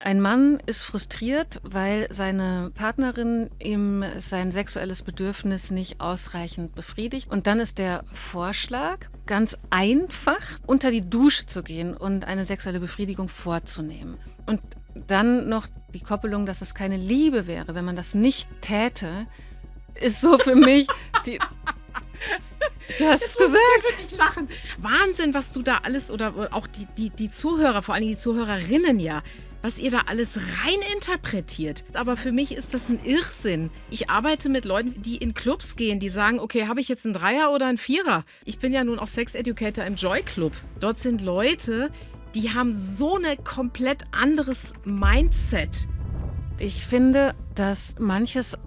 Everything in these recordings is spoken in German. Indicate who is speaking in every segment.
Speaker 1: Ein Mann ist frustriert, weil seine Partnerin ihm sein sexuelles Bedürfnis nicht ausreichend befriedigt. Und dann ist der Vorschlag, ganz einfach unter die Dusche zu gehen und eine sexuelle Befriedigung vorzunehmen. Und dann noch die Koppelung, dass es keine Liebe wäre, wenn man das nicht täte, ist so für mich die. Du hast es gesagt.
Speaker 2: Ich muss nicht lachen. Wahnsinn, was du da alles oder auch die Zuhörer, vor allem die Zuhörerinnen ja, was ihr da alles rein interpretiert. Aber für mich ist das ein Irrsinn. Ich arbeite mit Leuten, die in Clubs gehen, die sagen, okay, habe ich jetzt einen Dreier oder einen Vierer? Ich bin ja nun auch Sex Educator im Joy Club. Dort sind Leute, die haben so ein komplett anderes Mindset.
Speaker 1: Ich finde, dass manches,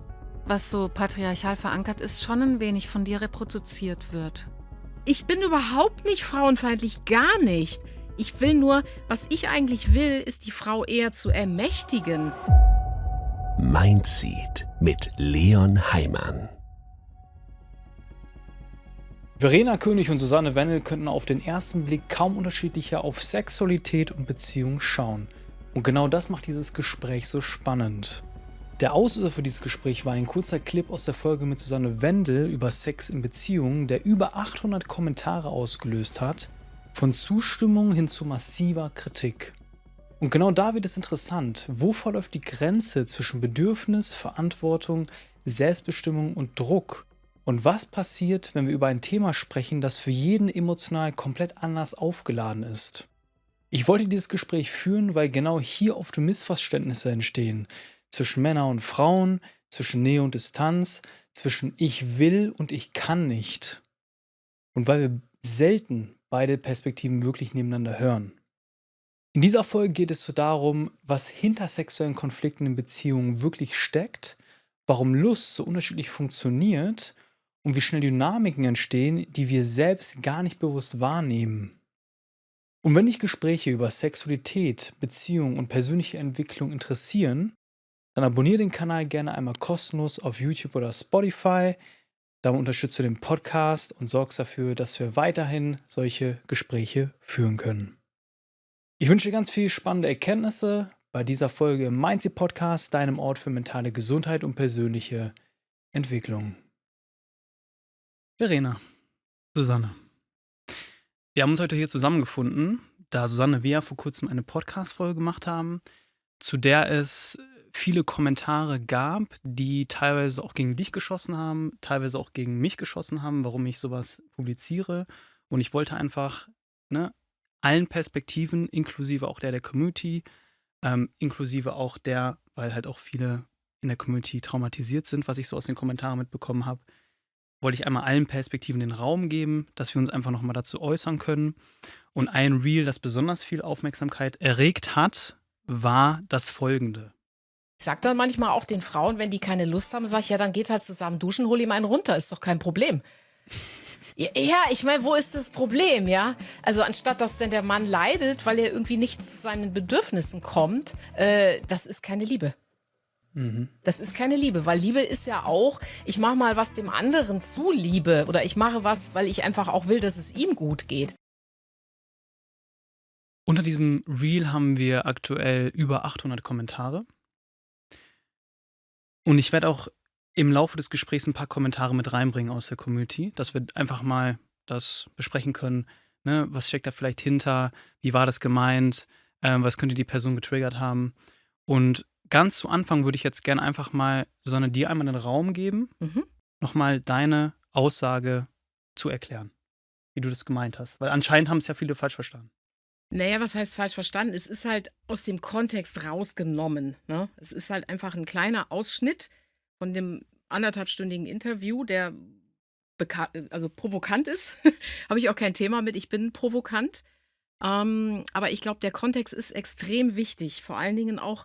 Speaker 1: was so patriarchal verankert ist, schon ein wenig von dir reproduziert wird.
Speaker 2: Ich bin überhaupt nicht frauenfeindlich, gar nicht. Ich will nur, was ich eigentlich will, ist die Frau eher zu ermächtigen.
Speaker 3: Mindseed mit Leon Heimann.
Speaker 4: Verena König und Susanne Wennel könnten auf den ersten Blick kaum unterschiedlicher auf Sexualität und Beziehung schauen. Und genau das macht dieses Gespräch so spannend. Der Auslöser für dieses Gespräch war ein kurzer Clip aus der Folge mit Susanne Wendel über Sex in Beziehungen, der über 800 Kommentare ausgelöst hat, von Zustimmung hin zu massiver Kritik. Und genau da wird es interessant, wo verläuft die Grenze zwischen Bedürfnis, Verantwortung, Selbstbestimmung und Druck? Und was passiert, wenn wir über ein Thema sprechen, das für jeden emotional komplett anders aufgeladen ist? Ich wollte dieses Gespräch führen, weil genau hier oft Missverständnisse entstehen. Zwischen Männern und Frauen, zwischen Nähe und Distanz, zwischen ich will und ich kann nicht. Und weil wir selten beide Perspektiven wirklich nebeneinander hören. In dieser Folge geht es so darum, was hinter sexuellen Konflikten in Beziehungen wirklich steckt, warum Lust so unterschiedlich funktioniert und wie schnell Dynamiken entstehen, die wir selbst gar nicht bewusst wahrnehmen. Und wenn dich Gespräche über Sexualität, Beziehung und persönliche Entwicklung interessieren, dann abonniere den Kanal gerne einmal kostenlos auf YouTube oder Spotify. Damit unterstützt du den Podcast und sorgst dafür, dass wir weiterhin solche Gespräche führen können. Ich wünsche dir ganz viel spannende Erkenntnisse bei dieser Folge im Mindseed Podcast, deinem Ort für mentale Gesundheit und persönliche Entwicklung. Verena, Susanne. Wir haben uns heute hier zusammengefunden, da Susanne und wir vor kurzem eine Podcast-Folge gemacht haben, zu der es viele Kommentare gab, die teilweise auch gegen dich geschossen haben, teilweise auch gegen mich geschossen haben, warum ich sowas publiziere. Und ich wollte einfach allen Perspektiven, inklusive auch der Community, inklusive auch der, weil halt auch viele in der Community traumatisiert sind, was ich so aus den Kommentaren mitbekommen habe, wollte ich einmal allen Perspektiven den Raum geben, dass wir uns einfach nochmal dazu äußern können. Und ein Reel, das besonders viel Aufmerksamkeit erregt hat, war das folgende.
Speaker 2: Ich sag dann manchmal auch den Frauen, wenn die keine Lust haben, sag ich, ja, dann geht halt zusammen duschen, hol ihm einen runter, ist doch kein Problem. Ja, ich meine, wo ist das Problem, ja? Also anstatt, dass denn der Mann leidet, weil er irgendwie nicht zu seinen Bedürfnissen kommt, das ist keine Liebe. Das ist keine Liebe, weil Liebe ist ja auch, ich mache mal was dem anderen zuliebe oder ich mache was, weil ich einfach auch will, dass es ihm gut geht.
Speaker 4: Unter diesem Reel haben wir aktuell über 800 Kommentare. Und ich werde auch im Laufe des Gesprächs ein paar Kommentare mit reinbringen aus der Community, dass wir einfach mal das besprechen können. Ne? Was steckt da vielleicht hinter? Wie war das gemeint? Was könnte die Person getriggert haben? Und ganz zu Anfang würde ich jetzt gerne einfach mal, Susanne, dir einmal den Raum geben, nochmal deine Aussage zu erklären, wie du das gemeint hast. Weil anscheinend haben es ja viele falsch verstanden.
Speaker 2: Naja, was heißt falsch verstanden? Es ist halt aus dem Kontext rausgenommen. Ne? Es ist halt einfach ein kleiner Ausschnitt von dem 1,5-stündigen Interview, der also provokant ist. Habe ich auch kein Thema mit, ich bin provokant. Aber ich glaube, der Kontext ist extrem wichtig. Vor allen Dingen auch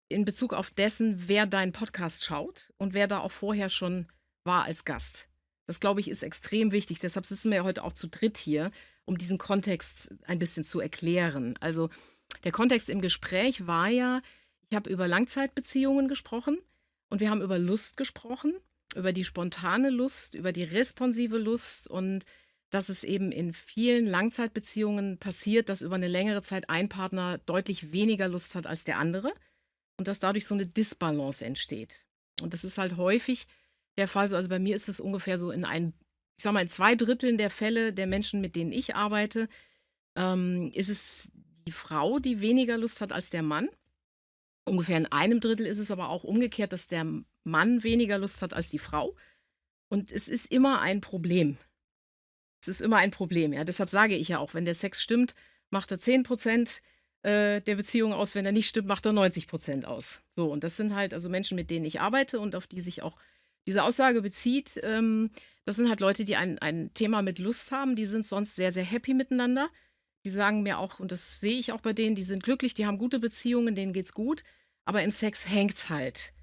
Speaker 2: in Bezug auf dessen, wer deinen Podcast schaut und wer da auch vorher schon war als Gast. Das, glaube ich, ist extrem wichtig. Deshalb sitzen wir ja heute auch zu dritt hier, um diesen Kontext ein bisschen zu erklären. Also der Kontext im Gespräch war ja, ich habe über Langzeitbeziehungen gesprochen und wir haben über Lust gesprochen, über die spontane Lust, über die responsive Lust und dass es eben in vielen Langzeitbeziehungen passiert, dass über eine längere Zeit ein Partner deutlich weniger Lust hat als der andere und dass dadurch so eine Disbalance entsteht. Und das ist halt häufig der Fall so, also bei mir ist es ungefähr so ich sage mal, in 2 Dritteln der Fälle der Menschen, mit denen ich arbeite, ist es die Frau, die weniger Lust hat als der Mann. Ungefähr in 1 Drittel ist es aber auch umgekehrt, dass der Mann weniger Lust hat als die Frau. Und es ist immer ein Problem. Es ist immer ein Problem, ja. Deshalb sage ich ja auch, wenn der Sex stimmt, macht er 10% der Beziehung aus. Wenn er nicht stimmt, macht er 90% aus. So, und das sind halt also Menschen, mit denen ich arbeite und auf die sich auch diese Aussage bezieht. Das sind halt Leute, die ein Thema mit Lust haben. Die sind sonst sehr, sehr happy miteinander. Die sagen mir auch, und das sehe ich auch bei denen, die sind glücklich, die haben gute Beziehungen, denen geht's gut. Aber im Sex hängt's halt.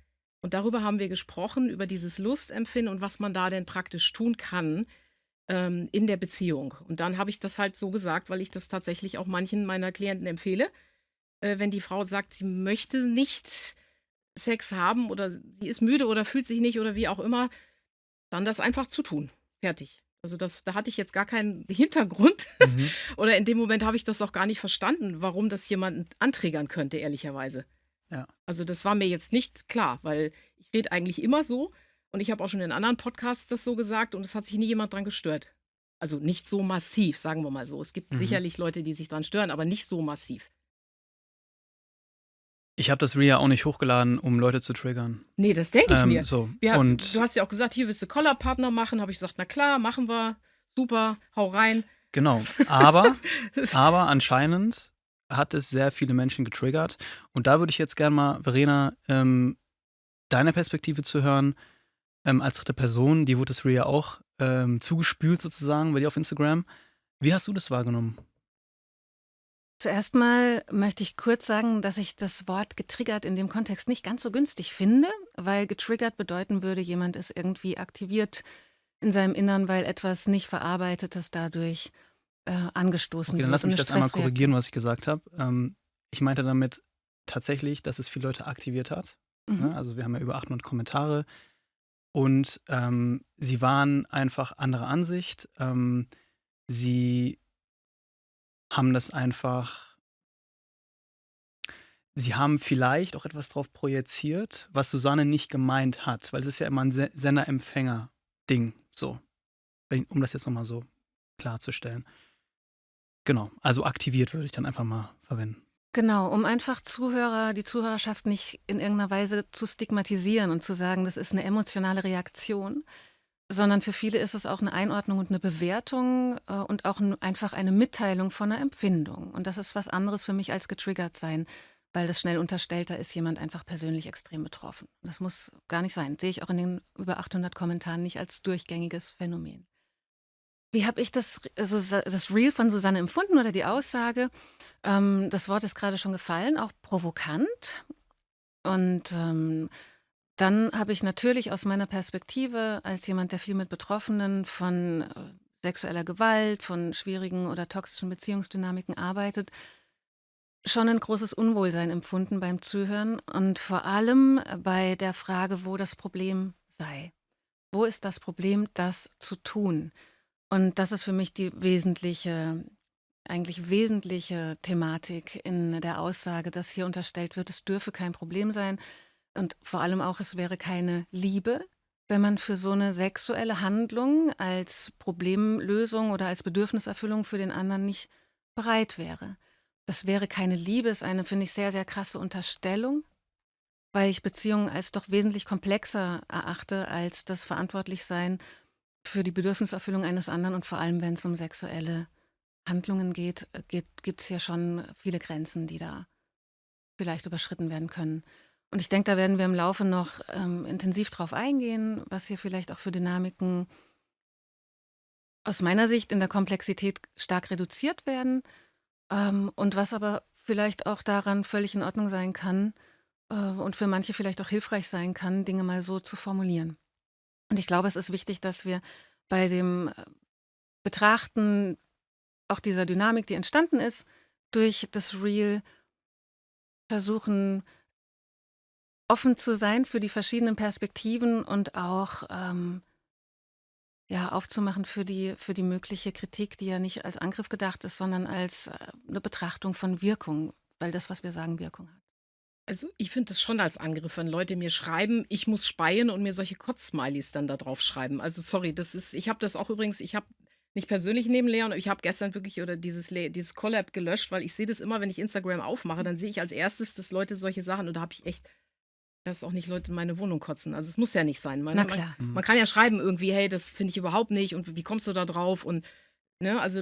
Speaker 2: Und darüber haben wir gesprochen, über dieses Lustempfinden und was man da denn praktisch tun kann in der Beziehung. Und dann habe ich das halt so gesagt, weil ich das tatsächlich auch manchen meiner Klienten empfehle. Wenn die Frau sagt, sie möchte nicht Sex haben oder sie ist müde oder fühlt sich nicht oder wie auch immer, dann das einfach zu tun. Fertig. Also da hatte ich jetzt gar keinen Hintergrund
Speaker 4: Mhm.
Speaker 2: oder in dem Moment habe ich das auch gar nicht verstanden, warum das jemanden anträgern könnte, ehrlicherweise.
Speaker 4: Ja.
Speaker 2: Also das war mir jetzt nicht klar, weil ich rede eigentlich immer so und ich habe auch schon in anderen Podcasts das so gesagt und es hat sich nie jemand dran gestört. Also nicht so massiv, sagen wir mal so. Es gibt
Speaker 4: Mhm.
Speaker 2: sicherlich Leute, die sich dran stören, aber nicht so massiv.
Speaker 5: Ich habe das Reel ja auch nicht hochgeladen, um Leute zu triggern.
Speaker 2: Nee, das denke ich mir.
Speaker 5: So.
Speaker 2: Du
Speaker 5: Und
Speaker 2: hast ja auch gesagt, hier willst du Collar-Partner machen. Habe ich gesagt, na klar, machen wir. Super, hau rein.
Speaker 5: genau. Aber anscheinend hat es sehr viele Menschen getriggert. Und da würde ich jetzt gerne mal, Verena, deine Perspektive zu hören. Als dritte Person, die wurde das Reel ja auch zugespült sozusagen bei dir auf Instagram. Wie hast du das wahrgenommen?
Speaker 1: Zuerst mal möchte ich kurz sagen, dass ich das Wort getriggert in dem Kontext nicht ganz so günstig finde, weil getriggert bedeuten würde, jemand ist irgendwie aktiviert in seinem Innern, weil etwas nicht Verarbeitetes dadurch angestoßen
Speaker 5: Okay, dann
Speaker 1: wird.
Speaker 5: lass mich
Speaker 1: und eine
Speaker 5: das einmal
Speaker 1: Stressreaktion.
Speaker 5: korrigieren, was ich gesagt habe. Ich meinte damit tatsächlich, dass es viele Leute aktiviert hat.
Speaker 1: Mhm.
Speaker 5: Ne? Also wir haben ja über 800 Kommentare und sie waren einfach anderer Ansicht. Sie haben das einfach, sie haben vielleicht auch etwas drauf projiziert, was Susanne nicht gemeint hat, weil es ist ja immer ein Sender-Empfänger-Ding, so, um das jetzt nochmal so klarzustellen. Genau, also aktiviert würde ich dann einfach mal verwenden.
Speaker 1: Genau, um einfach die Zuhörerschaft nicht in irgendeiner Weise zu stigmatisieren und zu sagen, das ist eine emotionale Reaktion, sondern für viele ist es auch eine Einordnung und eine Bewertung und auch einfach eine Mitteilung von einer Empfindung. Und das ist was anderes für mich als getriggert sein, weil das schnell unterstellt, da ist jemand einfach persönlich extrem betroffen. Das muss gar nicht sein. Sehe ich auch in den über 800 Kommentaren nicht als durchgängiges Phänomen. Wie habe ich das Reel von Susanne empfunden oder die Aussage? Das Wort ist gerade schon gefallen, auch provokant. Und dann habe ich natürlich aus meiner Perspektive als jemand, der viel mit Betroffenen von sexueller Gewalt, von schwierigen oder toxischen Beziehungsdynamiken arbeitet, schon ein großes Unwohlsein empfunden beim Zuhören und vor allem bei der Frage, wo das Problem sei. Wo ist das Problem, das zu tun? Und das ist für mich die eigentlich wesentliche Thematik in der Aussage, dass hier unterstellt wird, es dürfe kein Problem sein und vor allem auch, es wäre keine Liebe, wenn man für so eine sexuelle Handlung als Problemlösung oder als Bedürfniserfüllung für den anderen nicht bereit wäre. Das wäre keine Liebe, ist eine, finde ich, sehr, sehr krasse Unterstellung, weil ich Beziehungen als doch wesentlich komplexer erachte als das Verantwortlichsein für die Bedürfniserfüllung eines anderen und vor allem, wenn es um sexuelle Handlungen geht, gibt es hier schon viele Grenzen, die da vielleicht überschritten werden können. Und ich denke, da werden wir im Laufe noch intensiv drauf eingehen, was hier vielleicht auch für Dynamiken aus meiner Sicht in der Komplexität stark reduziert werden und was aber vielleicht auch daran völlig in Ordnung sein kann und für manche vielleicht auch hilfreich sein kann, Dinge mal so zu formulieren. Und ich glaube, es ist wichtig, dass wir bei dem Betrachten auch dieser Dynamik, die entstanden ist, durch das Reel versuchen, offen zu sein für die verschiedenen Perspektiven und auch ja, aufzumachen für die mögliche Kritik, die ja nicht als Angriff gedacht ist, sondern als 'ne Betrachtung von Wirkung, weil das, was wir sagen, Wirkung hat.
Speaker 2: Also, ich finde es schon als Angriff, wenn Leute mir schreiben, ich muss speien und mir solche Kotz-Smileys dann da drauf schreiben. Also, sorry, ich habe das auch übrigens ich habe nicht persönlich neben Leon, ich habe gestern wirklich oder dieses Collab gelöscht, weil ich sehe das immer, wenn ich Instagram aufmache, dann sehe ich als Erstes, dass Leute solche Sachen und da habe ich echt dass auch nicht Leute in meine Wohnung kotzen. Also, es muss ja nicht sein.
Speaker 1: Na
Speaker 2: Man
Speaker 1: klar.
Speaker 2: man kann ja schreiben irgendwie: „Hey, das finde ich überhaupt nicht und wie kommst du da drauf?“ Und, ne, also,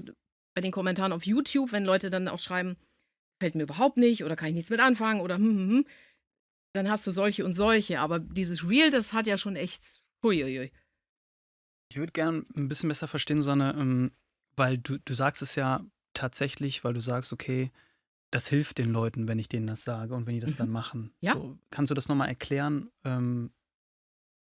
Speaker 2: bei den Kommentaren auf YouTube, wenn Leute dann auch schreiben: „Gefällt mir überhaupt nicht“ oder „kann ich nichts mit anfangen“ oder dann hast du solche und solche. Aber dieses Reel, das hat ja schon echt hui ui ui.
Speaker 5: Ich würde gern ein bisschen besser verstehen, Susanne, weil du sagst es ja tatsächlich, weil du sagst: „Okay, das hilft den Leuten, wenn ich denen das sage und wenn die das
Speaker 2: Mhm.
Speaker 5: dann machen.“
Speaker 2: Ja.
Speaker 5: So, kannst du das noch mal erklären,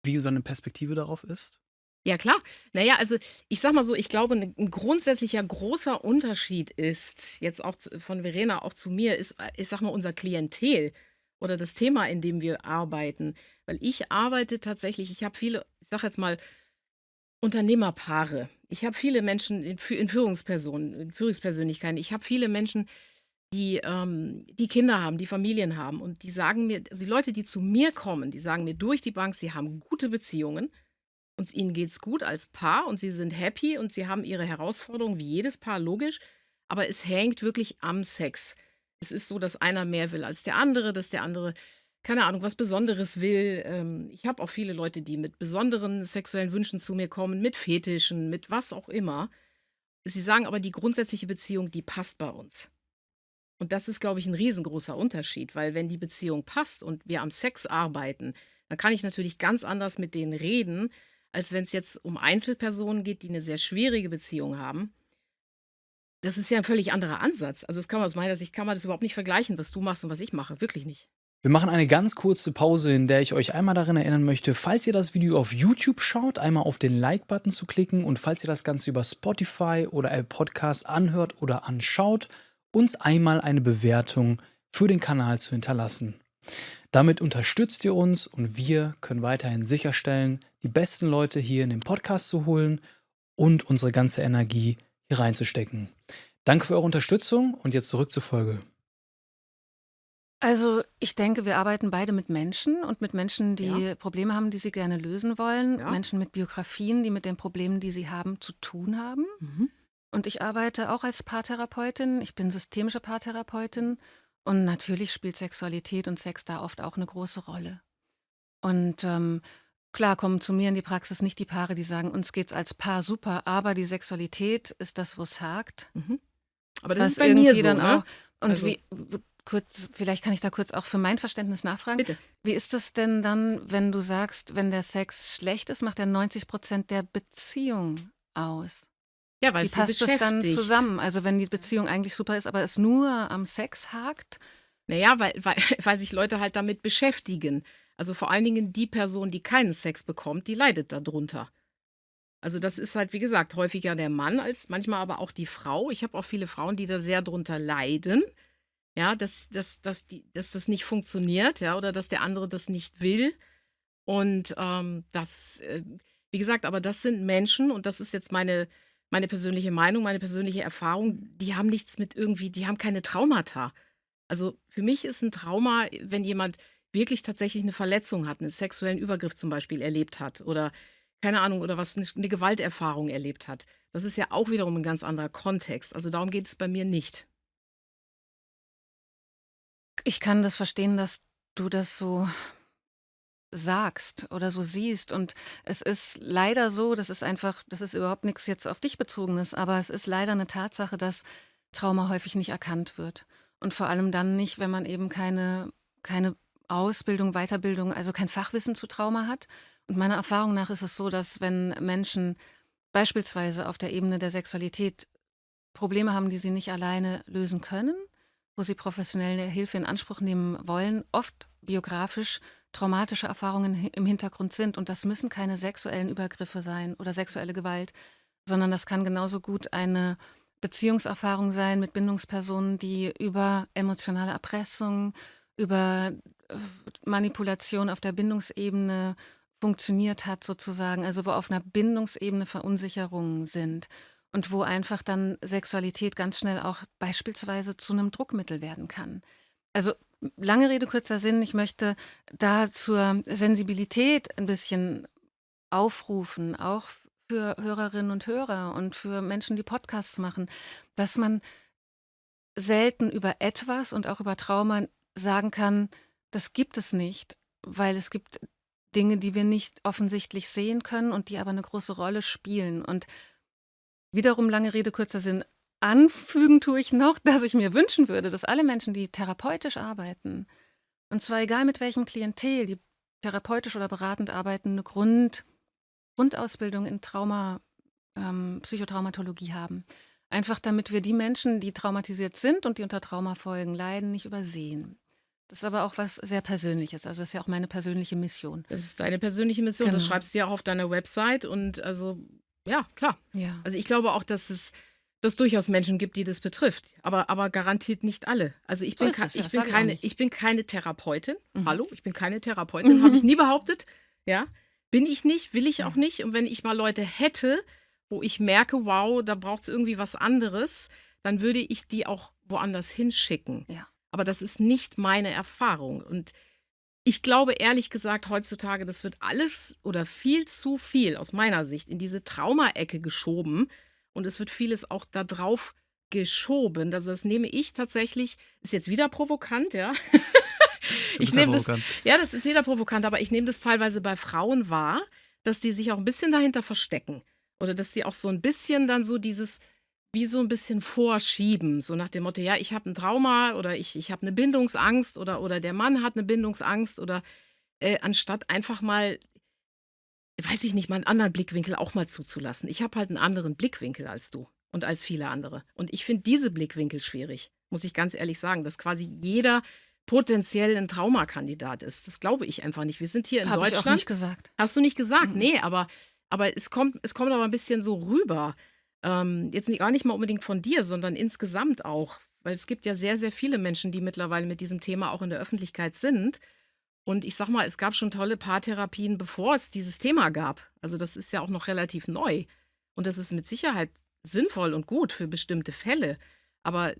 Speaker 5: wie so deine Perspektive darauf ist?
Speaker 2: Ja, klar. Na ja, also, ich sage mal so, ich glaube, 'n grundsätzlicher großer Unterschied ist, jetzt auch von Verena auch zu mir, ist, ich sage mal, unser Klientel oder das Thema, in dem wir arbeiten. Weil ich arbeite tatsächlich ich habe viele, ich sage jetzt mal, Unternehmerpaare. Ich habe viele Menschen in Führungspersonen in Führungspersönlichkeiten. Ich habe viele Menschen, die Kinder haben, die Familien haben und die sagen mir also, die Leute, die zu mir kommen, die sagen mir durch die Bank, sie haben gute Beziehungen und ihnen geht's gut als Paar und sie sind happy und sie haben ihre Herausforderungen wie jedes Paar, logisch, aber es hängt wirklich am Sex. Es ist so, dass einer mehr will als der andere, dass der andere, keine Ahnung, was Besonderes will. Ich habe auch viele Leute, die mit besonderen sexuellen Wünschen zu mir kommen, mit Fetischen, mit was auch immer. Sie sagen aber, die grundsätzliche Beziehung, die passt bei uns. Und das ist, glaube ich, ein riesengroßer Unterschied, weil wenn die Beziehung passt und wir am Sex arbeiten, dann kann ich natürlich ganz anders mit denen reden, als wenn es jetzt um Einzelpersonen geht, die eine sehr schwierige Beziehung haben. Das ist ja ein völlig anderer Ansatz. Also, das kann man aus meiner Sicht kann man das überhaupt nicht vergleichen, was du machst und was ich mache, wirklich nicht.
Speaker 4: Wir machen eine ganz kurze Pause, in der ich euch einmal daran erinnern möchte, falls ihr das Video auf YouTube schaut, einmal auf den Like-Button zu klicken und falls ihr das Ganze über Spotify oder Apple Podcast anhört oder anschaut, uns einmal eine Bewertung für den Kanal zu hinterlassen. Damit unterstützt ihr uns und wir können weiterhin sicherstellen, die besten Leute hier in den Podcast zu holen und unsere ganze Energie hier reinzustecken. Danke für eure Unterstützung und jetzt zurück zur Folge.
Speaker 1: Also, ich denke, wir arbeiten beide mit Menschen und mit Menschen,
Speaker 2: Ja,
Speaker 1: die Probleme haben, die sie gerne lösen wollen.
Speaker 2: ja.
Speaker 1: Menschen mit Biografien, die mit den Problemen, die sie haben, zu tun haben.
Speaker 2: Mhm.
Speaker 1: Und ich arbeite auch als Paartherapeutin. Ich bin systemische Paartherapeutin. Und natürlich spielt Sexualität und Sex da oft auch eine große Rolle. Und klar kommen zu mir in die Praxis nicht die Paare, die sagen, uns geht's als Paar super, aber die Sexualität ist das, wo es hakt.
Speaker 2: Mhm. Aber das
Speaker 1: Was
Speaker 2: ist bei mir
Speaker 1: irgendwie
Speaker 2: so,
Speaker 1: dann
Speaker 2: ne?
Speaker 1: auch und
Speaker 2: Also
Speaker 1: vielleicht kann ich da kurz auch für mein Verständnis nachfragen.
Speaker 2: bitte.
Speaker 1: Wie ist es denn dann, wenn du sagst, wenn der Sex schlecht ist, macht er 90% der Beziehung aus?
Speaker 2: Ja, weil
Speaker 1: Wie
Speaker 2: es sie
Speaker 1: passt das dann
Speaker 2: beschäftigt.
Speaker 1: zusammen? Also, wenn die Beziehung eigentlich super ist, aber es nur am Sex hakt?
Speaker 2: Na ja, weil weil sich Leute halt damit beschäftigen. Also, vor allen Dingen die Person, die keinen Sex bekommt, die leidet da drunter. Also, das ist halt, wie gesagt, häufiger der Mann als manchmal aber auch die Frau. Ich habe auch viele Frauen, die da sehr drunter leiden, ja, dass das nicht funktioniert, ja, oder dass der andere das nicht will. Und, wie gesagt, aber das sind Menschen und das ist jetzt meine persönliche Meinung, meine persönliche Erfahrung, die haben nichts mit irgendwie die haben keine Traumata. Also, für mich ist ein Trauma, wenn jemand wirklich tatsächlich eine Verletzung hat, einen sexuellen Übergriff zum Beispiel erlebt hat oder keine Ahnung, oder was 'ne Gewalterfahrung erlebt hat. Das ist ja auch wiederum ein ganz anderer Kontext. Also, darum geht es bei mir nicht.
Speaker 1: Ich kann das verstehen, dass du das so sagst oder so siehst. Und es ist leider so, das ist überhaupt nichts jetzt auf dich Bezogenes, aber es ist leider eine Tatsache, dass Trauma häufig nicht erkannt wird. Und vor allem dann nicht, wenn man eben keine Ausbildung, Weiterbildung, also kein Fachwissen zu Trauma hat. Und meiner Erfahrung nach ist es so, dass wenn Menschen beispielsweise auf der Ebene der Sexualität Probleme haben, die sie nicht alleine lösen können, wo sie professionelle Hilfe in Anspruch nehmen wollen, oft biografisch traumatische Erfahrungen im Hintergrund sind. Und das müssen keine sexuellen Übergriffe sein oder sexuelle Gewalt, sondern das kann genauso gut eine Beziehungserfahrung sein mit Bindungspersonen, die über emotionale Erpressung, über Manipulation auf der Bindungsebene funktioniert hat sozusagen, also wo auf einer Bindungsebene Verunsicherungen sind und wo einfach dann Sexualität ganz schnell auch beispielsweise zu einem Druckmittel werden kann. Also lange Rede, kurzer Sinn, ich möchte da zur Sensibilität ein bisschen aufrufen, auch für Hörerinnen und Hörer und für Menschen, die Podcasts machen, dass man selten über etwas und auch über Trauma sagen kann, das gibt es nicht, weil es gibt Dinge, die wir nicht offensichtlich sehen können und die aber eine große Rolle spielen. Und wiederum lange Rede, kurzer Sinn, anfügen tue ich noch, dass ich mir wünschen würde, dass alle Menschen, die therapeutisch arbeiten, und zwar egal mit welchem Klientel, die therapeutisch oder beratend arbeiten, eine Grundausbildung in Psychotraumatologie haben. Einfach damit wir die Menschen, die traumatisiert sind und die unter Traumafolgen leiden, nicht übersehen. Das ist aber auch was sehr Persönliches. Also das ist ja auch meine persönliche Mission.
Speaker 2: Das ist deine persönliche Mission. Das
Speaker 1: Genau.
Speaker 2: schreibst du ja auch auf deiner Website. Und also, ja, klar.
Speaker 1: Ja.
Speaker 2: Also ich glaube auch, dass es durchaus Menschen gibt, die das betrifft. Aber garantiert nicht alle. Also ich
Speaker 1: So
Speaker 2: bin,
Speaker 1: ist es, ja,
Speaker 2: ich
Speaker 1: das
Speaker 2: bin
Speaker 1: sage ich auch
Speaker 2: keine,
Speaker 1: nicht.
Speaker 2: ich bin keine Therapeutin.
Speaker 1: Mhm.
Speaker 2: Hallo, ich bin keine Therapeutin. Habe ich nie behauptet. Ja, bin ich nicht, will ich auch nicht. Und wenn ich mal Leute hätte, wo ich merke, wow, da braucht es irgendwie was anderes, dann würde ich die auch woanders hinschicken.
Speaker 1: Ja.
Speaker 2: Aber das ist nicht meine Erfahrung. Und ich glaube ehrlich gesagt heutzutage, das wird alles oder viel zu viel aus meiner Sicht in diese Trauma-Ecke geschoben. Und es wird vieles auch da drauf geschoben. Also das nehme ich tatsächlich, ist jetzt wieder provokant, ja. Ich nehme das, ja, das ist wieder provokant, aber ich nehme das teilweise bei Frauen wahr, dass die sich auch ein bisschen dahinter verstecken. Oder dass die auch so ein bisschen dann so dieses, wie so ein bisschen vorschieben. So nach dem Motto, ja, ich habe ein Trauma oder ich habe eine Bindungsangst oder der Mann hat eine Bindungsangst oder anstatt einfach mal, weiß ich nicht, mal einen anderen Blickwinkel auch mal zuzulassen. Ich habe halt einen anderen Blickwinkel als du und als viele andere. Und ich finde diese Blickwinkel schwierig, muss ich ganz ehrlich sagen, dass quasi jeder potenziell ein Traumakandidat ist. Das glaube ich einfach nicht. Wir sind hier in
Speaker 1: Habe ich auch
Speaker 2: Deutschland.
Speaker 1: nicht gesagt.
Speaker 2: Hast du nicht gesagt?
Speaker 1: Mhm.
Speaker 2: Nee, aber es kommt aber ein bisschen so rüber. Jetzt gar nicht mal unbedingt von dir, sondern insgesamt auch. Weil es gibt ja sehr, sehr viele Menschen, die mittlerweile mit diesem Thema auch in der Öffentlichkeit sind. Und ich sag mal, es gab schon tolle Paartherapien, bevor es dieses Thema gab. Also das ist ja auch noch relativ neu. Und das ist mit Sicherheit sinnvoll und gut für bestimmte Fälle. Aber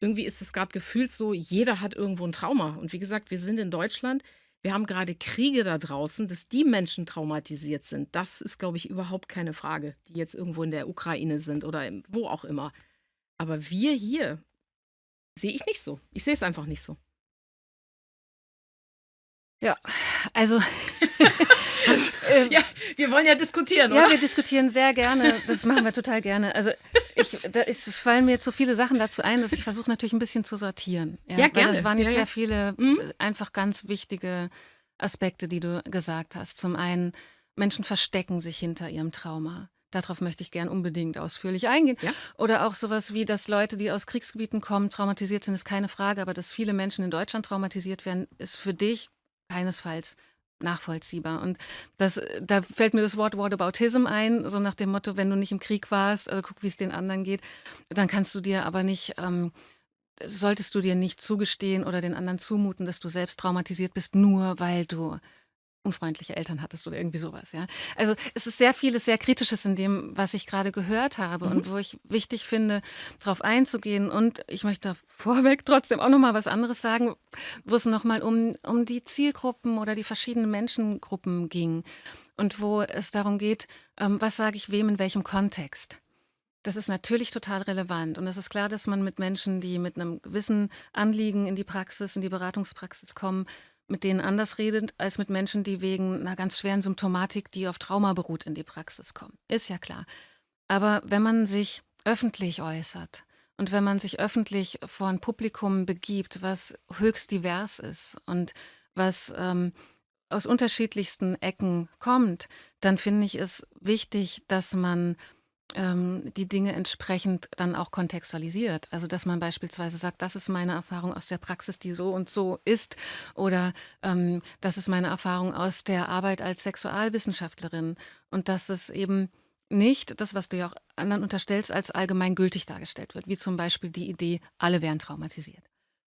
Speaker 2: irgendwie ist es gerade gefühlt so, jeder hat irgendwo ein Trauma. Und wie gesagt, wir sind in Deutschland. Wir haben gerade Kriege da draußen, dass die Menschen traumatisiert sind. Das ist, glaube ich, überhaupt keine Frage, die jetzt irgendwo in der Ukraine sind oder wo auch immer. Aber wir hier sehe ich nicht so. Ich sehe es einfach nicht so.
Speaker 1: Ja, also
Speaker 2: Ja, wir wollen ja diskutieren,
Speaker 1: ja,
Speaker 2: oder?
Speaker 1: wir diskutieren sehr gerne. Das machen wir total gerne. Also es fallen mir jetzt so viele Sachen dazu ein, dass ich versuche natürlich ein bisschen zu sortieren.
Speaker 2: Ja,
Speaker 1: Weil
Speaker 2: gerne.
Speaker 1: das waren jetzt
Speaker 2: Ja, ja.
Speaker 1: sehr viele
Speaker 2: Mhm.
Speaker 1: einfach ganz wichtige Aspekte, die du gesagt hast. Zum einen, Menschen verstecken sich hinter ihrem Trauma. Darauf möchte ich gern unbedingt ausführlich eingehen.
Speaker 2: Ja.
Speaker 1: Oder auch sowas wie, dass Leute, die aus Kriegsgebieten kommen, traumatisiert sind, ist keine Frage. Aber dass viele Menschen in Deutschland traumatisiert werden, ist für dich keinesfalls nachvollziehbar. Und da fällt mir das Wort Whataboutism ein, so nach dem Motto, wenn du nicht im Krieg warst, guck, wie es den anderen geht, dann kannst du dir aber nicht, solltest du dir nicht zugestehen oder den anderen zumuten, dass du selbst traumatisiert bist, nur weil du unfreundliche Eltern hattest oder irgendwie sowas, ja. Also es ist sehr vieles, sehr Kritisches in dem, was ich gerade gehört habe und wo ich wichtig finde, darauf einzugehen. Und ich möchte vorweg trotzdem auch nochmal was anderes sagen, wo es nochmal um die Zielgruppen oder die verschiedenen Menschengruppen ging und wo es darum geht, was sage ich wem in welchem Kontext. Das ist natürlich total relevant und es ist klar, dass man mit Menschen, die mit einem gewissen Anliegen in die Praxis, in die Beratungspraxis kommen, mit denen anders redet, als mit Menschen, die wegen einer ganz schweren Symptomatik, die auf Trauma beruht, in die Praxis kommen. Ist ja klar. Aber wenn man sich öffentlich äußert und wenn man sich öffentlich vor ein Publikum begibt, was höchst divers ist und was aus unterschiedlichsten Ecken kommt, dann finde ich es wichtig, dass man die Dinge entsprechend dann auch kontextualisiert. Also dass man beispielsweise sagt, das ist meine Erfahrung aus der Praxis, die so und so ist, oder das ist meine Erfahrung aus der Arbeit als Sexualwissenschaftlerin, und dass es eben nicht das, was du ja auch anderen unterstellst, als allgemeingültig dargestellt wird, wie zum Beispiel die Idee, alle wären traumatisiert.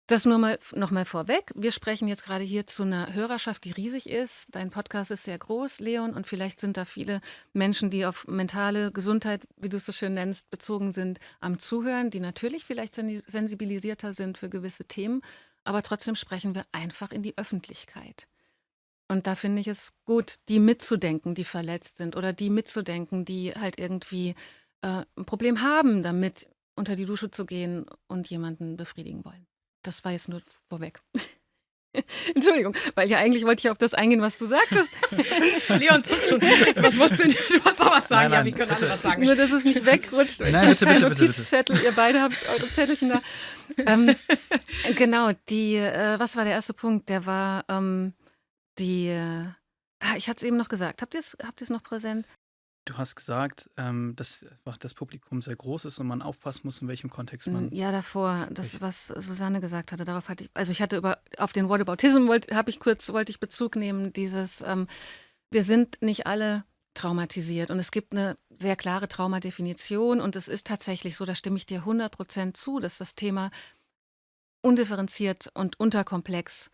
Speaker 1: Das nur mal nochmal vorweg. Wir sprechen jetzt gerade hier zu einer Hörerschaft, die riesig ist. Dein Podcast ist sehr groß, Leon, und vielleicht sind da viele Menschen, die auf mentale Gesundheit, wie du es so schön nennst, bezogen sind, am Zuhören, die natürlich vielleicht sensibilisierter sind für gewisse Themen, aber trotzdem sprechen wir einfach in die Öffentlichkeit. Und da finde ich es gut, die mitzudenken, die verletzt sind, oder die mitzudenken, die halt irgendwie ein Problem haben, damit unter die Dusche zu gehen und jemanden befriedigen wollen. Das war jetzt nur vorweg. Entschuldigung, weil ja eigentlich wollte ich auf das eingehen, was du sagtest.
Speaker 2: Leon zuckt schon. Was wolltest du denn? Du wolltest auch was sagen.
Speaker 5: Nein,
Speaker 2: Ja, wie können andere was sagen?
Speaker 1: Nur, dass es nicht wegrutscht.
Speaker 5: Nein, bitte, bitte, bitte.
Speaker 1: Notizzettel, ihr beide habt eure Zettelchen da. Genau, was war der erste Punkt? Der war ich hatte es eben noch gesagt. Habt ihr es noch präsent?
Speaker 5: Du hast gesagt, dass einfach das Publikum sehr groß ist und man aufpassen muss, in welchem Kontext man.
Speaker 1: Ja, davor, das,
Speaker 5: spricht.
Speaker 1: was Susanne gesagt hatte, darauf hatte ich hatte auf den Whataboutism wollte ich Bezug nehmen, wir sind nicht alle traumatisiert und es gibt eine sehr klare Traumadefinition und es ist tatsächlich so, da stimme ich dir 100% zu, dass das Thema undifferenziert und unterkomplex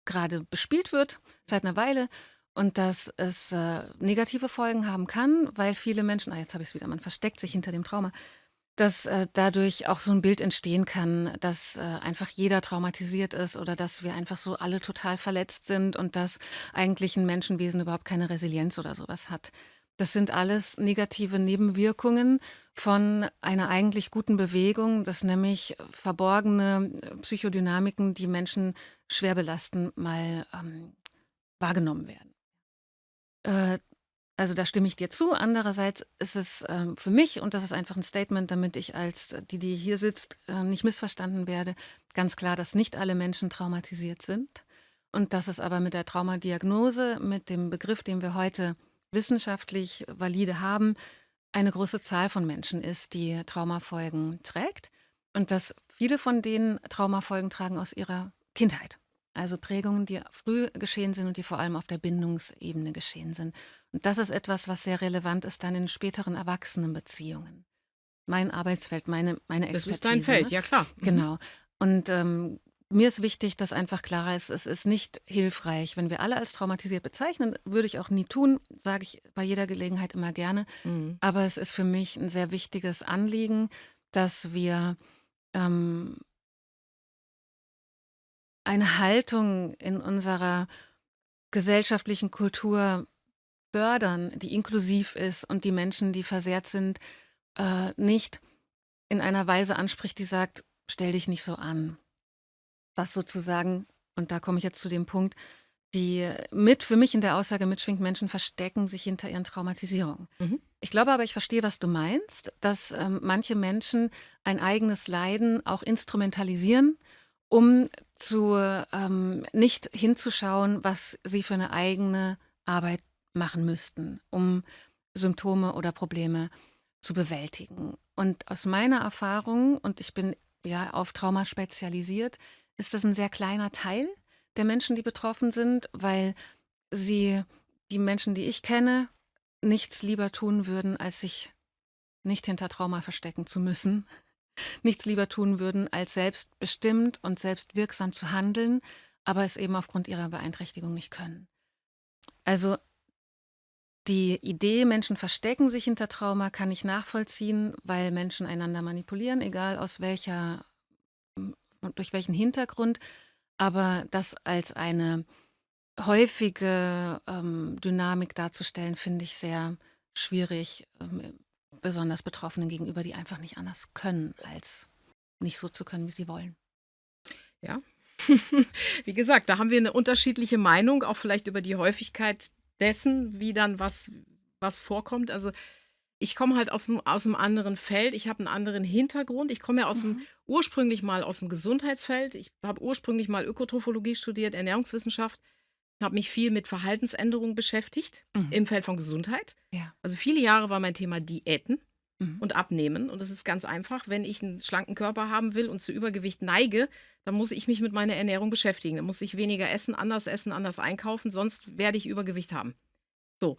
Speaker 1: gerade bespielt wird, seit einer Weile. Und dass es negative Folgen haben kann, weil viele Menschen, jetzt habe ich es wieder, man versteckt sich hinter dem Trauma, dass dadurch auch so ein Bild entstehen kann, dass einfach jeder traumatisiert ist oder dass wir einfach so alle total verletzt sind und dass eigentlich ein Menschenwesen überhaupt keine Resilienz oder sowas hat. Das sind alles negative Nebenwirkungen von einer eigentlich guten Bewegung, dass nämlich verborgene Psychodynamiken, die Menschen schwer belasten, mal wahrgenommen werden. Also da stimme ich dir zu. Andererseits ist es für mich, und das ist einfach ein Statement, damit ich als die hier sitzt, nicht missverstanden werde, ganz klar, dass nicht alle Menschen traumatisiert sind und dass es aber mit der Traumadiagnose, mit dem Begriff, den wir heute wissenschaftlich valide haben, eine große Zahl von Menschen ist, die Traumafolgen trägt und dass viele von denen Traumafolgen tragen aus ihrer Kindheit. Also Prägungen, die früh geschehen sind und die vor allem auf der Bindungsebene geschehen sind. Und das ist etwas, was sehr relevant ist dann in späteren Erwachsenenbeziehungen. Mein Arbeitsfeld, meine Expertise.
Speaker 2: Das ist dein Feld,
Speaker 1: ne?
Speaker 2: ja klar.
Speaker 1: Genau. Und mir ist wichtig, dass einfach klarer ist, es ist nicht hilfreich, wenn wir alle als traumatisiert bezeichnen, würde ich auch nie tun, sage ich bei jeder Gelegenheit immer gerne.
Speaker 2: Mhm.
Speaker 1: Aber es ist für mich ein sehr wichtiges Anliegen, dass wir eine Haltung in unserer gesellschaftlichen Kultur fördern, die inklusiv ist und die Menschen, die versehrt sind, nicht in einer Weise anspricht, die sagt, stell dich nicht so an. Was sozusagen, und da komme ich jetzt zu dem Punkt, die für mich in der Aussage mitschwingt, Menschen verstecken sich hinter ihren Traumatisierungen.
Speaker 2: Mhm.
Speaker 1: Ich glaube aber, ich verstehe, was du meinst, dass manche Menschen ein eigenes Leiden auch instrumentalisieren, um nicht hinzuschauen, was sie für eine eigene Arbeit machen müssten, um Symptome oder Probleme zu bewältigen. Und aus meiner Erfahrung, und ich bin ja auf Trauma spezialisiert, ist das ein sehr kleiner Teil der Menschen, die betroffen sind, weil die Menschen, die ich kenne, nichts lieber tun würden, als sich nicht hinter Trauma verstecken zu müssen. Nichts lieber tun würden, als selbstbestimmt und selbstwirksam zu handeln, aber es eben aufgrund ihrer Beeinträchtigung nicht können. Also die Idee, Menschen verstecken sich hinter Trauma, kann ich nachvollziehen, weil Menschen einander manipulieren, egal durch welchen Hintergrund, aber das als eine häufige Dynamik darzustellen, finde ich sehr schwierig, besonders Betroffenen gegenüber, die einfach nicht anders können, als nicht so zu können, wie sie wollen.
Speaker 2: Ja. Wie gesagt, da haben wir eine unterschiedliche Meinung, auch vielleicht über die Häufigkeit dessen, wie dann was vorkommt. Also ich komme halt aus einem anderen Feld, ich habe einen anderen Hintergrund. Ich komme ja ursprünglich mal aus dem Gesundheitsfeld. Ich habe ursprünglich mal Ökotrophologie studiert, Ernährungswissenschaft, habe mich viel mit Verhaltensänderungen beschäftigt im Feld von Gesundheit.
Speaker 1: Ja.
Speaker 2: Also viele Jahre war mein Thema Diäten
Speaker 1: Mhm.
Speaker 2: und Abnehmen. Und das ist ganz einfach. Wenn ich einen schlanken Körper haben will und zu Übergewicht neige, dann muss ich mich mit meiner Ernährung beschäftigen. Dann muss ich weniger essen, anders einkaufen, sonst werde ich Übergewicht haben. So.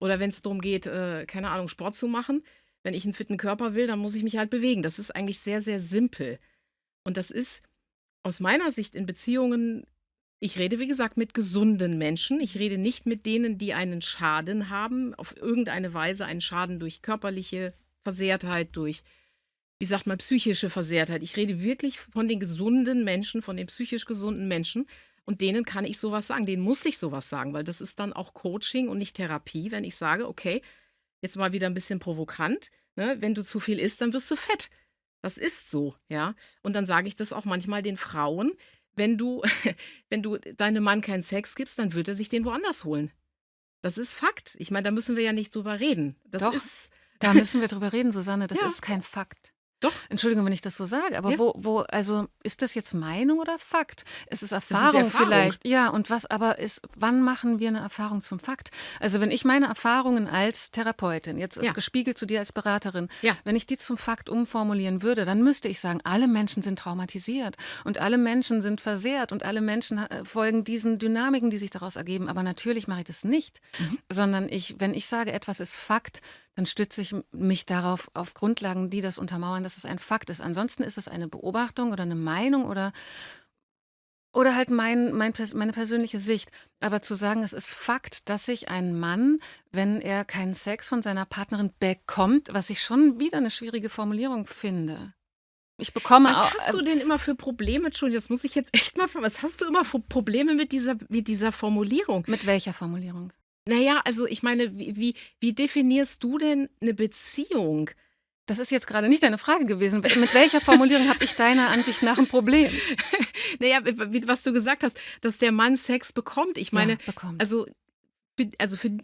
Speaker 2: Oder wenn es darum geht, keine Ahnung, Sport zu machen. Wenn ich einen fitten Körper will, dann muss ich mich halt bewegen. Das ist eigentlich sehr, sehr simpel. Und das ist aus meiner Sicht in Beziehungen, ich rede, wie gesagt, mit gesunden Menschen. Ich rede nicht mit denen, die einen Schaden haben, auf irgendeine Weise einen Schaden durch körperliche Versehrtheit, durch, wie sagt man, psychische Versehrtheit. Ich rede wirklich von den gesunden Menschen, von den psychisch gesunden Menschen. Und denen kann ich sowas sagen, denen muss ich sowas sagen, weil das ist dann auch Coaching und nicht Therapie, wenn ich sage, okay, jetzt mal wieder ein bisschen provokant, ne? Wenn du zu viel isst, dann wirst du fett. Das ist so, ja. Und dann sage ich das auch manchmal den Frauen, wenn du, wenn du deinem Mann keinen Sex gibst, dann wird er sich den woanders holen. Das ist Fakt. Ich meine, da müssen wir ja nicht drüber reden. Das
Speaker 1: Doch,
Speaker 2: ist,
Speaker 1: da müssen wir drüber reden, Susanne. Das
Speaker 2: ja,
Speaker 1: ist kein Fakt.
Speaker 2: doch,
Speaker 1: Entschuldigung, wenn ich das so sage, aber
Speaker 2: ja,
Speaker 1: also ist das jetzt Meinung oder Fakt? Es ist
Speaker 2: das ist
Speaker 1: Erfahrung
Speaker 2: Erfahrung.
Speaker 1: vielleicht. Ja, und was aber ist, wann machen wir eine Erfahrung zum Fakt? Also wenn ich meine Erfahrungen als Therapeutin, jetzt
Speaker 2: Ja,
Speaker 1: gespiegelt zu dir als Beraterin,
Speaker 2: ja,
Speaker 1: wenn ich die zum Fakt umformulieren würde, dann müsste ich sagen, alle Menschen sind traumatisiert und alle Menschen sind versehrt und alle Menschen folgen diesen Dynamiken, die sich daraus ergeben. Aber natürlich mache ich das nicht, sondern wenn ich sage, etwas ist Fakt, dann stütze ich mich darauf auf Grundlagen, die das untermauern, dass es ein Fakt ist. Ansonsten ist es eine Beobachtung oder eine Meinung oder halt meine persönliche Sicht. Aber zu sagen, es ist Fakt, dass sich ein Mann, wenn er keinen Sex von seiner Partnerin bekommt, was ich schon wieder eine schwierige Formulierung finde. Ich bekomme
Speaker 2: Was
Speaker 1: auch,
Speaker 2: hast du denn immer für Probleme? Entschuldigung, das muss ich jetzt echt mal fragen. Was hast du immer für Probleme mit dieser Formulierung?
Speaker 1: mit welcher Formulierung?
Speaker 2: Naja, also ich meine, wie definierst du denn eine Beziehung?
Speaker 1: Das ist jetzt gerade nicht deine Frage gewesen. Mit welcher Formulierung habe ich deiner Ansicht nach ein Problem?
Speaker 2: Naja, was du gesagt hast, dass der Mann Sex bekommt. Ich meine,
Speaker 1: Ja, bekommt.
Speaker 2: also,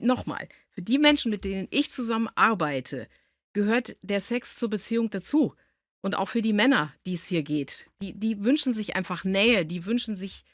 Speaker 2: nochmal, für die Menschen, mit denen ich zusammen arbeite, gehört der Sex zur Beziehung dazu. Und auch für die Männer, die es hier geht. Die wünschen sich einfach Nähe, die wünschen sich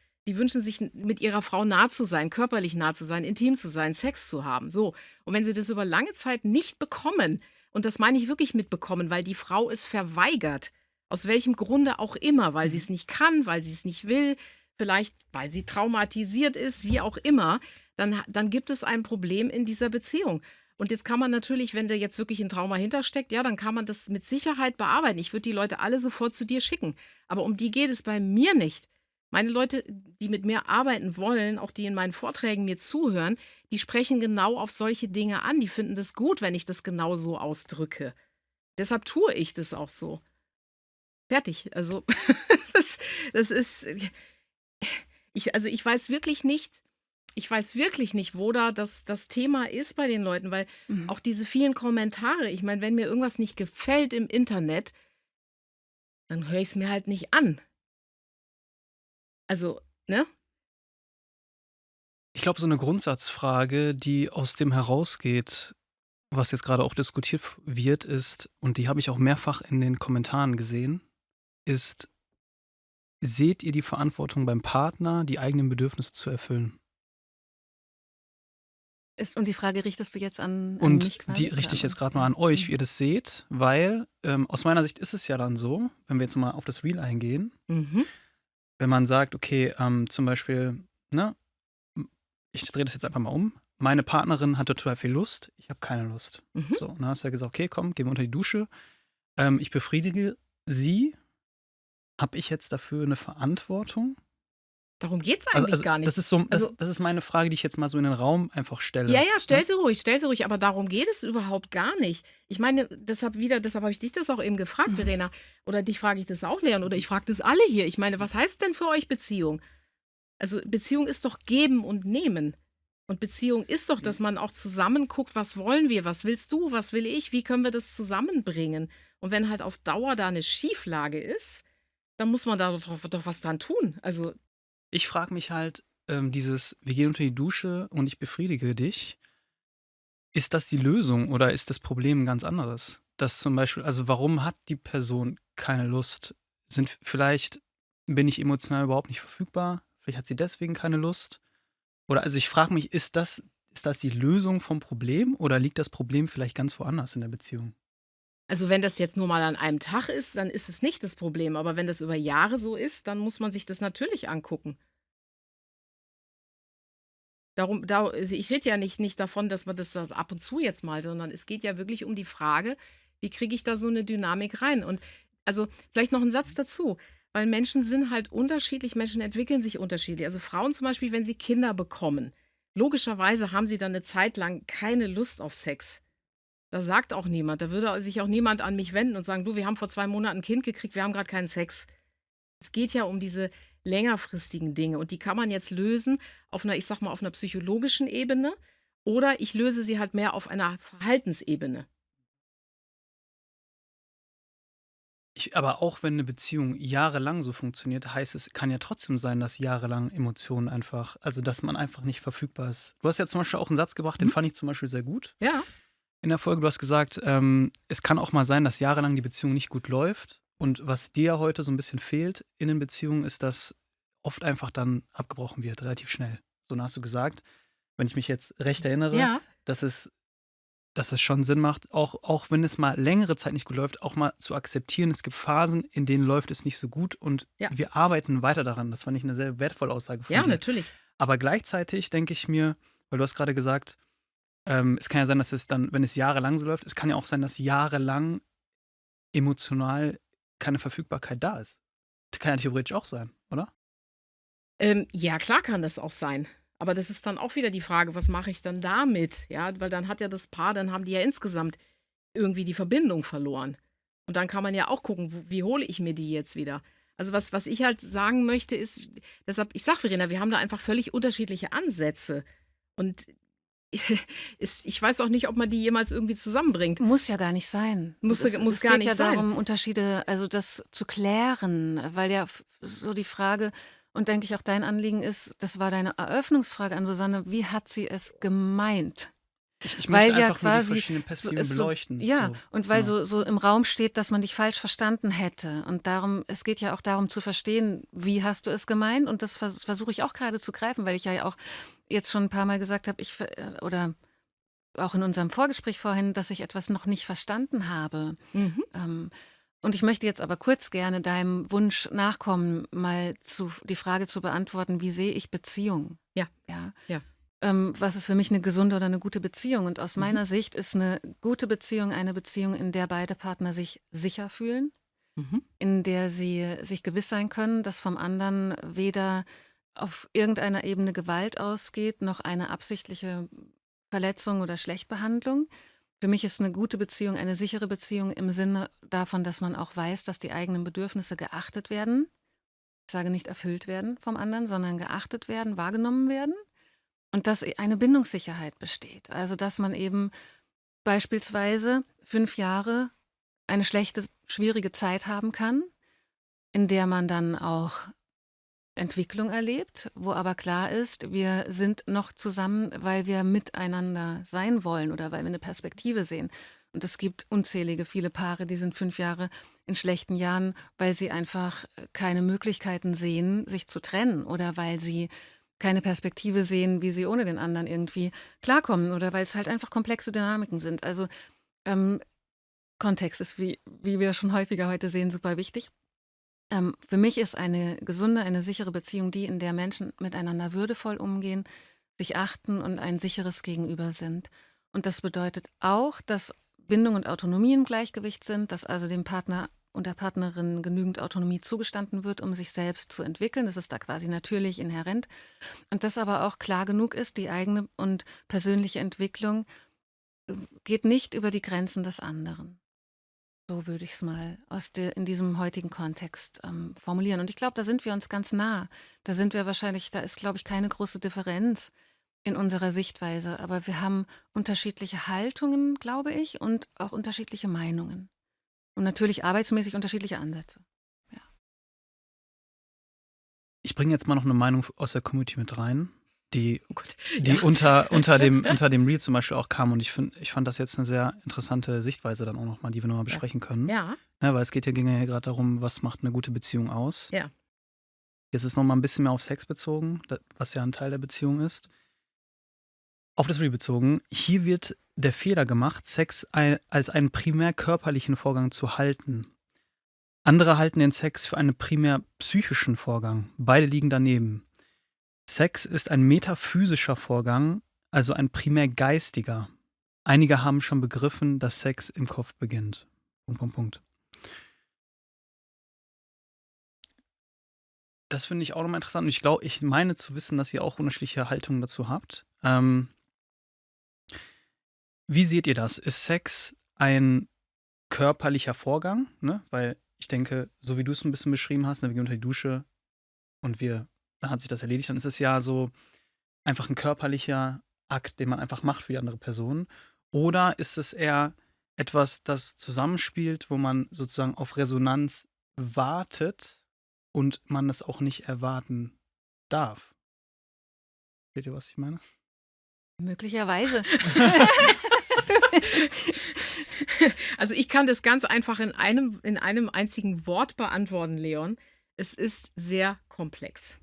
Speaker 2: mit ihrer Frau nah zu sein, körperlich nah zu sein, intim zu sein, Sex zu haben. So. Und wenn sie das über lange Zeit nicht bekommen, und das meine ich wirklich mitbekommen, weil die Frau es verweigert, aus welchem Grunde auch immer, weil sie es nicht kann, weil sie es nicht will, vielleicht weil sie traumatisiert ist, wie auch immer, dann gibt es ein Problem in dieser Beziehung. Und jetzt kann man natürlich, wenn da jetzt wirklich ein Trauma hintersteckt, ja, dann kann man das mit Sicherheit bearbeiten. Ich würde die Leute alle sofort zu dir schicken. Aber um die geht es bei mir nicht. Meine Leute, die mit mir arbeiten wollen, auch die in meinen Vorträgen mir zuhören, die sprechen genau auf solche Dinge an. Die finden das gut, wenn ich das genau so ausdrücke. Deshalb tue ich das auch so. Fertig. Also, das ist. Ich weiß wirklich nicht. Ich weiß wirklich nicht, wo da das Thema ist bei den Leuten, weil
Speaker 1: Mhm.
Speaker 2: auch diese vielen Kommentare, ich meine, wenn mir irgendwas nicht gefällt im Internet, dann höre ich es mir halt nicht an. Also, ne?
Speaker 5: Ich glaube, so eine Grundsatzfrage, die aus dem herausgeht, was jetzt gerade auch diskutiert wird, ist, und die habe ich auch mehrfach in den Kommentaren gesehen, ist: Seht ihr die Verantwortung beim Partner, die eigenen Bedürfnisse zu erfüllen?
Speaker 1: Und die Frage richtest du jetzt an
Speaker 5: Und
Speaker 1: mich quasi
Speaker 5: die
Speaker 1: oder
Speaker 5: richte
Speaker 1: an
Speaker 5: ich jetzt
Speaker 1: uns?
Speaker 5: gerade mal
Speaker 1: Ja.
Speaker 5: an euch, wie
Speaker 1: Mhm.
Speaker 5: ihr das seht, weil aus meiner Sicht ist es ja dann so, wenn wir jetzt mal auf das Reel eingehen,
Speaker 2: Mhm.
Speaker 5: wenn man sagt, okay, zum Beispiel, ne, ich drehe das jetzt einfach mal um. Meine Partnerin hatte total viel Lust, ich habe keine Lust.
Speaker 2: Mhm.
Speaker 5: So, dann hast du ja gesagt, okay, komm, gehen wir unter die Dusche. Ich befriedige sie. Habe ich jetzt dafür eine Verantwortung?
Speaker 2: Darum geht es
Speaker 5: Also,
Speaker 2: eigentlich gar
Speaker 5: das
Speaker 2: nicht.
Speaker 5: ist so,
Speaker 2: Also,
Speaker 5: das ist meine Frage, die ich jetzt mal so in den Raum einfach
Speaker 2: ja,
Speaker 5: stelle.
Speaker 2: ja,
Speaker 5: Ne?
Speaker 2: stell sie ruhig, aber darum geht es überhaupt gar nicht. Ich meine, deshalb habe ich dich das auch eben gefragt,
Speaker 1: Mhm.
Speaker 2: Verena. Oder dich frage ich das auch, Leon, oder ich frage das alle hier. Ich meine, was heißt denn für euch Beziehung? Also Beziehung ist doch geben und nehmen. Und Beziehung ist doch, dass man auch zusammen guckt, was wollen wir, was willst du, was will ich, wie können wir das zusammenbringen? Und wenn halt auf Dauer da eine Schieflage ist, dann muss man da doch was dran tun. Also,
Speaker 5: Ich frage mich halt, wir gehen unter die Dusche und ich befriedige dich. Ist das die Lösung oder ist das Problem ein ganz anderes? Dass zum Beispiel, also warum hat die Person keine Lust? Vielleicht bin ich emotional überhaupt nicht verfügbar? Vielleicht hat sie deswegen keine Lust? Oder also ich frage mich, ist das die Lösung vom Problem oder liegt das Problem vielleicht ganz woanders in der Beziehung?
Speaker 2: also wenn das jetzt nur mal an einem Tag ist, dann ist es nicht das Problem. Aber wenn das über Jahre so ist, dann muss man sich das natürlich angucken. Also ich rede ja nicht davon, dass man das ab und zu jetzt mal, sondern es geht ja wirklich um die Frage, wie kriege ich da so eine Dynamik rein? Und also vielleicht noch ein Satz dazu. weil Menschen sind halt unterschiedlich, Menschen entwickeln sich unterschiedlich. Also Frauen zum Beispiel, wenn sie Kinder bekommen, logischerweise haben sie dann eine Zeit lang keine Lust auf Sex. Da sagt auch niemand, da würde sich auch niemand an mich wenden und sagen, du, wir haben vor 2 Monaten ein Kind gekriegt, wir haben gerade keinen Sex. Es geht ja um diese längerfristigen Dinge und die kann man jetzt lösen auf einer, ich sag mal, auf einer psychologischen Ebene oder ich löse sie halt mehr auf einer Verhaltensebene.
Speaker 5: Aber auch wenn eine Beziehung jahrelang so funktioniert, heißt es, kann ja trotzdem sein, dass jahrelang Emotionen einfach, also dass man einfach nicht verfügbar ist. Du hast ja zum Beispiel auch einen Satz gebracht, den fand ich zum Beispiel sehr gut
Speaker 2: Ja.
Speaker 5: in der Folge. Du hast gesagt, es kann auch mal sein, dass jahrelang die Beziehung nicht gut läuft. Und was dir ja heute so ein bisschen fehlt in den Beziehungen, ist, dass oft einfach dann abgebrochen wird, relativ schnell. So dann hast du gesagt, wenn ich mich jetzt recht erinnere,
Speaker 2: Ja.
Speaker 5: dass es schon Sinn macht, auch wenn es mal längere Zeit nicht gut läuft, auch mal zu akzeptieren, es gibt Phasen, in denen läuft es nicht so gut und
Speaker 2: Ja.
Speaker 5: wir arbeiten weiter daran. Das fand ich eine sehr wertvolle Aussage von
Speaker 2: Ja,
Speaker 5: dir.
Speaker 2: natürlich.
Speaker 5: Aber gleichzeitig denke ich mir, weil du hast gerade gesagt, es kann ja sein, dass es dann, wenn es jahrelang so läuft, es kann ja auch sein, dass jahrelang emotional keine Verfügbarkeit da ist. Das kann ja theoretisch auch sein, oder?
Speaker 2: Ja, klar kann das auch sein. Aber das ist dann auch wieder die Frage, was mache ich dann damit? Ja, weil dann hat ja das Paar, dann haben die ja insgesamt irgendwie die Verbindung verloren. Und dann kann man ja auch gucken, wie hole ich mir die jetzt wieder? Also was ich halt sagen möchte, ist, deshalb, ich sag Verena, wir haben da einfach völlig unterschiedliche Ansätze. Und ich weiß auch nicht, ob man die jemals irgendwie zusammenbringt.
Speaker 1: Muss ja gar nicht sein.
Speaker 2: Muss
Speaker 1: Es
Speaker 2: gar
Speaker 1: geht
Speaker 2: nicht
Speaker 1: ja
Speaker 2: sein.
Speaker 1: darum, Unterschiede, also das zu klären, weil ja so die Frage, und denke ich auch dein Anliegen ist, das war deine Eröffnungsfrage an Susanne, wie hat sie es gemeint?
Speaker 5: Ich
Speaker 1: Weil
Speaker 5: möchte
Speaker 1: ja
Speaker 5: einfach nur die
Speaker 1: quasi
Speaker 5: verschiedenen
Speaker 1: so
Speaker 5: Perspektiven
Speaker 1: ist so,
Speaker 5: beleuchten.
Speaker 1: ja,
Speaker 5: So,
Speaker 1: und weil
Speaker 5: genau.
Speaker 1: so im Raum steht, dass man dich falsch verstanden hätte. Und darum, es geht ja auch darum zu verstehen, wie hast du es gemeint? Und das versuche ich auch gerade zu greifen, weil ich ja auch jetzt schon ein paar Mal gesagt habe, oder auch in unserem Vorgespräch vorhin, dass ich etwas noch nicht verstanden habe.
Speaker 2: Mhm.
Speaker 1: Und ich möchte jetzt aber kurz gerne deinem Wunsch nachkommen, mal die Frage zu beantworten, wie sehe ich Beziehung?
Speaker 2: Ja.
Speaker 1: Ja.
Speaker 2: Ja.
Speaker 1: Was ist für mich eine gesunde oder eine gute Beziehung? Und aus
Speaker 2: Mhm.
Speaker 1: meiner Sicht ist eine gute Beziehung eine Beziehung, in der beide Partner sich sicher fühlen,
Speaker 2: Mhm.
Speaker 1: in der sie sich gewiss sein können, dass vom anderen weder auf irgendeiner Ebene Gewalt ausgeht, noch eine absichtliche Verletzung oder Schlechtbehandlung. Für mich ist eine gute Beziehung eine sichere Beziehung im Sinne davon, dass man auch weiß, dass die eigenen Bedürfnisse geachtet werden. Ich sage nicht erfüllt werden vom anderen, sondern geachtet werden, wahrgenommen werden. Und dass eine Bindungssicherheit besteht. Also dass man eben beispielsweise 5 Jahre eine schlechte, schwierige Zeit haben kann, in der man dann auch Entwicklung erlebt, wo aber klar ist, wir sind noch zusammen, weil wir miteinander sein wollen oder weil wir eine Perspektive sehen. Und es gibt unzählige, viele Paare, die sind 5 Jahre in schlechten Jahren, weil sie einfach keine Möglichkeiten sehen, sich zu trennen oder weil sie keine Perspektive sehen, wie sie ohne den anderen irgendwie klarkommen oder weil es halt einfach komplexe Dynamiken sind. Also Kontext ist, wie wir schon häufiger heute sehen, super wichtig. Für mich ist eine gesunde, eine sichere Beziehung die, in der Menschen miteinander würdevoll umgehen, sich achten und ein sicheres Gegenüber sind. Und das bedeutet auch, dass Bindung und Autonomie im Gleichgewicht sind, dass also dem Partner und der Partnerin genügend Autonomie zugestanden wird, um sich selbst zu entwickeln. Das ist da quasi natürlich inhärent. Und dass aber auch klar genug ist, die eigene und persönliche Entwicklung geht nicht über die Grenzen des anderen. So würde ich es mal in diesem heutigen Kontext formulieren. Und ich glaube, da sind wir uns ganz nah. Da ist, glaube ich, keine große Differenz in unserer Sichtweise. Aber wir haben unterschiedliche Haltungen, glaube ich, und auch unterschiedliche Meinungen. Und natürlich arbeitsmäßig unterschiedliche Ansätze. Ja.
Speaker 5: Ich bringe jetzt mal noch eine Meinung aus der Community mit rein, die
Speaker 2: Ja.
Speaker 5: unter dem Reel zum Beispiel auch kam. Und ich fand das jetzt eine sehr interessante Sichtweise dann auch nochmal, die wir nochmal besprechen können.
Speaker 2: Ja.
Speaker 5: Ja, weil ging ja gerade darum, was macht eine gute Beziehung aus.
Speaker 2: Ja.
Speaker 5: Jetzt ist nochmal ein bisschen mehr auf Sex bezogen, was ja ein Teil der Beziehung ist. Auf das Reel bezogen, hier wird der Fehler gemacht, Sex als einen primär körperlichen Vorgang zu halten. Andere halten den Sex für einen primär psychischen Vorgang. Beide liegen daneben. Sex ist ein metaphysischer Vorgang, also ein primär geistiger. Einige haben schon begriffen, dass Sex im Kopf beginnt. Punkt. Das finde ich auch nochmal interessant. Und ich meine zu wissen, dass ihr auch unterschiedliche Haltungen dazu habt. Wie seht ihr das? Ist Sex ein körperlicher Vorgang? Ne? Weil ich denke, so wie du es ein bisschen beschrieben hast, ne, wir gehen unter die Dusche und dann hat sich das erledigt, dann ist es ja so einfach ein körperlicher Akt, den man einfach macht für die andere Person. Oder ist es eher etwas, das zusammenspielt, wo man sozusagen auf Resonanz wartet und man das auch nicht erwarten darf? Seht ihr, was ich meine?
Speaker 1: Möglicherweise.
Speaker 2: Also ich kann das ganz einfach in einem einzigen Wort beantworten, Leon. Es ist sehr komplex.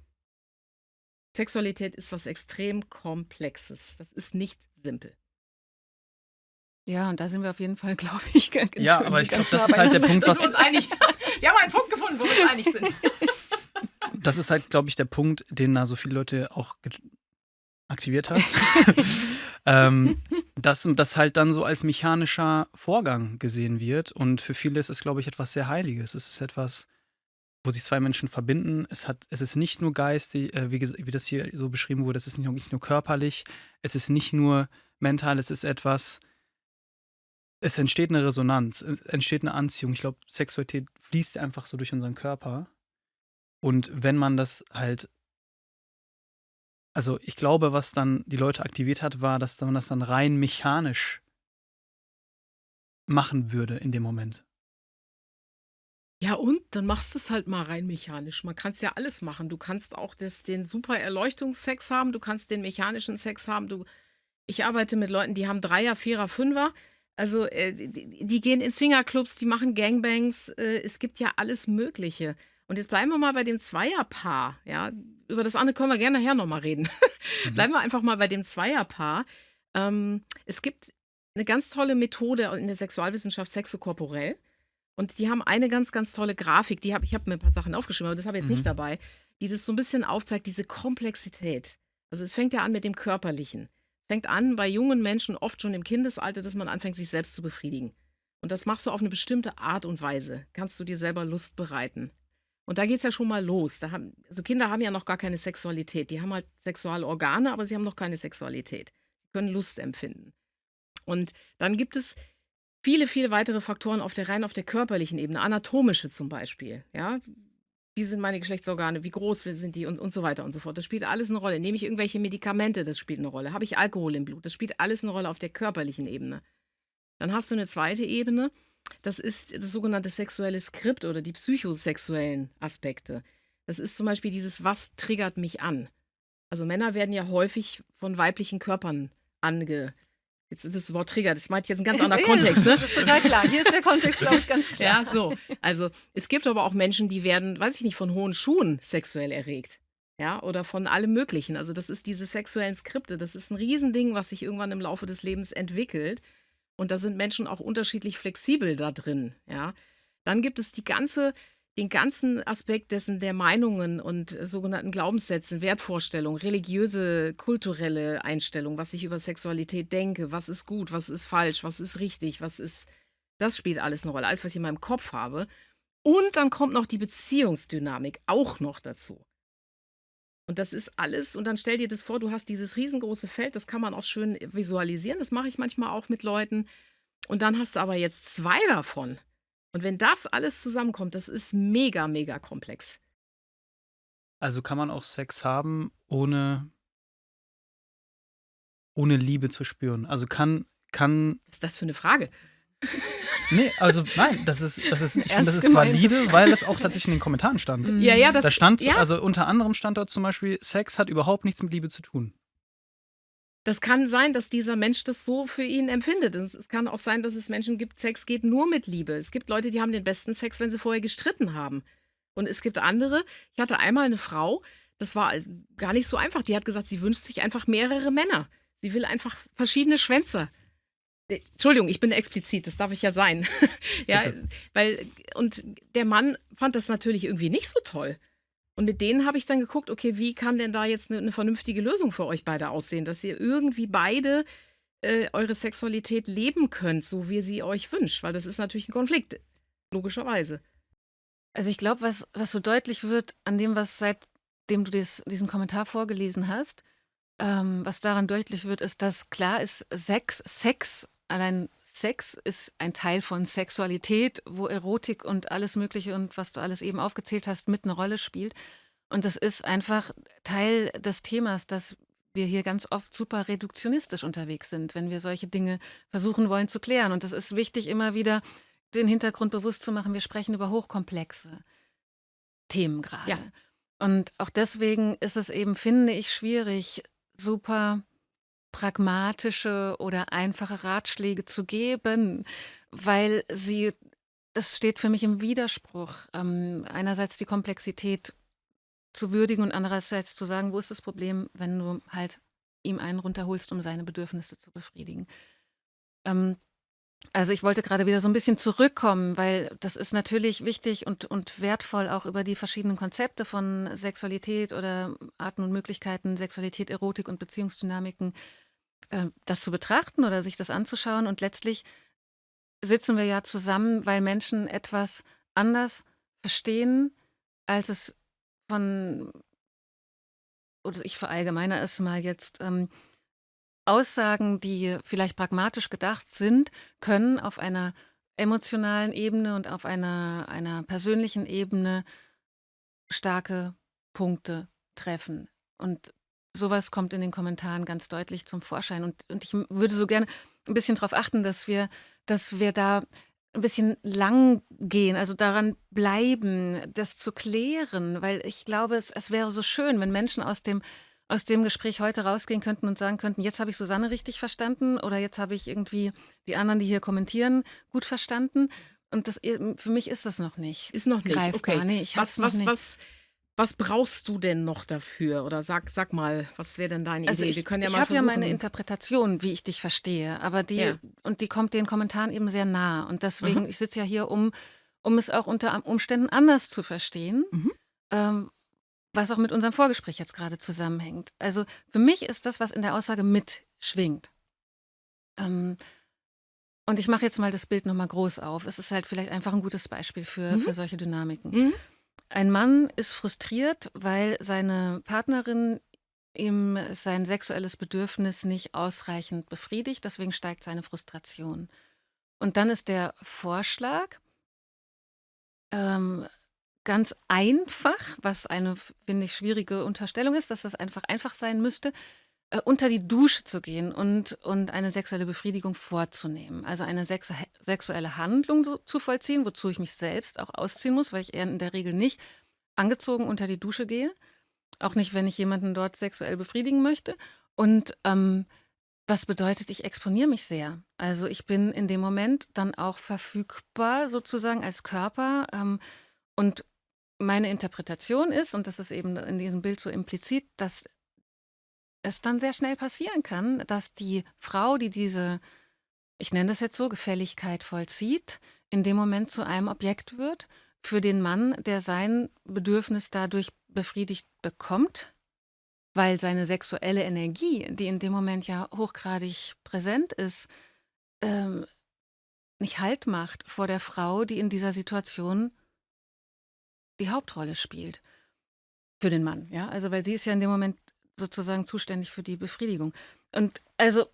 Speaker 2: Sexualität ist was extrem Komplexes. Das ist nicht simpel.
Speaker 1: Ja, und da sind wir auf jeden Fall, glaube ich, ganz
Speaker 5: Ja,
Speaker 1: schön
Speaker 5: aber ich glaube,
Speaker 1: ganz
Speaker 5: das
Speaker 1: nah
Speaker 5: ist halt der
Speaker 1: beieinander.
Speaker 5: Punkt,
Speaker 2: Da
Speaker 5: was
Speaker 2: sind wir uns einig. Wir haben einen Punkt gefunden, wo wir uns einig sind.
Speaker 5: das ist halt, glaube ich, der Punkt, den da so viele Leute auch aktiviert hat. Dass das halt dann so als mechanischer Vorgang gesehen wird. Und für viele ist es, glaube ich, etwas sehr Heiliges. Es ist etwas, wo sich zwei Menschen verbinden. Es ist nicht nur geistig, wie das hier so beschrieben wurde, es ist nicht nur körperlich, es ist nicht nur mental, es entsteht eine Resonanz, es entsteht eine Anziehung. Ich glaube, Sexualität fließt einfach so durch unseren Körper. Und wenn man das halt, also ich glaube, was dann die Leute aktiviert hat, war, dass man das dann rein mechanisch machen würde in dem Moment.
Speaker 2: Ja, und dann machst du es halt mal rein mechanisch. Man kann es ja alles machen. Du kannst auch den super Erleuchtungssex haben, du kannst den mechanischen Sex haben. Ich arbeite mit Leuten, die haben Dreier, Vierer, Fünfer. Also die gehen in Swingerclubs, die machen Gangbangs. Es gibt ja alles Mögliche. Und jetzt bleiben wir mal bei dem Zweierpaar. Ja? Über das andere können wir gerne nachher nochmal reden. Bleiben wir einfach mal bei dem Zweierpaar. Es gibt eine ganz tolle Methode in der Sexualwissenschaft, sexokorporell. Und die haben eine ganz, ganz tolle Grafik. Ich habe mir ein paar Sachen aufgeschrieben, aber das habe ich jetzt nicht dabei, die das so ein bisschen aufzeigt, diese Komplexität. Also es fängt ja an mit dem Körperlichen. Es fängt an bei jungen Menschen oft schon im Kindesalter, dass man anfängt, sich selbst zu befriedigen. Und das machst du auf eine bestimmte Art und Weise. Kannst du dir selber Lust bereiten. Und da geht es ja schon mal los. Also Kinder haben ja noch gar keine Sexualität. Die haben halt Sexualorgane, aber sie haben noch keine Sexualität. Sie können Lust empfinden. Und dann gibt es viele, viele weitere Faktoren rein auf der körperlichen Ebene, anatomische zum Beispiel. Ja? Wie sind meine Geschlechtsorgane, wie groß sind die und so weiter und so fort. Das spielt alles eine Rolle. Nehme ich irgendwelche Medikamente, das spielt eine Rolle. Habe ich Alkohol im Blut, das spielt alles eine Rolle auf der körperlichen Ebene. Dann hast du eine zweite Ebene, das ist das sogenannte sexuelle Skript oder die psychosexuellen Aspekte. Das ist zum Beispiel dieses, was triggert mich an? Also Männer werden ja häufig von weiblichen Körpern Jetzt ist das Wort Trigger, das meint jetzt einen ganz anderen Kontext, ne?
Speaker 1: Das ist total klar. Hier ist der Kontext, glaube ich, ganz klar.
Speaker 2: Ja, so. Also es gibt aber auch Menschen, die werden, weiß ich nicht, von hohen Schuhen sexuell erregt. Ja, oder von allem Möglichen. Also das ist diese sexuellen Skripte. Das ist ein Riesending, was sich irgendwann im Laufe des Lebens entwickelt. Und da sind Menschen auch unterschiedlich flexibel da drin. Ja. Dann gibt es den ganzen Aspekt der Meinungen und sogenannten Glaubenssätzen, Wertvorstellungen, religiöse, kulturelle Einstellungen, was ich über Sexualität denke, was ist gut, was ist falsch, was ist richtig, das spielt alles eine Rolle, alles, was ich in meinem Kopf habe. Und dann kommt noch die Beziehungsdynamik auch noch dazu. Und das ist alles, und dann stell dir das vor, du hast dieses riesengroße Feld, das kann man auch schön visualisieren, das mache ich manchmal auch mit Leuten. Und dann hast du aber jetzt 2 davon. Und wenn das alles zusammenkommt, das ist mega, mega komplex.
Speaker 5: Also kann man auch Sex haben, ohne Liebe zu spüren. Also kann.
Speaker 2: Was ist das für eine Frage?
Speaker 5: Nee, also nein, ich finde, das ist
Speaker 1: Ernst
Speaker 5: valide, weil das auch tatsächlich in den Kommentaren stand.
Speaker 2: Ja,
Speaker 5: Da stand,
Speaker 2: ja.
Speaker 5: also unter anderem stand dort zum Beispiel, Sex hat überhaupt nichts mit Liebe zu tun.
Speaker 2: Das kann sein, dass dieser Mensch das so für ihn empfindet. Und es kann auch sein, dass es Menschen gibt, Sex geht nur mit Liebe. Es gibt Leute, die haben den besten Sex, wenn sie vorher gestritten haben. Und es gibt andere, ich hatte einmal eine Frau, das war gar nicht so einfach. Die hat gesagt, sie wünscht sich einfach mehrere Männer. Sie will einfach verschiedene Schwänze. Entschuldigung, ich bin explizit, das darf ich ja sein. Ja, und der Mann fand das natürlich irgendwie nicht so toll. Und mit denen habe ich dann geguckt, okay, wie kann denn da jetzt eine vernünftige Lösung für euch beide aussehen, dass ihr irgendwie beide eure Sexualität leben könnt, so wie sie euch wünscht, weil das ist natürlich ein Konflikt, logischerweise.
Speaker 1: Also ich glaube, was so deutlich wird an dem, was seitdem du diesen Kommentar vorgelesen hast, was daran deutlich wird, ist, dass klar ist, allein Sex ist ein Teil von Sexualität, wo Erotik und alles Mögliche und was du alles eben aufgezählt hast, mit eine Rolle spielt. Und das ist einfach Teil des Themas, dass wir hier ganz oft super reduktionistisch unterwegs sind, wenn wir solche Dinge versuchen wollen zu klären. Und es ist wichtig, immer wieder den Hintergrund bewusst zu machen, wir sprechen über hochkomplexe Themen
Speaker 2: Ja.
Speaker 1: gerade. Und auch deswegen ist es eben, finde ich, schwierig, super pragmatische oder einfache Ratschläge zu geben, weil das steht für mich im Widerspruch. Einerseits die Komplexität zu würdigen und andererseits zu sagen, wo ist das Problem, wenn du halt ihm einen runterholst, um seine Bedürfnisse zu befriedigen. Ähm, also ich wollte gerade wieder so ein bisschen zurückkommen, weil das ist natürlich wichtig und wertvoll, auch über die verschiedenen Konzepte von Sexualität oder Arten und Möglichkeiten, Sexualität, Erotik und Beziehungsdynamiken, das zu betrachten oder sich das anzuschauen. Und letztlich sitzen wir ja zusammen, weil Menschen etwas anders verstehen, als es von, oder ich verallgemeine es mal jetzt, Aussagen, die vielleicht pragmatisch gedacht sind, können auf einer emotionalen Ebene und auf einer persönlichen Ebene starke Punkte treffen. Und sowas kommt in den Kommentaren ganz deutlich zum Vorschein. Und ich würde so gerne ein bisschen darauf achten, dass wir da ein bisschen lang gehen, also daran bleiben, das zu klären, weil ich glaube, es wäre so schön, wenn Menschen aus dem Gespräch heute rausgehen könnten und sagen könnten, jetzt habe ich Susanne richtig verstanden oder jetzt habe ich irgendwie die anderen, die hier kommentieren, gut verstanden. Und für mich ist das noch nicht
Speaker 2: Ist noch nicht.
Speaker 1: greifbar.
Speaker 2: Okay.
Speaker 1: Nee, ich hab's noch nicht.
Speaker 2: Was brauchst du denn noch dafür? Oder sag mal, was wäre denn deine
Speaker 1: Also
Speaker 2: Idee? Wir können ja
Speaker 1: ich
Speaker 2: mal
Speaker 1: habe ja meine
Speaker 2: versuchen.
Speaker 1: Interpretation, wie ich dich verstehe, aber
Speaker 2: Ja.
Speaker 1: die kommt den Kommentaren eben sehr nah. Und deswegen,
Speaker 2: Mhm.
Speaker 1: ich sitze ja hier, um es auch unter Umständen anders zu verstehen,
Speaker 2: Mhm.
Speaker 1: was auch mit unserem Vorgespräch jetzt gerade zusammenhängt. Also für mich ist das, was in der Aussage mitschwingt. Ähm, und ich mache jetzt mal das Bild nochmal groß auf. Es ist halt vielleicht einfach ein gutes Beispiel für
Speaker 2: Mhm.
Speaker 1: solche Dynamiken.
Speaker 2: Mhm.
Speaker 1: Ein Mann ist frustriert, weil seine Partnerin ihm sein sexuelles Bedürfnis nicht ausreichend befriedigt, deswegen steigt seine Frustration. Und dann ist der Vorschlag, ähm, ganz einfach, was eine, finde ich, schwierige Unterstellung ist, dass das einfach sein müsste, unter die Dusche zu gehen und eine sexuelle Befriedigung vorzunehmen. Also eine sexuelle Handlung zu vollziehen, wozu ich mich selbst auch ausziehen muss, weil ich eher in der Regel nicht angezogen unter die Dusche gehe. Auch nicht, wenn ich jemanden dort sexuell befriedigen möchte. Und was bedeutet, ich exponiere mich sehr. Also ich bin in dem Moment dann auch verfügbar sozusagen als Körper. Und meine Interpretation ist, und das ist eben in diesem Bild so implizit, dass es dann sehr schnell passieren kann, dass die Frau, die diese, ich nenne das jetzt so, Gefälligkeit vollzieht, in dem Moment zu einem Objekt wird für den Mann, der sein Bedürfnis dadurch befriedigt bekommt, weil seine sexuelle Energie, die in dem Moment ja hochgradig präsent ist, ähm, nicht Halt macht vor der Frau, die in dieser Situation die Hauptrolle spielt. Für den Mann, ja. Also, weil sie ist ja in dem Moment sozusagen zuständig für die Befriedigung. Und also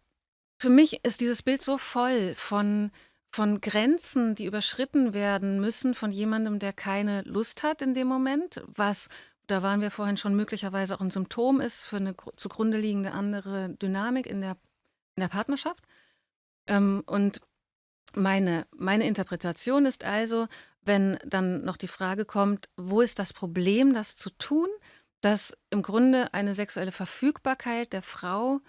Speaker 1: für mich ist dieses Bild so voll von Grenzen, die überschritten werden müssen von jemandem, der keine Lust hat in dem Moment, was, da waren wir vorhin schon, möglicherweise auch ein Symptom ist für eine zugrunde liegende andere Dynamik in der Partnerschaft. Und meine Interpretation ist also, wenn dann noch die Frage kommt, wo ist das Problem, das zu tun, dass im Grunde eine sexuelle Verfügbarkeit der Frau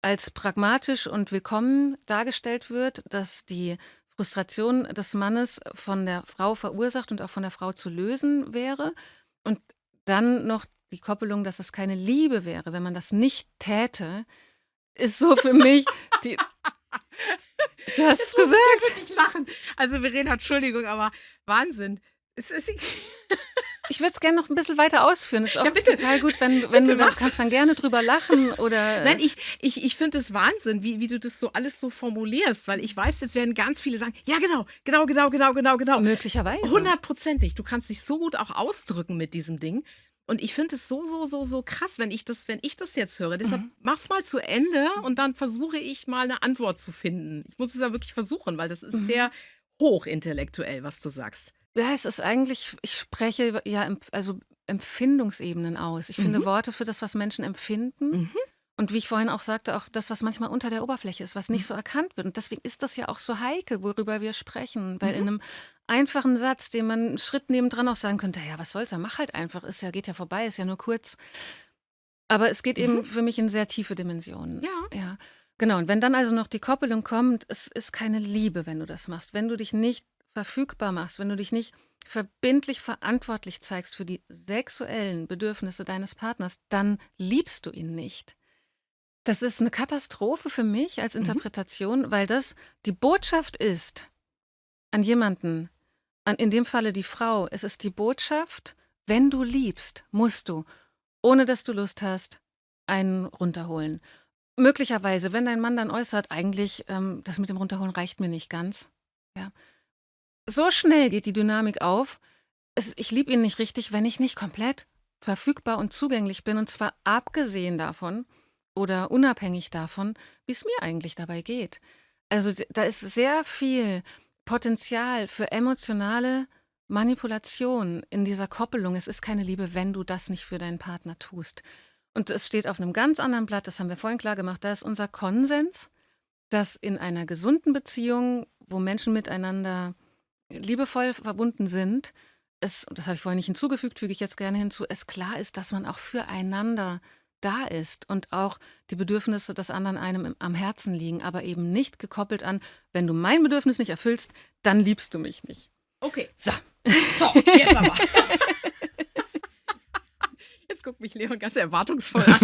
Speaker 1: als pragmatisch und willkommen dargestellt wird, dass die Frustration des Mannes von der Frau verursacht und auch von der Frau zu lösen wäre. Und dann noch die Koppelung, dass es keine Liebe wäre, wenn man das nicht täte, ist so für mich die. Du hast es
Speaker 2: Jetzt muss ich
Speaker 1: gesagt.
Speaker 2: wirklich lachen. Also Verena, Entschuldigung, aber Wahnsinn. Es ist
Speaker 1: Ich würde es gerne noch ein bisschen weiter ausführen. Ist auch
Speaker 2: Ja, bitte.
Speaker 1: total gut, wenn
Speaker 2: Bitte,
Speaker 1: du da
Speaker 2: mach's.
Speaker 1: kannst dann gerne drüber lachen oder
Speaker 2: Nein, ich finde es Wahnsinn, wie du das so alles so formulierst, weil ich weiß, jetzt werden ganz viele sagen, ja genau.
Speaker 1: möglicherweise.
Speaker 2: 100%ig. Du kannst dich so gut auch ausdrücken mit diesem Ding. Und ich finde es so krass, wenn ich das jetzt höre. Deshalb mach's mal zu Ende und dann versuche ich mal eine Antwort zu finden. Ich muss es ja wirklich versuchen, weil das ist sehr hochintellektuell, was du sagst.
Speaker 1: Ja, es ist eigentlich, ich spreche ja also Empfindungsebenen aus. Ich finde Worte für das, was Menschen empfinden.
Speaker 2: Mhm.
Speaker 1: Und wie ich vorhin auch sagte, auch das, was manchmal unter der Oberfläche ist, was nicht so erkannt wird. Und deswegen ist das ja auch so heikel, worüber wir sprechen. Weil in einem einfachen Satz, den man einen Schritt nebendran auch sagen könnte, ja, was soll's, er mach halt einfach, geht ja vorbei, ist ja nur kurz. Aber es geht eben für mich in sehr tiefe Dimensionen.
Speaker 2: Ja.
Speaker 1: Genau. Und wenn dann also noch die Koppelung kommt, es ist keine Liebe, wenn du das machst. Wenn du dich nicht verfügbar machst, wenn du dich nicht verbindlich verantwortlich zeigst für die sexuellen Bedürfnisse deines Partners, dann liebst du ihn nicht. Das ist eine Katastrophe für mich als Interpretation, weil das die Botschaft ist an jemanden, in dem Falle die Frau, es ist die Botschaft, wenn du liebst, musst du, ohne dass du Lust hast, einen runterholen. Möglicherweise, wenn dein Mann dann äußert, eigentlich, das mit dem Runterholen reicht mir nicht ganz. Ja. So schnell geht die Dynamik auf. Ich liebe ihn nicht richtig, wenn ich nicht komplett verfügbar und zugänglich bin. Und zwar abgesehen davon oder unabhängig davon, wie es mir eigentlich dabei geht. Also da ist sehr viel Potenzial für emotionale Manipulation in dieser Koppelung. Es ist keine Liebe, wenn du das nicht für deinen Partner tust. Und es steht auf einem ganz anderen Blatt, das haben wir vorhin klar gemacht, da ist unser Konsens, dass in einer gesunden Beziehung, wo Menschen miteinander liebevoll verbunden sind, das habe ich vorhin nicht hinzugefügt, füge ich jetzt gerne hinzu, es klar ist, dass man auch füreinander da ist und auch die Bedürfnisse des anderen einem am Herzen liegen, aber eben nicht gekoppelt an, wenn du mein Bedürfnis nicht erfüllst, dann liebst du mich nicht.
Speaker 2: Okay.
Speaker 1: So.
Speaker 2: Jetzt aber. Jetzt guckt mich Leon ganz erwartungsvoll an.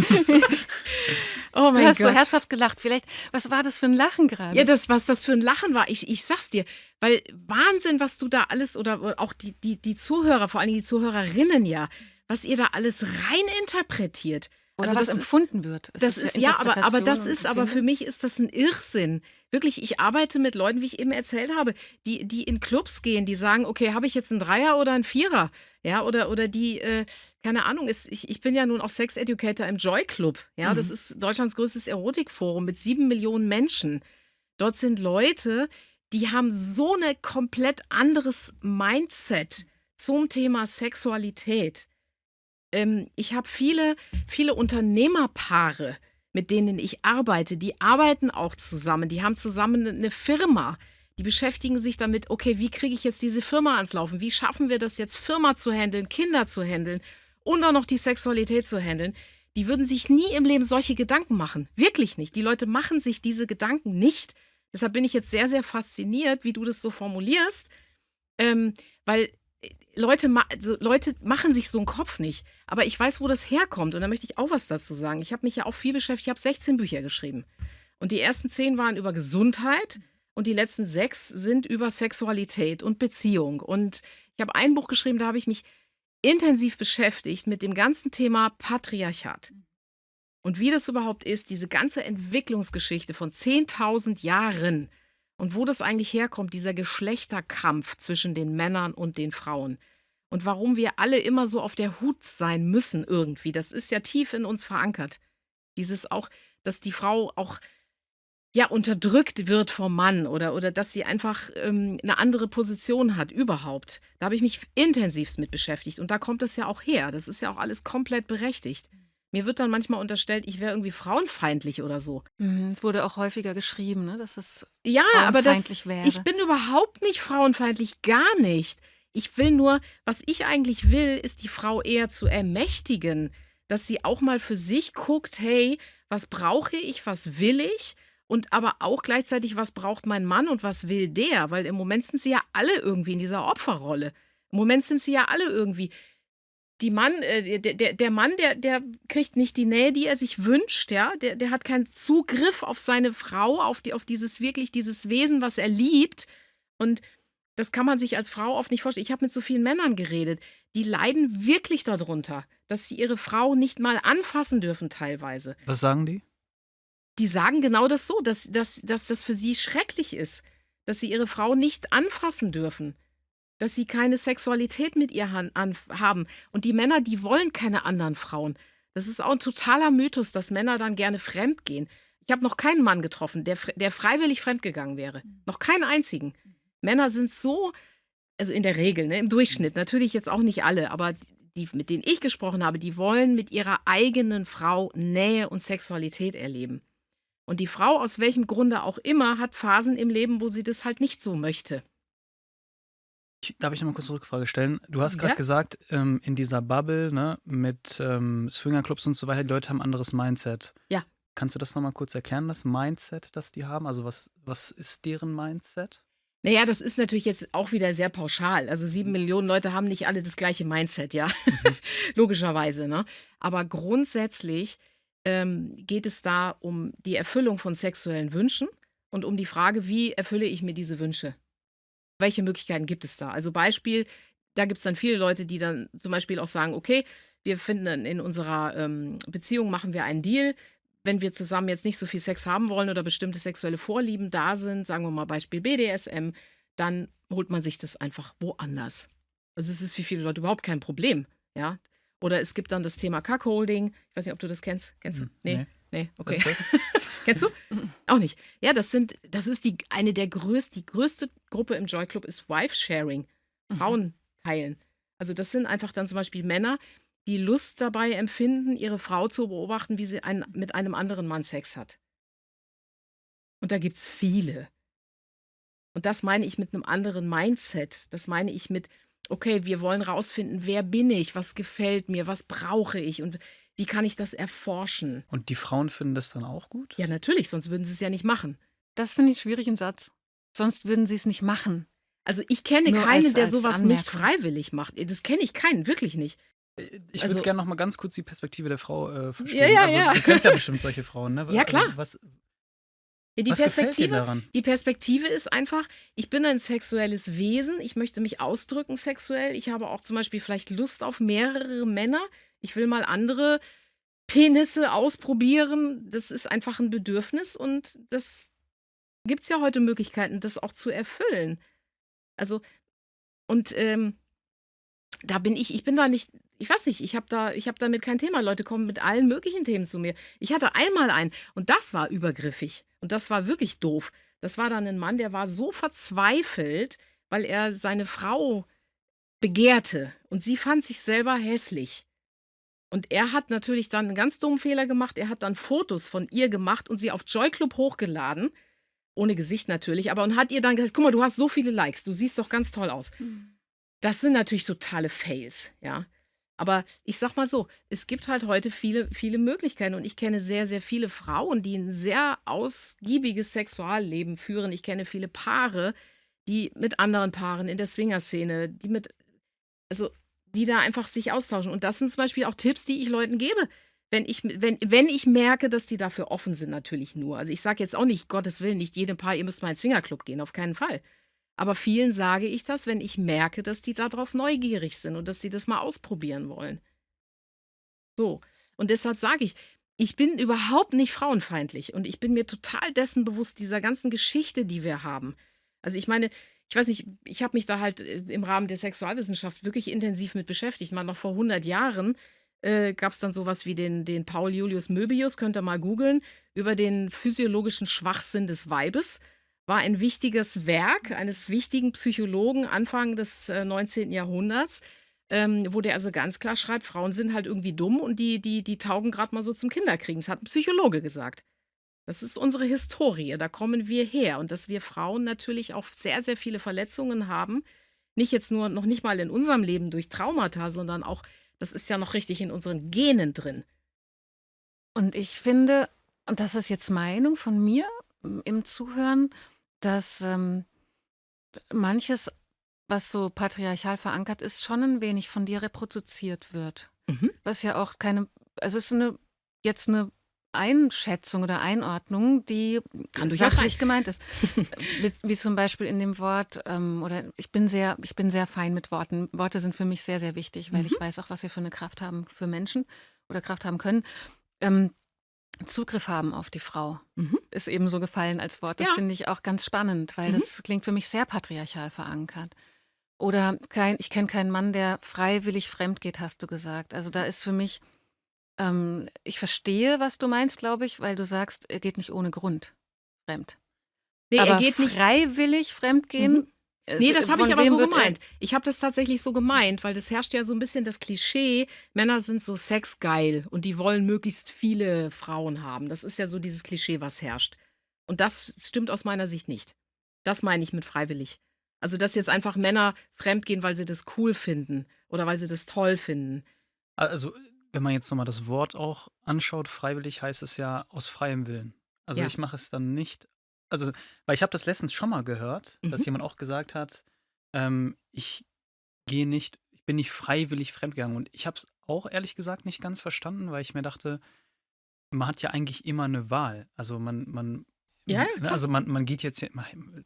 Speaker 2: Oh
Speaker 1: Du
Speaker 2: mein
Speaker 1: hast so
Speaker 2: Gott.
Speaker 1: herzhaft gelacht. Vielleicht, was war das für ein Lachen gerade?
Speaker 2: Ja, was das für ein Lachen war, ich sag's dir, weil Wahnsinn, was du da alles oder auch die Zuhörer, vor allem die Zuhörerinnen ja, was ihr da alles rein interpretiert.
Speaker 1: Oder
Speaker 2: Also
Speaker 1: was
Speaker 2: das ist-
Speaker 1: empfunden wird. Es
Speaker 2: Das ist
Speaker 1: ja
Speaker 2: ja, aber
Speaker 1: Interpretation und
Speaker 2: für
Speaker 1: Empfinden.
Speaker 2: mich ist das ein Irrsinn. Wirklich, ich arbeite mit Leuten, wie ich eben erzählt habe, die in Clubs gehen, die sagen, okay, habe ich jetzt einen Dreier oder einen Vierer? Ja, oder die, keine Ahnung, ich bin ja nun auch Sex Educator im Joy Club. Ja, das ist Deutschlands größtes Erotikforum mit 7 Millionen Menschen. Dort sind Leute, die haben so ein komplett anderes Mindset zum Thema Sexualität. Ich habe viele Unternehmerpaare, mit denen ich arbeite, die arbeiten auch zusammen, die haben zusammen eine Firma, die beschäftigen sich damit, okay, wie kriege ich jetzt diese Firma ans Laufen, wie schaffen wir das jetzt, Firma zu handeln, Kinder zu handeln und auch noch die Sexualität zu handeln. Die würden sich nie im Leben solche Gedanken machen, wirklich nicht. Die Leute machen sich diese Gedanken nicht. Deshalb bin ich jetzt sehr, sehr fasziniert, wie du das so formulierst, weil Leute machen sich so einen Kopf nicht. Aber ich weiß, wo das herkommt. Und da möchte ich auch was dazu sagen. Ich habe mich ja auch viel beschäftigt. Ich habe 16 Bücher geschrieben. Und die ersten 10 waren über Gesundheit. Und die letzten 6 sind über Sexualität und Beziehung. Und ich habe ein Buch geschrieben, da habe ich mich intensiv beschäftigt mit dem ganzen Thema Patriarchat. Und wie das überhaupt ist, diese ganze Entwicklungsgeschichte von 10.000 Jahren. Und wo das eigentlich herkommt, dieser Geschlechterkampf zwischen den Männern und den Frauen. Und warum wir alle immer so auf der Hut sein müssen irgendwie. Das ist ja tief in uns verankert. Dieses auch, dass die Frau auch ja unterdrückt wird vom Mann oder dass sie einfach eine andere Position hat überhaupt. Da habe ich mich intensivst mit beschäftigt. Und da kommt das ja auch her. Das ist ja auch alles komplett berechtigt. Mir wird dann manchmal unterstellt, ich wäre irgendwie frauenfeindlich oder so.
Speaker 1: Es wurde auch häufiger geschrieben, ne, dass es
Speaker 2: Ja, aber
Speaker 1: frauenfeindlich wäre.
Speaker 2: ich bin überhaupt nicht frauenfeindlich, gar nicht. Ich will nur, was ich eigentlich will, ist die Frau eher zu ermächtigen, dass sie auch mal für sich guckt, hey, was brauche ich, was will ich? Und aber auch gleichzeitig, was braucht mein Mann und was will der? Weil im Moment sind sie ja alle irgendwie in dieser Opferrolle. Im Moment sind sie ja alle irgendwie. Der Mann, der kriegt nicht die Nähe, die er sich wünscht, ja. Der hat keinen Zugriff auf seine Frau, auf dieses Wesen, was er liebt. Und das kann man sich als Frau oft nicht vorstellen. Ich habe mit so vielen Männern geredet, die leiden wirklich darunter, dass sie ihre Frau nicht mal anfassen dürfen teilweise.
Speaker 5: Was sagen die?
Speaker 2: Die sagen genau das so, dass das für sie schrecklich ist, dass sie ihre Frau nicht anfassen dürfen, dass sie keine Sexualität mit ihr haben. Und die Männer, die wollen keine anderen Frauen. Das ist auch ein totaler Mythos, dass Männer dann gerne fremd gehen. Ich habe noch keinen Mann getroffen, der freiwillig fremdgegangen wäre. Noch keinen einzigen. Männer sind so, also in der Regel, ne, im Durchschnitt, natürlich jetzt auch nicht alle, aber die, mit denen ich gesprochen habe, die wollen mit ihrer eigenen Frau Nähe und Sexualität erleben. Und die Frau, aus welchem Grunde auch immer, hat Phasen im Leben, wo sie das halt nicht so möchte.
Speaker 5: Darf ich noch mal kurz eine Rückfrage stellen? Du hast
Speaker 2: Ja.
Speaker 5: gerade gesagt, in dieser Bubble, ne, mit Swingerclubs und so weiter, die Leute haben ein anderes Mindset.
Speaker 2: Ja.
Speaker 5: Kannst du das noch mal kurz erklären, das Mindset, das die haben? Also was ist deren Mindset?
Speaker 2: Naja, das ist natürlich jetzt auch wieder sehr pauschal. Also 7 Millionen Leute haben nicht alle das gleiche Mindset, ja. Logischerweise, ne? Aber grundsätzlich geht es da um die Erfüllung von sexuellen Wünschen und um die Frage, wie erfülle ich mir diese Wünsche? Welche Möglichkeiten gibt es da? Also Beispiel, da gibt es dann viele Leute, die dann zum Beispiel auch sagen, okay, wir finden in unserer Beziehung, machen wir einen Deal. Wenn wir zusammen jetzt nicht so viel Sex haben wollen oder bestimmte sexuelle Vorlieben da sind, sagen wir mal Beispiel BDSM, dann holt man sich das einfach woanders. Also es ist für viele Leute überhaupt kein Problem, ja. Oder es gibt dann das Thema Cuckolding. Ich weiß nicht, ob du das kennst. Kennst du? Nee,
Speaker 5: Was
Speaker 2: okay.
Speaker 5: ist das?
Speaker 2: Kennst du? Auch nicht. Ja, das ist die größte Gruppe im Joy Club ist Wife-Sharing. Frauen teilen. Also das sind einfach dann zum Beispiel Männer, die Lust dabei empfinden, ihre Frau zu beobachten, wie sie mit einem anderen Mann Sex hat. Und da gibt es viele. Und das meine ich mit einem anderen Mindset. Das meine ich mit, okay, wir wollen rausfinden, wer bin ich, was gefällt mir, was brauche ich und wie kann ich das erforschen.
Speaker 5: Und die Frauen finden das dann auch gut?
Speaker 2: Ja, natürlich, sonst würden sie es ja nicht machen.
Speaker 1: Das finde ich einen schwierigen Satz. Sonst würden sie es nicht machen.
Speaker 2: Also ich kenne
Speaker 1: Nur
Speaker 2: keinen, der
Speaker 1: als
Speaker 2: sowas
Speaker 1: Anmerkung.
Speaker 2: nicht freiwillig macht. Das kenne ich keinen, wirklich nicht.
Speaker 5: Ich
Speaker 2: Also-
Speaker 5: würde gerne noch mal ganz kurz die Perspektive der Frau verstehen.
Speaker 2: Ja, ja,
Speaker 5: also,
Speaker 2: ja.
Speaker 5: Du kennst ja bestimmt solche Frauen, ne?
Speaker 2: Ja, klar.
Speaker 5: Also,
Speaker 2: Ja,
Speaker 5: was gefällt dir daran?
Speaker 2: Die Perspektive ist einfach, ich bin ein sexuelles Wesen, ich möchte mich ausdrücken sexuell, ich habe auch zum Beispiel vielleicht Lust auf mehrere Männer, ich will mal andere Penisse ausprobieren, das ist einfach ein Bedürfnis und das gibt es ja heute Möglichkeiten, das auch zu erfüllen. Also, und da bin ich bin da nicht, ich weiß nicht, ich habe damit kein Thema. Leute kommen mit allen möglichen Themen zu mir. Ich hatte einmal einen und das war übergriffig und das war wirklich doof. Das war dann ein Mann, der war so verzweifelt, weil er seine Frau begehrte und sie fand sich selber hässlich. Und er hat natürlich dann einen ganz dummen Fehler gemacht. Er hat dann Fotos von ihr gemacht und sie auf Joy Club hochgeladen. Ohne Gesicht natürlich, aber und hat ihr dann gesagt, guck mal, du hast so viele Likes, du siehst doch ganz toll aus. Das sind natürlich totale Fails, ja. Aber ich sag mal so, es gibt halt heute viele, viele Möglichkeiten und ich kenne sehr, sehr viele Frauen, die ein sehr ausgiebiges Sexualleben führen. Ich kenne viele Paare, die mit anderen Paaren in der Swinger-Szene, die da einfach sich austauschen. Und das sind zum Beispiel auch Tipps, die ich Leuten gebe. Wenn ich merke, dass die dafür offen sind, natürlich nur. Also ich sage jetzt auch nicht, Gottes Willen, nicht jedem Paar, ihr müsst mal in den Swingerclub gehen, auf keinen Fall. Aber vielen sage ich das, wenn ich merke, dass die darauf neugierig sind und dass sie das mal ausprobieren wollen. So, und deshalb sage ich bin überhaupt nicht frauenfeindlich und ich bin mir total dessen bewusst, dieser ganzen Geschichte, die wir haben. Also ich meine, ich weiß nicht, ich habe mich da halt im Rahmen der Sexualwissenschaft wirklich intensiv mit beschäftigt. Mal noch vor 100 Jahren gab es dann sowas wie den Paul Julius Möbius, könnt ihr mal googeln, über den physiologischen Schwachsinn des Weibes. War ein wichtiges Werk eines wichtigen Psychologen Anfang des 19. Jahrhunderts, wo der also ganz klar schreibt, Frauen sind halt irgendwie dumm und die taugen gerade mal so zum Kinderkriegen. Das hat ein Psychologe gesagt. Das ist unsere Historie, da kommen wir her. Und dass wir Frauen natürlich auch sehr, sehr viele Verletzungen haben. Nicht jetzt nur, noch nicht mal in unserem Leben durch Traumata, sondern auch, das ist ja noch richtig in unseren Genen drin.
Speaker 1: Und ich finde, und das ist jetzt Meinung von mir im Zuhören, dass manches, was so patriarchal verankert ist, schon ein wenig von dir reproduziert wird.
Speaker 2: Mhm.
Speaker 1: Was ja auch keine, also es ist jetzt eine Einschätzung oder Einordnung, die
Speaker 2: Kann durchaus
Speaker 1: sachlich
Speaker 2: sein.
Speaker 1: gemeint ist. Wie zum Beispiel in dem Wort, oder ich bin sehr fein mit Worten. Worte sind für mich sehr, sehr wichtig, weil ich weiß auch, was sie für eine Kraft haben für Menschen oder Kraft haben können. Ähm, Zugriff haben auf die Frau
Speaker 2: Mhm.
Speaker 1: ist eben so gefallen als Wort. Das
Speaker 2: Ja.
Speaker 1: finde ich auch ganz spannend, weil
Speaker 2: Mhm.
Speaker 1: das klingt für mich sehr patriarchal verankert. Oder ich kenne keinen Mann, der freiwillig fremd geht, hast du gesagt. Also da ist für mich, ich verstehe, was du meinst, glaube ich, weil du sagst, er geht nicht ohne Grund fremd.
Speaker 2: Nee, er
Speaker 1: Aber
Speaker 2: geht nicht.
Speaker 1: freiwillig fremdgehen,
Speaker 2: Nee, das habe ich
Speaker 1: von
Speaker 2: aber
Speaker 1: wem
Speaker 2: so
Speaker 1: wird er?
Speaker 2: gemeint. Ich habe das tatsächlich so gemeint, weil das herrscht ja so ein bisschen das Klischee, Männer sind so sexgeil und die wollen möglichst viele Frauen haben. Das ist ja so dieses Klischee, was herrscht. Und das stimmt aus meiner Sicht nicht. Das meine ich mit freiwillig. Also, dass jetzt einfach Männer fremdgehen, weil sie das cool finden oder weil sie das toll finden.
Speaker 5: Also, wenn man jetzt nochmal das Wort auch anschaut, freiwillig heißt es ja aus freiem Willen. Also
Speaker 2: Ja.
Speaker 5: ich mache es dann nicht, also, weil ich habe das letztens schon mal gehört, dass
Speaker 2: Mhm.
Speaker 5: jemand auch gesagt hat, ich ich bin nicht freiwillig fremdgegangen. Und ich habe es auch ehrlich gesagt nicht ganz verstanden, weil ich mir dachte, man hat ja eigentlich immer eine Wahl. Also
Speaker 2: Ja, ja,
Speaker 5: ne,
Speaker 2: klar.
Speaker 5: also man geht jetzt,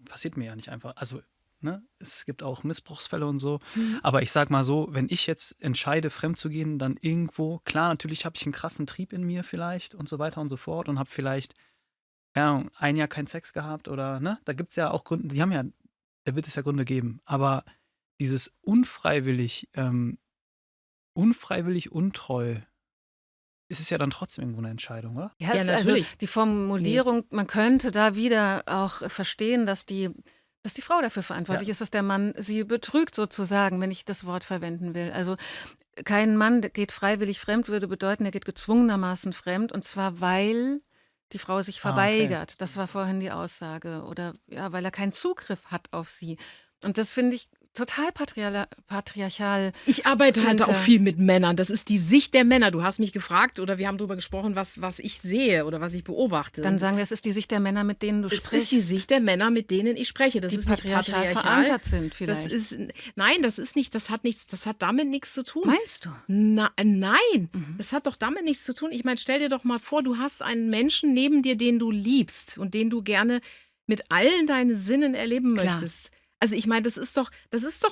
Speaker 5: passiert mir ja nicht einfach. Also, ne, es gibt auch Missbrauchsfälle und so.
Speaker 2: Mhm.
Speaker 5: Aber ich sag mal so, wenn ich jetzt entscheide, fremd zu gehen, dann irgendwo, klar, natürlich habe ich einen krassen Trieb in mir vielleicht und so weiter und so fort und habe vielleicht, ja, ein Jahr keinen Sex gehabt oder, ne, da gibt es ja auch Gründe, da wird es ja Gründe geben. Aber dieses unfreiwillig untreu, ist es ja dann trotzdem irgendwo eine Entscheidung, oder?
Speaker 1: Ja,
Speaker 2: Ja,
Speaker 1: es ist also
Speaker 2: natürlich.
Speaker 1: die Formulierung, man könnte da wieder auch verstehen, dass die Frau dafür verantwortlich
Speaker 5: Ja.
Speaker 1: ist, dass der Mann sie betrügt sozusagen, wenn ich das Wort verwenden will. Also kein Mann der geht freiwillig fremd, würde bedeuten, er geht gezwungenermaßen fremd und zwar, weil die Frau sich
Speaker 5: Okay.
Speaker 1: verweigert. Das war vorhin die Aussage. Oder ja, weil er keinen Zugriff hat auf sie. Und das finde ich total patriarchal.
Speaker 2: Ich arbeite halt auch
Speaker 1: Könnte.
Speaker 2: viel mit Männern. Das ist die Sicht der Männer. Du hast mich gefragt oder wir haben darüber gesprochen, was ich sehe oder was ich beobachte.
Speaker 1: Dann sagen wir, es ist die Sicht der Männer, mit denen du
Speaker 2: es
Speaker 1: sprichst.
Speaker 2: ist die Sicht der Männer, mit denen ich spreche. Das
Speaker 1: die
Speaker 2: ist nicht
Speaker 1: patriarchal
Speaker 2: patriarchal.
Speaker 1: verankert sind
Speaker 2: Das
Speaker 1: vielleicht.
Speaker 2: ist, nein, das ist nicht, das hat damit nichts zu tun.
Speaker 1: Meinst du?
Speaker 2: Nein,
Speaker 1: Mhm.
Speaker 2: das hat doch damit nichts zu tun. Ich meine, stell dir doch mal vor, du hast einen Menschen neben dir, den du liebst und den du gerne mit allen deinen Sinnen erleben
Speaker 1: Klar.
Speaker 2: möchtest. Also ich meine, das ist doch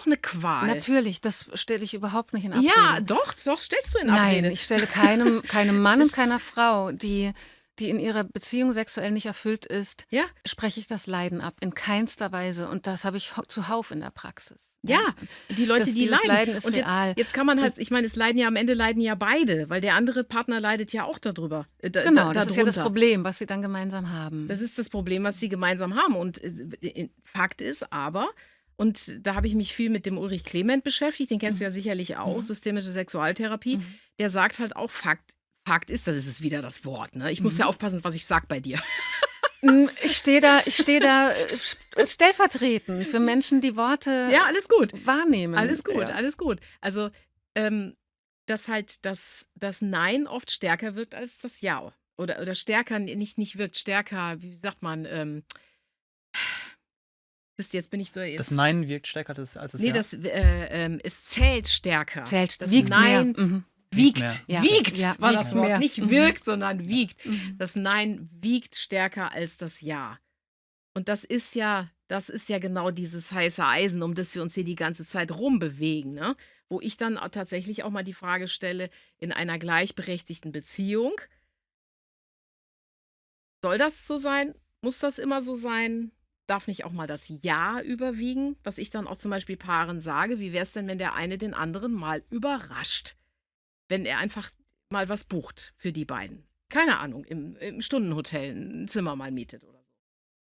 Speaker 2: eine Qual.
Speaker 1: Natürlich, das stelle ich überhaupt nicht in Abrede.
Speaker 2: Ja, doch stellst du in
Speaker 1: Nein,
Speaker 2: Abrede.
Speaker 1: ich stelle keinem Mann und
Speaker 2: Es-
Speaker 1: keiner Frau, die in ihrer Beziehung sexuell nicht erfüllt ist,
Speaker 2: Ja.
Speaker 1: spreche ich das Leiden ab. In keinster Weise. Und das habe ich zuhauf in der Praxis.
Speaker 2: Ja, die Leute,
Speaker 1: Das-
Speaker 2: die
Speaker 1: dieses
Speaker 2: leiden.
Speaker 1: Leiden ist
Speaker 2: und
Speaker 1: real.
Speaker 2: jetzt kann man halt, ich meine, am Ende leiden ja beide, weil der andere Partner leidet ja auch darüber.
Speaker 1: Genau, das ist ja das
Speaker 2: darunter.
Speaker 1: Problem, was sie dann gemeinsam haben.
Speaker 2: Das ist das Problem, was sie gemeinsam haben. Und Fakt ist aber, und da habe ich mich viel mit dem Ulrich Clement beschäftigt, den kennst du ja sicherlich auch, systemische Sexualtherapie, der sagt halt auch, Fakt ist, das ist wieder das Wort, ne? Ich muss ja aufpassen, was ich sage bei dir.
Speaker 1: Ich stehe da stellvertretend für Menschen, die Worte
Speaker 2: Ja, alles gut.
Speaker 1: wahrnehmen.
Speaker 2: Alles gut,
Speaker 1: Ja.
Speaker 2: alles gut. Also, dass halt das Nein oft stärker wirkt als das Ja. Oder stärker, nicht wirkt, stärker, wie sagt man, wisst ihr, jetzt bin ich durch.
Speaker 5: Das Nein wirkt stärker als das
Speaker 2: Nee,
Speaker 5: Ja.
Speaker 2: es zählt stärker.
Speaker 1: Zählt,
Speaker 2: Das
Speaker 1: wiegt
Speaker 2: Nein
Speaker 1: mehr. Mhm.
Speaker 2: wiegt.
Speaker 5: mehr.
Speaker 1: Ja.
Speaker 2: Wiegt
Speaker 1: Ja,
Speaker 2: war
Speaker 1: wiegt
Speaker 2: das Wort.
Speaker 1: mehr.
Speaker 2: Nicht
Speaker 1: Mhm.
Speaker 2: wirkt, sondern wiegt.
Speaker 1: Mhm.
Speaker 2: Das Nein wiegt stärker als das Ja. Und das ist ja genau dieses heiße Eisen, um das wir uns hier die ganze Zeit rumbewegen, ne? Wo ich dann tatsächlich auch mal die Frage stelle, in einer gleichberechtigten Beziehung, soll das so sein? Muss das immer so sein? Darf nicht auch mal das Ja überwiegen? Was ich dann auch zum Beispiel Paaren sage, wie wäre es denn, wenn der eine den anderen mal überrascht? Wenn er einfach mal was bucht für die beiden. Keine Ahnung, im Stundenhotel ein Zimmer mal mietet oder so.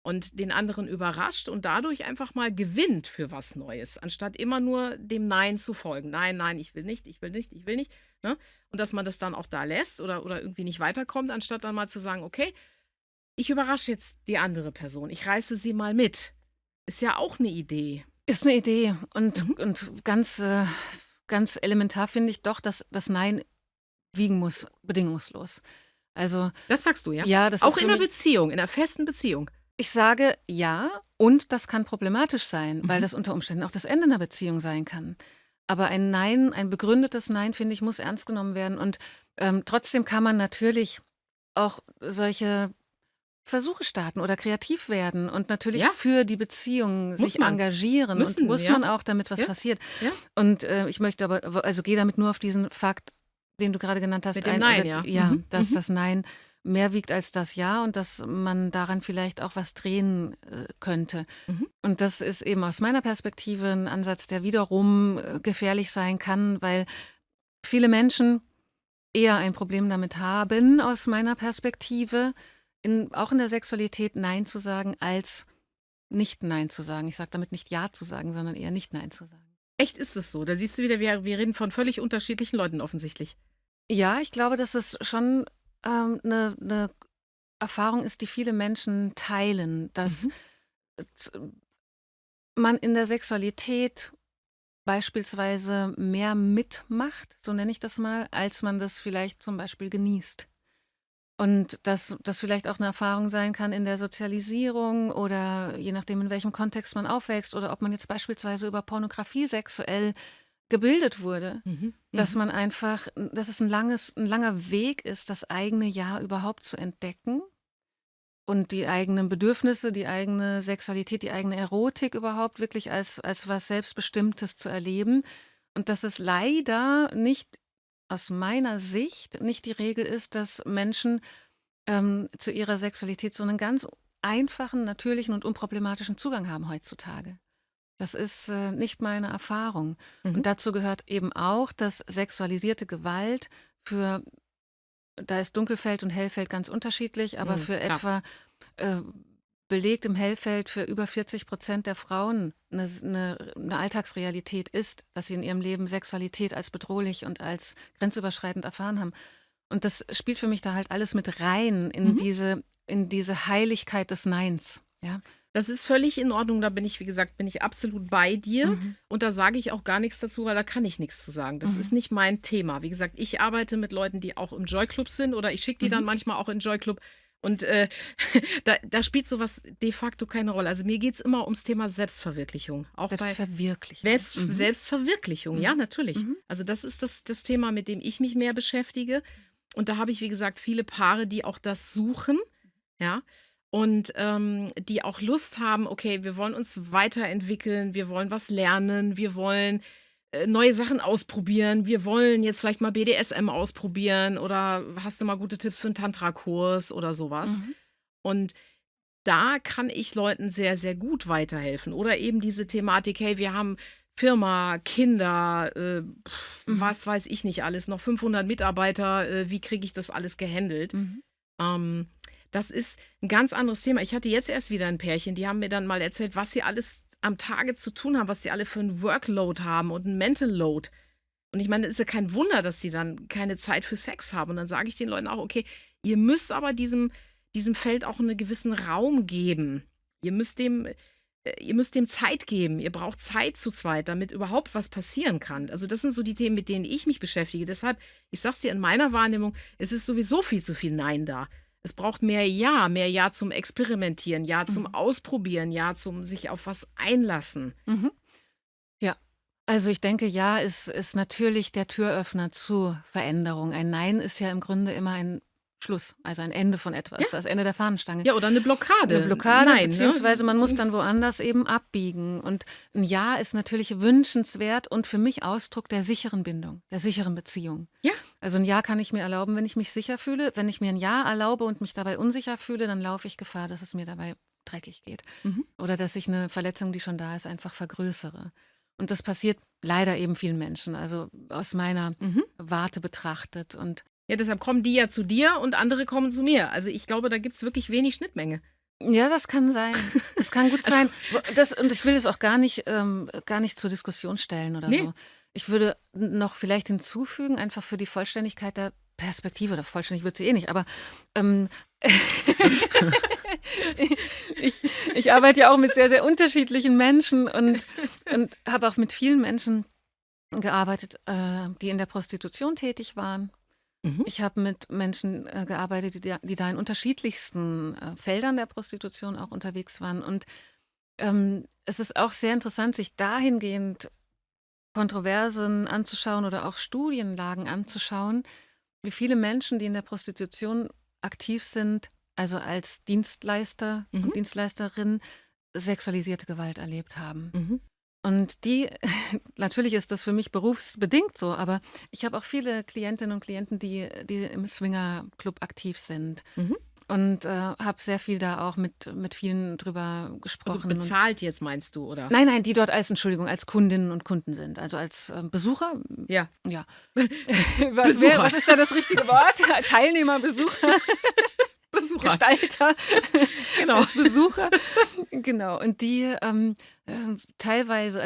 Speaker 2: Und den anderen überrascht und dadurch einfach mal gewinnt für was Neues, anstatt immer nur dem Nein zu folgen. Nein, nein, ich will nicht, ich will nicht, ich will nicht. Ne? Und dass man das dann auch da lässt oder irgendwie nicht weiterkommt, anstatt dann mal zu sagen, okay, ich überrasche jetzt die andere Person, ich reiße sie mal mit. Ist ja auch eine Idee.
Speaker 1: Ist eine Idee. Und
Speaker 2: Mhm.
Speaker 1: ganz elementar finde ich doch, dass das Nein wiegen muss, bedingungslos. Also,
Speaker 2: Das sagst du, ja?
Speaker 1: ja, das
Speaker 2: Auch
Speaker 1: ist für
Speaker 2: in einer
Speaker 1: mich,
Speaker 2: Beziehung, in einer festen Beziehung.
Speaker 1: ich sage ja, und das kann problematisch sein, weil
Speaker 2: Mhm.
Speaker 1: das unter Umständen auch das Ende einer Beziehung sein kann. Aber ein Nein, ein begründetes Nein, finde ich, muss ernst genommen werden. Und trotzdem kann man natürlich auch solche Versuche starten oder kreativ werden und natürlich
Speaker 2: Ja,
Speaker 1: für die Beziehung
Speaker 2: muss
Speaker 1: sich
Speaker 2: man.
Speaker 1: engagieren und
Speaker 2: Müssen,
Speaker 1: muss
Speaker 2: ja.
Speaker 1: man auch, damit was
Speaker 2: Ja,
Speaker 1: passiert.
Speaker 2: ja.
Speaker 1: Und ich möchte aber, also gehe damit nur auf diesen Fakt, den du gerade genannt hast,
Speaker 2: Mit dem
Speaker 1: ein,
Speaker 2: Nein,
Speaker 1: oder
Speaker 2: ja.
Speaker 1: ja, dass
Speaker 2: Mhm.
Speaker 1: das Nein mehr wiegt als das Ja und dass man daran vielleicht auch was drehen könnte.
Speaker 2: Mhm.
Speaker 1: Und das ist eben aus meiner Perspektive ein Ansatz, der wiederum gefährlich sein kann, weil viele Menschen eher ein Problem damit haben, aus meiner Perspektive, auch in der Sexualität Nein zu sagen, als nicht Nein zu sagen. Ich sage damit nicht Ja zu sagen, sondern eher nicht Nein zu sagen.
Speaker 2: Echt ist es so. Da siehst du wieder, wir reden von völlig unterschiedlichen Leuten offensichtlich.
Speaker 1: Ja, ich glaube, dass es schon eine Erfahrung ist, die viele Menschen teilen, dass
Speaker 2: Mhm.
Speaker 1: z- man in der Sexualität beispielsweise mehr mitmacht, so nenne ich das mal, als man das vielleicht zum Beispiel genießt. Und dass das vielleicht auch eine Erfahrung sein kann in der Sozialisierung oder je nachdem, in welchem Kontext man aufwächst oder ob man jetzt beispielsweise über Pornografie sexuell gebildet wurde,
Speaker 2: Mhm.
Speaker 1: dass
Speaker 2: Mhm.
Speaker 1: man einfach dass es ein langer Weg ist, das eigene Ja überhaupt zu entdecken und die eigenen Bedürfnisse, die eigene Sexualität, die eigene Erotik überhaupt wirklich als was Selbstbestimmtes zu erleben. Und dass es leider nicht aus meiner Sicht nicht die Regel ist, dass Menschen zu ihrer Sexualität so einen ganz einfachen, natürlichen und unproblematischen Zugang haben heutzutage. Das ist nicht meine Erfahrung.
Speaker 2: Mhm.
Speaker 1: Und dazu gehört eben auch, dass sexualisierte Gewalt für, da ist Dunkelfeld und Hellfeld ganz unterschiedlich, aber
Speaker 2: Mhm.
Speaker 1: für
Speaker 2: Klar.
Speaker 1: etwa äh, belegt im Hellfeld für über 40% der Frauen eine Alltagsrealität ist, dass sie in ihrem Leben Sexualität als bedrohlich und als grenzüberschreitend erfahren haben. Und das spielt für mich da halt alles mit rein
Speaker 2: Mhm.
Speaker 1: in diese Heiligkeit des Neins. Ja.
Speaker 2: Das ist völlig in Ordnung. Da bin ich, wie gesagt, bin ich absolut bei dir.
Speaker 1: Mhm.
Speaker 2: Und da sage ich auch gar nichts dazu, weil da kann ich nichts zu sagen. Das ist
Speaker 1: Mhm.
Speaker 2: nicht mein Thema. Wie gesagt, ich arbeite mit Leuten, die auch im Joy-Club sind oder ich schicke die dann
Speaker 1: Mhm.
Speaker 2: manchmal auch in den Joy-Club. Und da spielt sowas de facto keine Rolle. Also mir geht es immer ums Thema Selbstverwirklichung. Auch bei
Speaker 1: Selbstverwirklichung. Mhm.
Speaker 2: Selbstverwirklichung, ja,
Speaker 1: Mhm.
Speaker 2: natürlich.
Speaker 1: Mhm.
Speaker 2: Also das ist das Thema, mit dem ich mich mehr beschäftige. Und da habe ich, wie gesagt, viele Paare, die auch das suchen, ja. Und die auch Lust haben, okay, wir wollen uns weiterentwickeln, wir wollen was lernen, wir wollen neue Sachen ausprobieren, wir wollen jetzt vielleicht mal BDSM ausprobieren oder hast du mal gute Tipps für einen Tantra-Kurs oder sowas.
Speaker 1: Mhm.
Speaker 2: Und da kann ich Leuten sehr, sehr gut weiterhelfen. Oder eben diese Thematik, hey, wir haben Firma, Kinder,
Speaker 1: Mhm.
Speaker 2: was weiß ich nicht alles, noch 500 Mitarbeiter, wie kriege ich das alles gehandelt?
Speaker 1: Mhm.
Speaker 2: Ähm, Das ist ein ganz anderes Thema. Ich hatte jetzt erst wieder ein Pärchen, die haben mir dann mal erzählt, was sie alles am Tage zu tun haben, was sie alle für 'n Workload haben und 'n Mental Load. Und ich meine, ist ja kein Wunder, dass sie dann keine Zeit für Sex haben. Und dann sage ich den Leuten auch: „Okay, ihr müsst aber diesem Feld auch einen gewissen Raum geben. Ihr müsst dem Zeit geben. Ihr braucht Zeit zu zweit, damit überhaupt was passieren kann.“ Also, das sind so die Themen, mit denen ich mich beschäftige. Deshalb, ich sage es dir, in meiner Wahrnehmung, es ist sowieso viel zu viel Nein da. Es braucht mehr Ja zum Experimentieren, Ja zum
Speaker 1: Mhm.
Speaker 2: Ausprobieren, Ja zum sich auf was einlassen.
Speaker 1: Mhm. Ja. Also ich denke, ja, ist natürlich der Türöffner zu Veränderung. Ein Nein ist ja im Grunde immer ein Schluss, also ein Ende von
Speaker 2: Ja,
Speaker 1: etwas, das Ende der Fahnenstange.
Speaker 2: ja, oder eine
Speaker 1: Eine
Speaker 2: Blockade.
Speaker 1: Blockade,
Speaker 2: Nein,
Speaker 1: beziehungsweise man muss
Speaker 2: ne?
Speaker 1: dann woanders eben abbiegen. Und ein Ja ist natürlich wünschenswert und für mich Ausdruck der sicheren Bindung, der sicheren Beziehung.
Speaker 2: Ja,
Speaker 1: Also ein Ja kann ich mir erlauben, wenn ich mich sicher fühle. Wenn ich mir ein Ja erlaube und mich dabei unsicher fühle, dann laufe ich Gefahr, dass es mir dabei dreckig geht.
Speaker 2: mhm.
Speaker 1: Oder dass ich eine Verletzung, die schon da ist, einfach vergrößere. Und das passiert leider eben vielen Menschen, also aus meiner
Speaker 2: Mhm.
Speaker 1: Warte betrachtet. Und
Speaker 2: Ja, deshalb kommen die ja zu dir und andere kommen zu mir. Also, ich glaube, da gibt's wirklich wenig Schnittmenge.
Speaker 1: ja, das kann sein. Das kann gut
Speaker 2: Also,
Speaker 1: sein. Und ich will es auch gar nicht zur Diskussion stellen oder
Speaker 2: ne,
Speaker 1: so. Ich würde noch vielleicht hinzufügen, einfach für die Vollständigkeit der Perspektive, oder vollständig wird sie eh nicht, aber ähm, ich, ich arbeite ja auch mit sehr, sehr unterschiedlichen Menschen und habe auch mit vielen Menschen gearbeitet, die in der Prostitution tätig waren.
Speaker 2: mhm.
Speaker 1: Ich habe mit Menschen gearbeitet, die da in unterschiedlichsten Feldern der Prostitution auch unterwegs waren. Und es ist auch sehr interessant, sich dahingehend Kontroversen anzuschauen oder auch Studienlagen anzuschauen, wie viele Menschen, die in der Prostitution aktiv sind, also als Dienstleister
Speaker 2: Mhm.
Speaker 1: und Dienstleisterin, sexualisierte Gewalt erlebt haben.
Speaker 2: Mhm.
Speaker 1: Und die, natürlich ist das für mich berufsbedingt so, aber ich habe auch viele Klientinnen und Klienten, die im Swinger-Club aktiv sind.
Speaker 2: Mhm.
Speaker 1: Und habe sehr viel da auch mit vielen drüber
Speaker 2: Also
Speaker 1: gesprochen. Und
Speaker 2: bezahlt jetzt, meinst du, oder?
Speaker 1: nein, die dort als Kundinnen und Kunden sind, also als Besucher.
Speaker 2: Ja.
Speaker 1: Ja.
Speaker 2: Besucher.
Speaker 1: Was ist da das richtige Wort? Teilnehmer, Besucher,
Speaker 2: Besucher.
Speaker 1: Gestalter,
Speaker 2: Genau.
Speaker 1: als Besucher. Genau. Und die teilweise,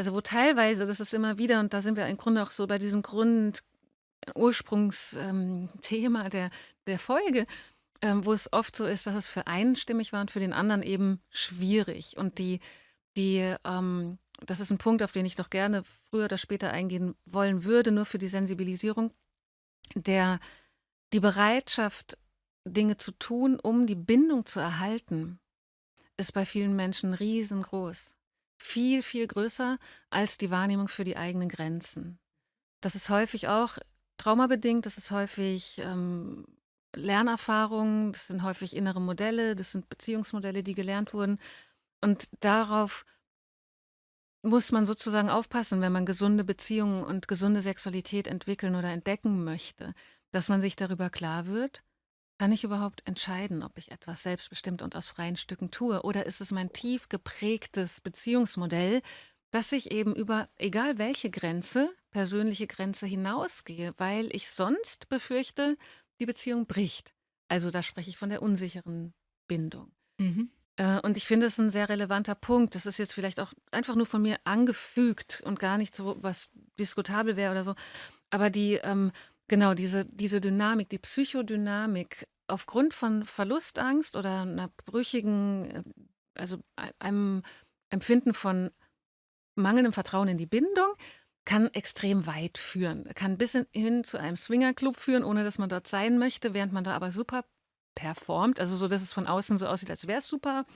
Speaker 1: das ist immer wieder, und da sind wir im Grunde auch so bei diesem Ursprungsthema der Folge, wo es oft so ist, dass es für einen stimmig war und für den anderen eben schwierig. Und das ist ein Punkt, auf den ich noch gerne früher oder später eingehen wollen würde, nur für die Sensibilisierung, die Bereitschaft, Dinge zu tun, um die Bindung zu erhalten, ist bei vielen Menschen riesengroß. Viel, viel größer als die Wahrnehmung für die eigenen Grenzen. Das ist häufig auch traumabedingt, das ist häufig Lernerfahrungen, das sind häufig innere Modelle, das sind Beziehungsmodelle, die gelernt wurden. Und darauf muss man sozusagen aufpassen, wenn man gesunde Beziehungen und gesunde Sexualität entwickeln oder entdecken möchte, dass man sich darüber klar wird, kann ich überhaupt entscheiden, ob ich etwas selbstbestimmt und aus freien Stücken tue? Oder ist es mein tief geprägtes Beziehungsmodell, dass ich eben über egal welche Grenze, persönliche Grenze hinausgehe, weil ich sonst befürchte, die Beziehung bricht. Also da spreche ich von der unsicheren Bindung.
Speaker 2: Mhm.
Speaker 1: Und ich finde es ein sehr relevanter Punkt. Das ist jetzt vielleicht auch einfach nur von mir angefügt und gar nicht so was diskutabel wäre oder so. Aber genau, diese Dynamik, die Psychodynamik aufgrund von Verlustangst oder einer brüchigen, also einem Empfinden von mangelndem Vertrauen in die Bindung, kann extrem weit führen. Kann bis hin zu einem Swingerclub führen, ohne dass man dort sein möchte, während man da aber super performt. Also so, dass es von außen so aussieht, als wäre es super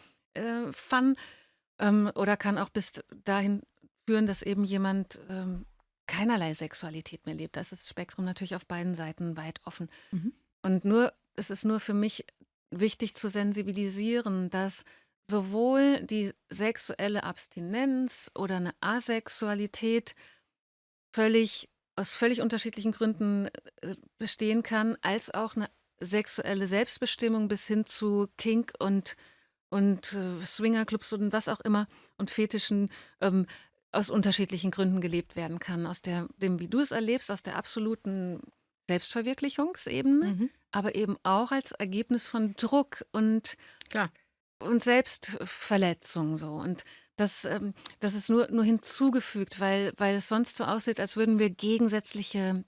Speaker 1: fun. Oder kann auch bis dahin führen, dass eben jemand keinerlei Sexualität mehr lebt. Da ist das Spektrum natürlich auf beiden Seiten weit offen.
Speaker 2: Mhm.
Speaker 1: Und es ist nur für mich wichtig zu sensibilisieren, dass sowohl die sexuelle Abstinenz oder eine Asexualität aus völlig unterschiedlichen Gründen bestehen kann, als auch eine sexuelle Selbstbestimmung bis hin zu Kink und Swingerclubs und was auch immer und Fetischen aus unterschiedlichen Gründen gelebt werden kann. Aus dem, wie du es erlebst, aus der absoluten Selbstverwirklichungsebene,
Speaker 2: Mhm.
Speaker 1: aber eben auch als Ergebnis von Druck und
Speaker 2: Klar.
Speaker 1: Selbstverletzung so. Und das ist nur hinzugefügt, weil es sonst so aussieht, als würden wir gegensätzliche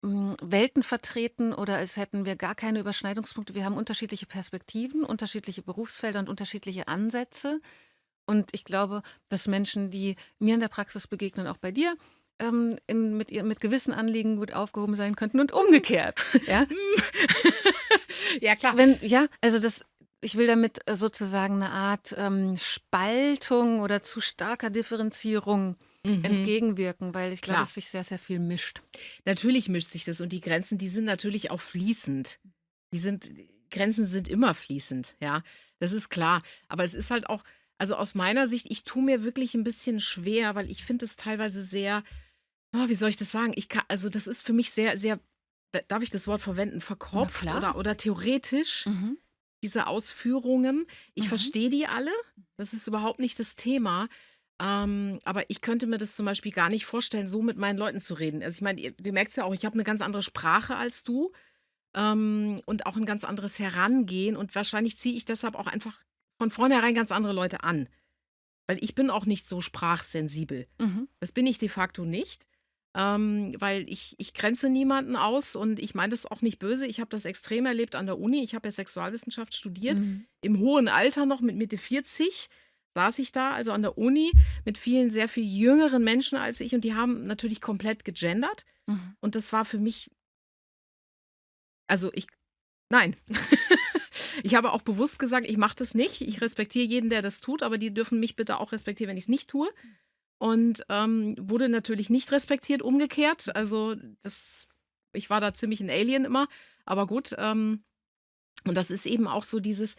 Speaker 1: Welten vertreten oder als hätten wir gar keine Überschneidungspunkte. Wir haben unterschiedliche Perspektiven, unterschiedliche Berufsfelder und unterschiedliche Ansätze. Und ich glaube, dass Menschen, die mir in der Praxis begegnen, auch bei dir, mit gewissen Anliegen gut aufgehoben sein könnten und umgekehrt. Ja,
Speaker 2: Ja, klar.
Speaker 1: ich will damit sozusagen eine Art Spaltung oder zu starker Differenzierung
Speaker 2: Mhm.
Speaker 1: entgegenwirken, weil ich glaube,
Speaker 2: Klar.
Speaker 1: dass sich sehr, sehr viel mischt.
Speaker 2: Natürlich mischt sich das und die Grenzen, die sind natürlich auch fließend. Grenzen sind immer fließend, ja. Das ist klar. Aber es ist halt auch, also aus meiner Sicht, ich tue mir wirklich ein bisschen schwer, weil ich finde es teilweise sehr, wie soll ich das sagen? Also das ist für mich sehr, sehr, darf ich das Wort verwenden, verkopft
Speaker 1: klar.
Speaker 2: oder theoretisch,
Speaker 1: Mhm.
Speaker 2: diese Ausführungen. Ich
Speaker 1: Mhm.
Speaker 2: verstehe die alle. Das ist überhaupt nicht das Thema. Aber ich könnte mir das zum Beispiel gar nicht vorstellen, so mit meinen Leuten zu reden. Also ich meine, du merkst ja auch, ich habe eine ganz andere Sprache als du und auch ein ganz anderes Herangehen. Und wahrscheinlich ziehe ich deshalb auch einfach von vornherein ganz andere Leute an. Weil ich bin auch nicht so sprachsensibel.
Speaker 1: Mhm.
Speaker 2: Das bin ich de facto nicht. Weil ich grenze niemanden aus und ich meine das auch nicht böse. Ich habe das extrem erlebt an der Uni. Ich habe ja Sexualwissenschaft studiert.
Speaker 1: Mhm.
Speaker 2: Im hohen Alter noch, mit Mitte 40, saß ich da, also an der Uni, mit vielen sehr viel jüngeren Menschen als ich und die haben natürlich komplett gegendert.
Speaker 1: Mhm.
Speaker 2: Und das war für mich, nein. Ich habe auch bewusst gesagt, ich mache das nicht. Ich respektiere jeden, der das tut, aber die dürfen mich bitte auch respektieren, wenn ich es nicht tue. Und wurde natürlich nicht respektiert, umgekehrt. Also ich war da ziemlich ein Alien immer. Aber gut, Und das ist eben auch so dieses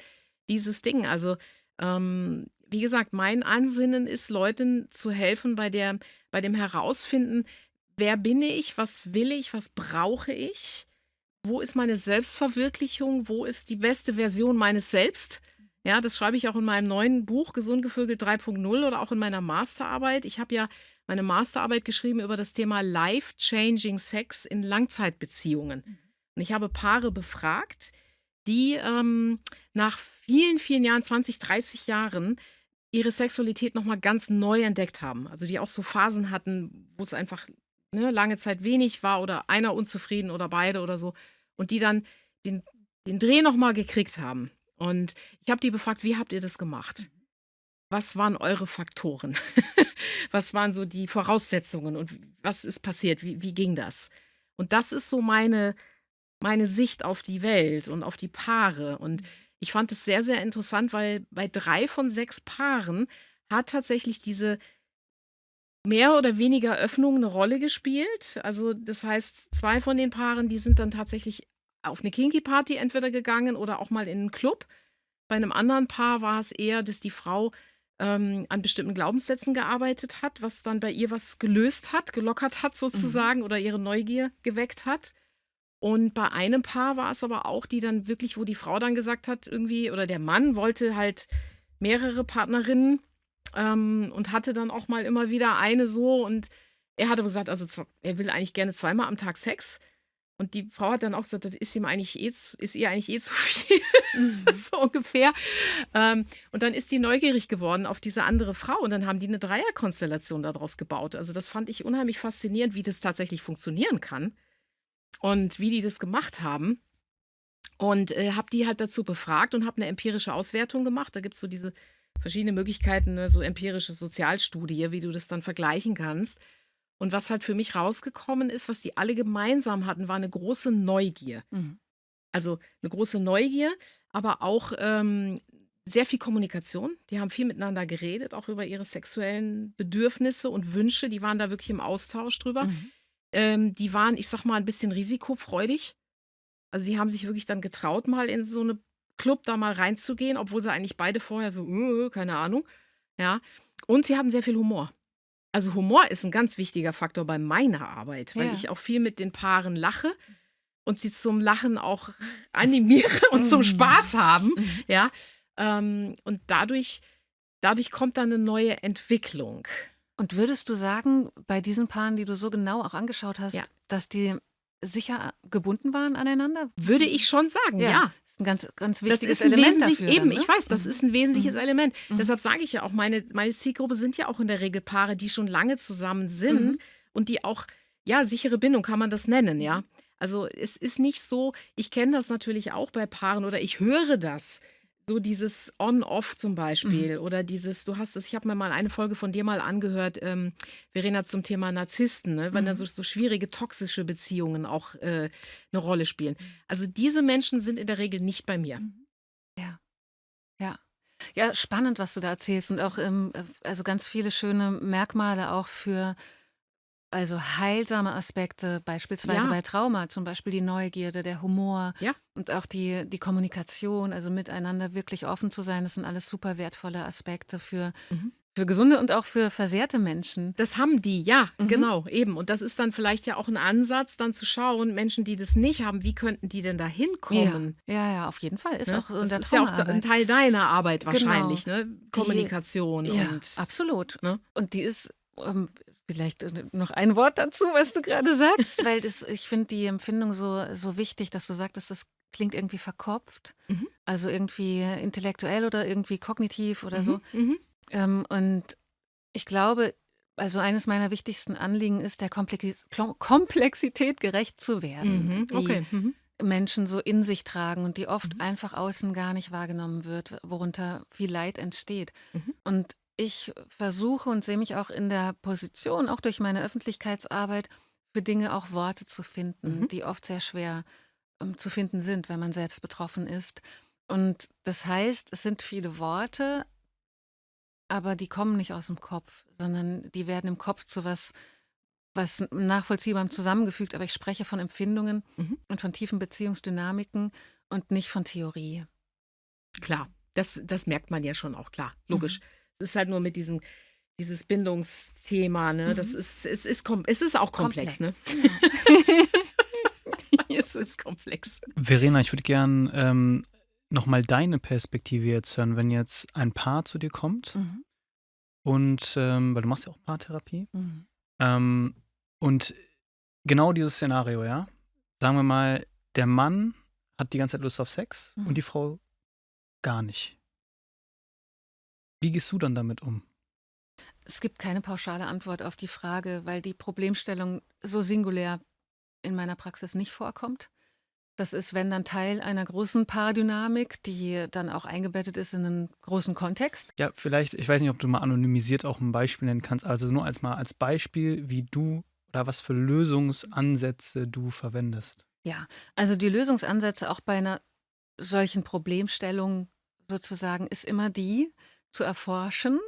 Speaker 2: Ding. Also, wie gesagt, mein Ansinnen ist, Leuten zu helfen bei dem Herausfinden, wer bin ich, was will ich, was brauche ich, wo ist meine Selbstverwirklichung, wo ist die beste Version meines Selbst. Ja, das schreibe ich auch in meinem neuen Buch Gesund gevögelt 3.0 oder auch in meiner Masterarbeit. Ich habe ja meine Masterarbeit geschrieben über das Thema Life-Changing Sex in Langzeitbeziehungen. Und ich habe Paare befragt, die nach vielen, vielen Jahren, 20, 30 Jahren, ihre Sexualität nochmal ganz neu entdeckt haben. Also die auch so Phasen hatten, wo es einfach lange Zeit wenig war oder einer unzufrieden oder beide oder so. Und die dann den Dreh nochmal gekriegt haben. Und ich habe die befragt, wie habt ihr das gemacht? Was waren eure Faktoren? Was waren so die Voraussetzungen und was ist passiert? Wie ging das? Und das ist so meine Sicht auf die Welt und auf die Paare. Und ich fand es sehr, sehr interessant, weil bei 3 von 6 Paaren hat tatsächlich diese mehr oder weniger Öffnung eine Rolle gespielt. Also das heißt, 2 von den Paaren, die sind dann tatsächlich auf eine Kinky-Party entweder gegangen oder auch mal in einen Club. Bei einem anderen Paar war es eher, dass die Frau an bestimmten Glaubenssätzen gearbeitet hat, was dann bei ihr was gelöst hat, gelockert hat sozusagen oder ihre Neugier geweckt hat. Und bei einem Paar war es aber auch, die dann wirklich, wo die Frau dann gesagt hat, irgendwie, oder der Mann wollte halt mehrere Partnerinnen und hatte dann auch mal immer wieder eine so. Und er hat aber gesagt, also er will eigentlich gerne 2-mal am Tag Sex. Und die Frau hat dann auch gesagt, das ist ihr eigentlich zu viel, so ungefähr. Und dann ist die neugierig geworden auf diese andere Frau und dann haben die eine Dreierkonstellation daraus gebaut. Also das fand ich unheimlich faszinierend, wie das tatsächlich funktionieren kann und wie die das gemacht haben. Und habe die halt dazu befragt und habe eine empirische Auswertung gemacht. Da gibt es so diese verschiedenen Möglichkeiten, ne, so empirische Sozialstudie, wie du das dann vergleichen kannst. Und was halt für mich rausgekommen ist, was die alle gemeinsam hatten, war eine große Neugier. Also eine große Neugier, aber auch sehr viel Kommunikation. Die haben viel miteinander geredet, auch über ihre sexuellen Bedürfnisse und Wünsche. Die waren da wirklich im Austausch drüber. Die waren, ich sag mal, ein bisschen risikofreudig. Also die haben sich wirklich dann getraut, mal in so eine Club da mal reinzugehen, obwohl sie eigentlich beide vorher so, keine Ahnung. Ja. Und sie haben sehr viel Humor. Also Humor ist ein ganz wichtiger Faktor bei meiner Arbeit, weil
Speaker 1: Ja.
Speaker 2: ich auch viel mit den Paaren lache und sie zum Lachen auch animiere und zum Spaß haben. Ja. Und dadurch kommt dann eine neue Entwicklung.
Speaker 1: Und würdest du sagen, bei diesen Paaren, die du so genau auch angeschaut hast,
Speaker 2: Ja.
Speaker 1: dass die sicher gebunden waren aneinander?
Speaker 2: Würde ich schon sagen, ja.
Speaker 1: Das ist ein ganz, ganz
Speaker 2: Das
Speaker 1: wichtiges
Speaker 2: ist ein
Speaker 1: Element
Speaker 2: wesentlich,
Speaker 1: dafür.
Speaker 2: eben,
Speaker 1: dann, ne?
Speaker 2: ich weiß, das ist ein wesentliches Element.
Speaker 1: Mhm.
Speaker 2: Deshalb sage ich ja auch, meine Zielgruppe sind ja auch in der Regel Paare, die schon lange zusammen sind und die auch, ja, sichere Bindung kann man das nennen, ja. Also es ist nicht so, ich kenne das natürlich auch bei Paaren oder ich höre das, so dieses On-Off zum Beispiel oder dieses, du hast es, ich habe mir mal eine Folge von dir mal angehört, Verena, zum Thema Narzissten, ne? Wenn dann so schwierige toxische Beziehungen auch eine Rolle spielen. Also diese Menschen sind in der Regel nicht bei mir.
Speaker 1: Ja. Ja. Ja, spannend, was du da erzählst und auch also ganz viele schöne Merkmale auch für also heilsame Aspekte, beispielsweise
Speaker 2: Ja.
Speaker 1: bei Trauma, zum Beispiel die Neugierde, der Humor
Speaker 2: Ja.
Speaker 1: und auch die Kommunikation, also miteinander wirklich offen zu sein. Das sind alles super wertvolle Aspekte für gesunde und auch für versehrte Menschen.
Speaker 2: Das haben die, ja, genau, eben. Und das ist dann vielleicht ja auch ein Ansatz, dann zu schauen, Menschen, die das nicht haben, wie könnten die denn da hinkommen?
Speaker 1: Ja, auf jeden Fall. Ist
Speaker 2: Ne?
Speaker 1: auch in
Speaker 2: Das
Speaker 1: der
Speaker 2: ist ja auch ein
Speaker 1: Traumaarbeit.
Speaker 2: Teil deiner Arbeit
Speaker 1: Genau.
Speaker 2: wahrscheinlich, ne? Kommunikation
Speaker 1: Ja,
Speaker 2: und
Speaker 1: absolut.
Speaker 2: ne?
Speaker 1: Und die ist, vielleicht noch ein Wort dazu, was du gerade sagst, weil ich finde die Empfindung so wichtig, dass du sagtest, das klingt irgendwie verkopft, also irgendwie intellektuell oder irgendwie kognitiv oder so. Und ich glaube, also eines meiner wichtigsten Anliegen ist, der Komplexität gerecht zu werden, die
Speaker 2: Okay.
Speaker 1: Menschen so in sich tragen und die oft einfach außen gar nicht wahrgenommen wird, worunter viel Leid entsteht. Und ich versuche und sehe mich auch in der Position, auch durch meine Öffentlichkeitsarbeit, für Dinge auch Worte zu finden, die oft sehr schwer zu finden sind, wenn man selbst betroffen ist. Und das heißt, es sind viele Worte, aber die kommen nicht aus dem Kopf, sondern die werden im Kopf zu was nachvollziehbarem zusammengefügt. Aber ich spreche von Empfindungen und von tiefen Beziehungsdynamiken. und nicht von Theorie.
Speaker 2: Klar, das merkt man ja schon auch, klar, logisch. Es ist halt nur mit dieses Bindungsthema, ne? Das
Speaker 1: Mhm.
Speaker 2: es ist auch komplex, ne?
Speaker 1: Genau.
Speaker 2: Es ist komplex.
Speaker 5: Verena, ich würde gern nochmal deine Perspektive jetzt hören, wenn jetzt ein Paar zu dir kommt
Speaker 1: Mhm.
Speaker 5: und, weil du machst ja auch Paartherapie,
Speaker 1: Mhm.
Speaker 5: und genau dieses Szenario, ja? Sagen wir mal, der Mann hat die ganze Zeit Lust auf Sex und
Speaker 1: Mhm.
Speaker 5: die Frau gar nicht. Wie gehst du dann damit um?
Speaker 1: Es gibt keine pauschale Antwort auf die Frage, weil die Problemstellung so singulär in meiner Praxis nicht vorkommt. Das ist, wenn dann Teil einer großen Paardynamik, die dann auch eingebettet ist in einen großen Kontext.
Speaker 5: Ja, vielleicht, ich weiß nicht, ob du mal anonymisiert auch ein Beispiel nennen kannst, also nur als Beispiel, wie du oder was für Lösungsansätze du verwendest.
Speaker 1: Ja, also die Lösungsansätze auch bei einer solchen Problemstellung sozusagen ist immer die, zu erforschen,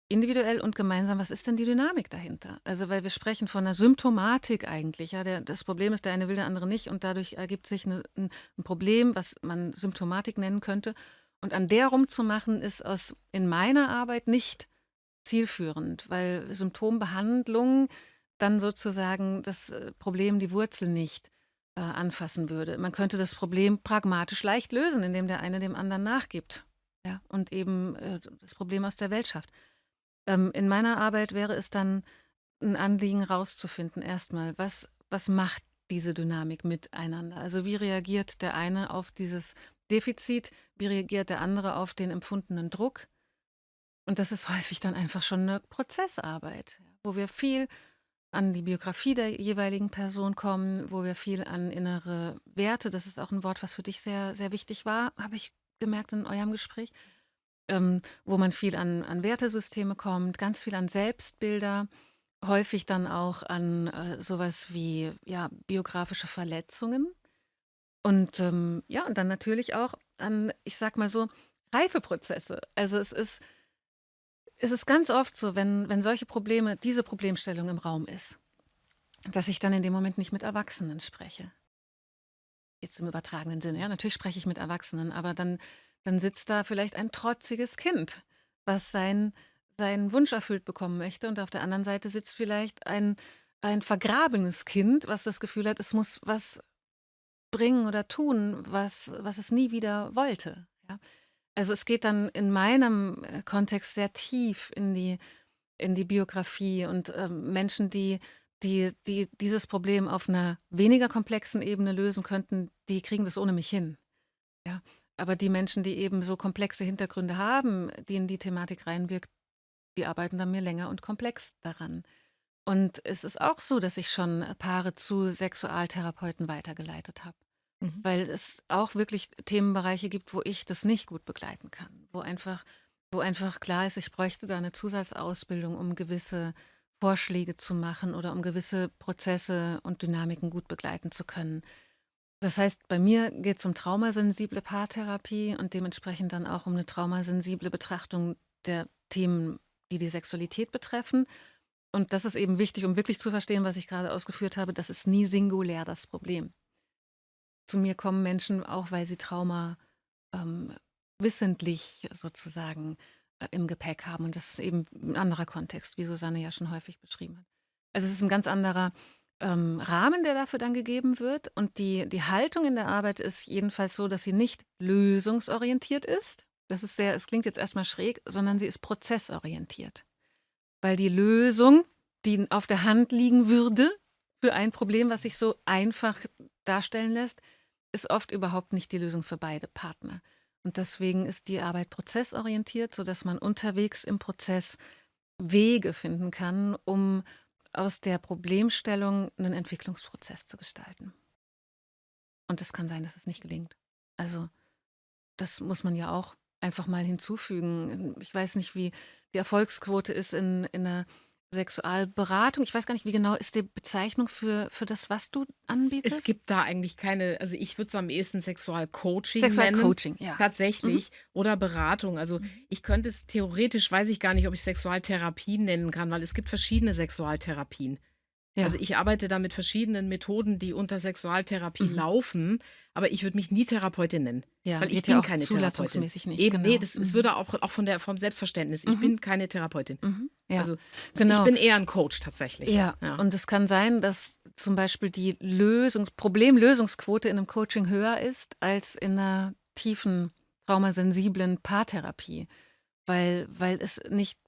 Speaker 1: individuell und gemeinsam, was ist denn die Dynamik dahinter? Also, weil wir sprechen von einer Symptomatik eigentlich, ja. Das Problem ist, der eine will, der andere nicht und dadurch ergibt sich 'n Problem, was man Symptomatik nennen könnte. Und an der rumzumachen, ist in meiner Arbeit nicht zielführend, weil Symptombehandlung dann sozusagen das, Problem, die Wurzel nicht, anfassen würde. Man könnte das Problem pragmatisch leicht lösen, indem der eine dem anderen nachgibt, ja, und eben, das Problem aus der Welt schafft. In meiner Arbeit wäre es dann ein Anliegen rauszufinden erstmal, was macht diese Dynamik miteinander? Also, wie reagiert der eine auf dieses Defizit? Wie reagiert der andere auf den empfundenen Druck? Und das ist häufig dann einfach schon eine Prozessarbeit, ja, wo wir viel an die Biografie der jeweiligen Person kommen, wo wir viel an innere Werte, das ist auch ein Wort, was für dich sehr, sehr wichtig war, habe ich gemerkt in eurem Gespräch, wo man viel an Wertesysteme kommt, ganz viel an Selbstbilder, häufig dann auch an, so wie, ja, biografische Verletzungen und, ja, und dann natürlich auch an, ich sage mal so, Reifeprozesse. Also, es ist ganz oft so, wenn solche Probleme diese Problemstellung im Raum ist, dass ich dann in dem Moment nicht mit Erwachsenen spreche. Jetzt im übertragenen Sinne, ja. Natürlich spreche ich mit Erwachsenen, aber dann sitzt da vielleicht ein trotziges Kind, was seinen Wunsch erfüllt bekommen möchte und auf der anderen Seite sitzt vielleicht ein vergrabenes Kind, was das Gefühl hat, es muss was bringen oder tun, was es nie wieder wollte, ja. Also, es geht dann in meinem, Kontext sehr tief in die Biografie und, Menschen, die dieses Problem auf einer weniger komplexen Ebene lösen könnten, die kriegen das ohne mich hin, ja. Aber die Menschen, die eben so komplexe Hintergründe haben, die in die Thematik reinwirkt, die arbeiten dann mir länger und komplex daran. Und es ist auch so, dass ich schon Paare zu Sexualtherapeuten weitergeleitet habe,
Speaker 2: Mhm.
Speaker 1: weil es auch wirklich Themenbereiche gibt, wo ich das nicht gut begleiten kann, wo einfach klar ist, ich bräuchte da eine Zusatzausbildung, um gewisse Vorschläge zu machen oder um gewisse Prozesse und Dynamiken gut begleiten zu können. Das heißt, bei mir geht es um traumasensible Paartherapie und dementsprechend dann auch um eine traumasensible Betrachtung der Themen, die die Sexualität betreffen. Und das ist eben wichtig, um wirklich zu verstehen, was ich gerade ausgeführt habe, das ist nie singulär das Problem. Zu mir kommen Menschen auch, weil sie Trauma, ähm, wissentlich sozusagen, im Gepäck haben und das ist eben 'n anderer Kontext, wie Susanne ja schon häufig beschrieben hat. Also, es ist ein ganz anderer, Rahmen, der dafür dann gegeben wird und die Haltung in der Arbeit ist jedenfalls so, dass sie nicht lösungsorientiert ist. Es klingt jetzt erst mal schräg, sondern sie ist prozessorientiert. Weil die Lösung, die auf der Hand liegen würde für ein Problem, was sich so einfach darstellen lässt, ist oft überhaupt nicht die Lösung für beide Partner. Und deswegen ist die Arbeit prozessorientiert, sodass man unterwegs im Prozess Wege finden kann, um aus der Problemstellung einen Entwicklungsprozess zu gestalten. Und es kann sein, dass es nicht gelingt. Also, das muss man ja auch einfach mal hinzufügen. Ich weiß nicht, wie die Erfolgsquote ist in 'ner Sexualberatung. Ich weiß gar nicht, wie genau ist die Bezeichnung für das, was du
Speaker 2: Es
Speaker 1: anbietest?
Speaker 2: gibt da eigentlich keine, also ich würde es am ehesten Sexualcoaching nennen,
Speaker 1: Sexualcoaching, ja. Mhm.
Speaker 2: tatsächlich, oder Beratung. Also
Speaker 1: Mhm.
Speaker 2: ich könnte es theoretisch, weiß ich gar nicht, ob ich Sexualtherapie nennen kann, weil es gibt verschiedene Sexualtherapien.
Speaker 1: Ja.
Speaker 2: Also ich arbeite da mit verschiedenen Methoden, die unter Sexualtherapie laufen, aber ich würde mich nie Therapeutin nennen,
Speaker 1: Ja,
Speaker 2: weil ich
Speaker 1: geht ja
Speaker 2: bin
Speaker 1: auch
Speaker 2: keine Therapeutin.
Speaker 1: zulassungsmäßig nicht,
Speaker 2: Eben, nee,
Speaker 1: genau.
Speaker 2: es würde auch vom Selbstverständnis. Ich bin keine Therapeutin.
Speaker 1: Ja,
Speaker 2: Also
Speaker 1: genau.
Speaker 2: ich bin eher ein Coach tatsächlich.
Speaker 1: Ja, und es kann sein, dass zum Beispiel die Problemlösungsquote in einem Coaching höher ist als in einer tiefen, traumasensiblen Paartherapie, weil es nicht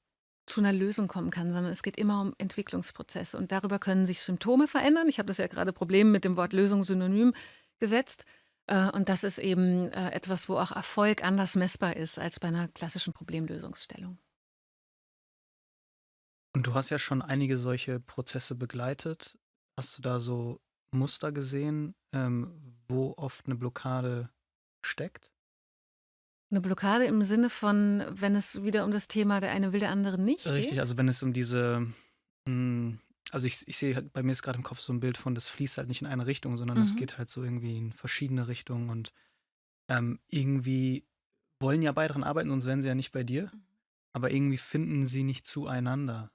Speaker 1: zu einer Lösung kommen kann, sondern es geht immer um Entwicklungsprozesse und darüber können sich Symptome verändern. Ich habe das ja gerade Problem mit dem Wort Lösung synonym gesetzt. Und das ist eben etwas, wo auch Erfolg anders messbar ist als bei einer klassischen Problemlösungsstellung.
Speaker 5: Und du hast ja schon einige solche Prozesse begleitet. Hast du da so Muster gesehen, wo oft eine Blockade steckt?
Speaker 1: Eine Blockade im Sinne von, wenn es wieder um das Thema der eine will, der andere nicht
Speaker 5: Richtig,
Speaker 1: geht?
Speaker 5: also wenn es um diese, also ich sehe halt, bei mir ist gerade im Kopf so ein Bild von, das fließt halt nicht in eine Richtung, sondern es geht halt so irgendwie in verschiedene Richtungen und irgendwie wollen ja beide dran arbeiten, sonst wären sie ja nicht bei dir, aber irgendwie finden sie nicht zueinander.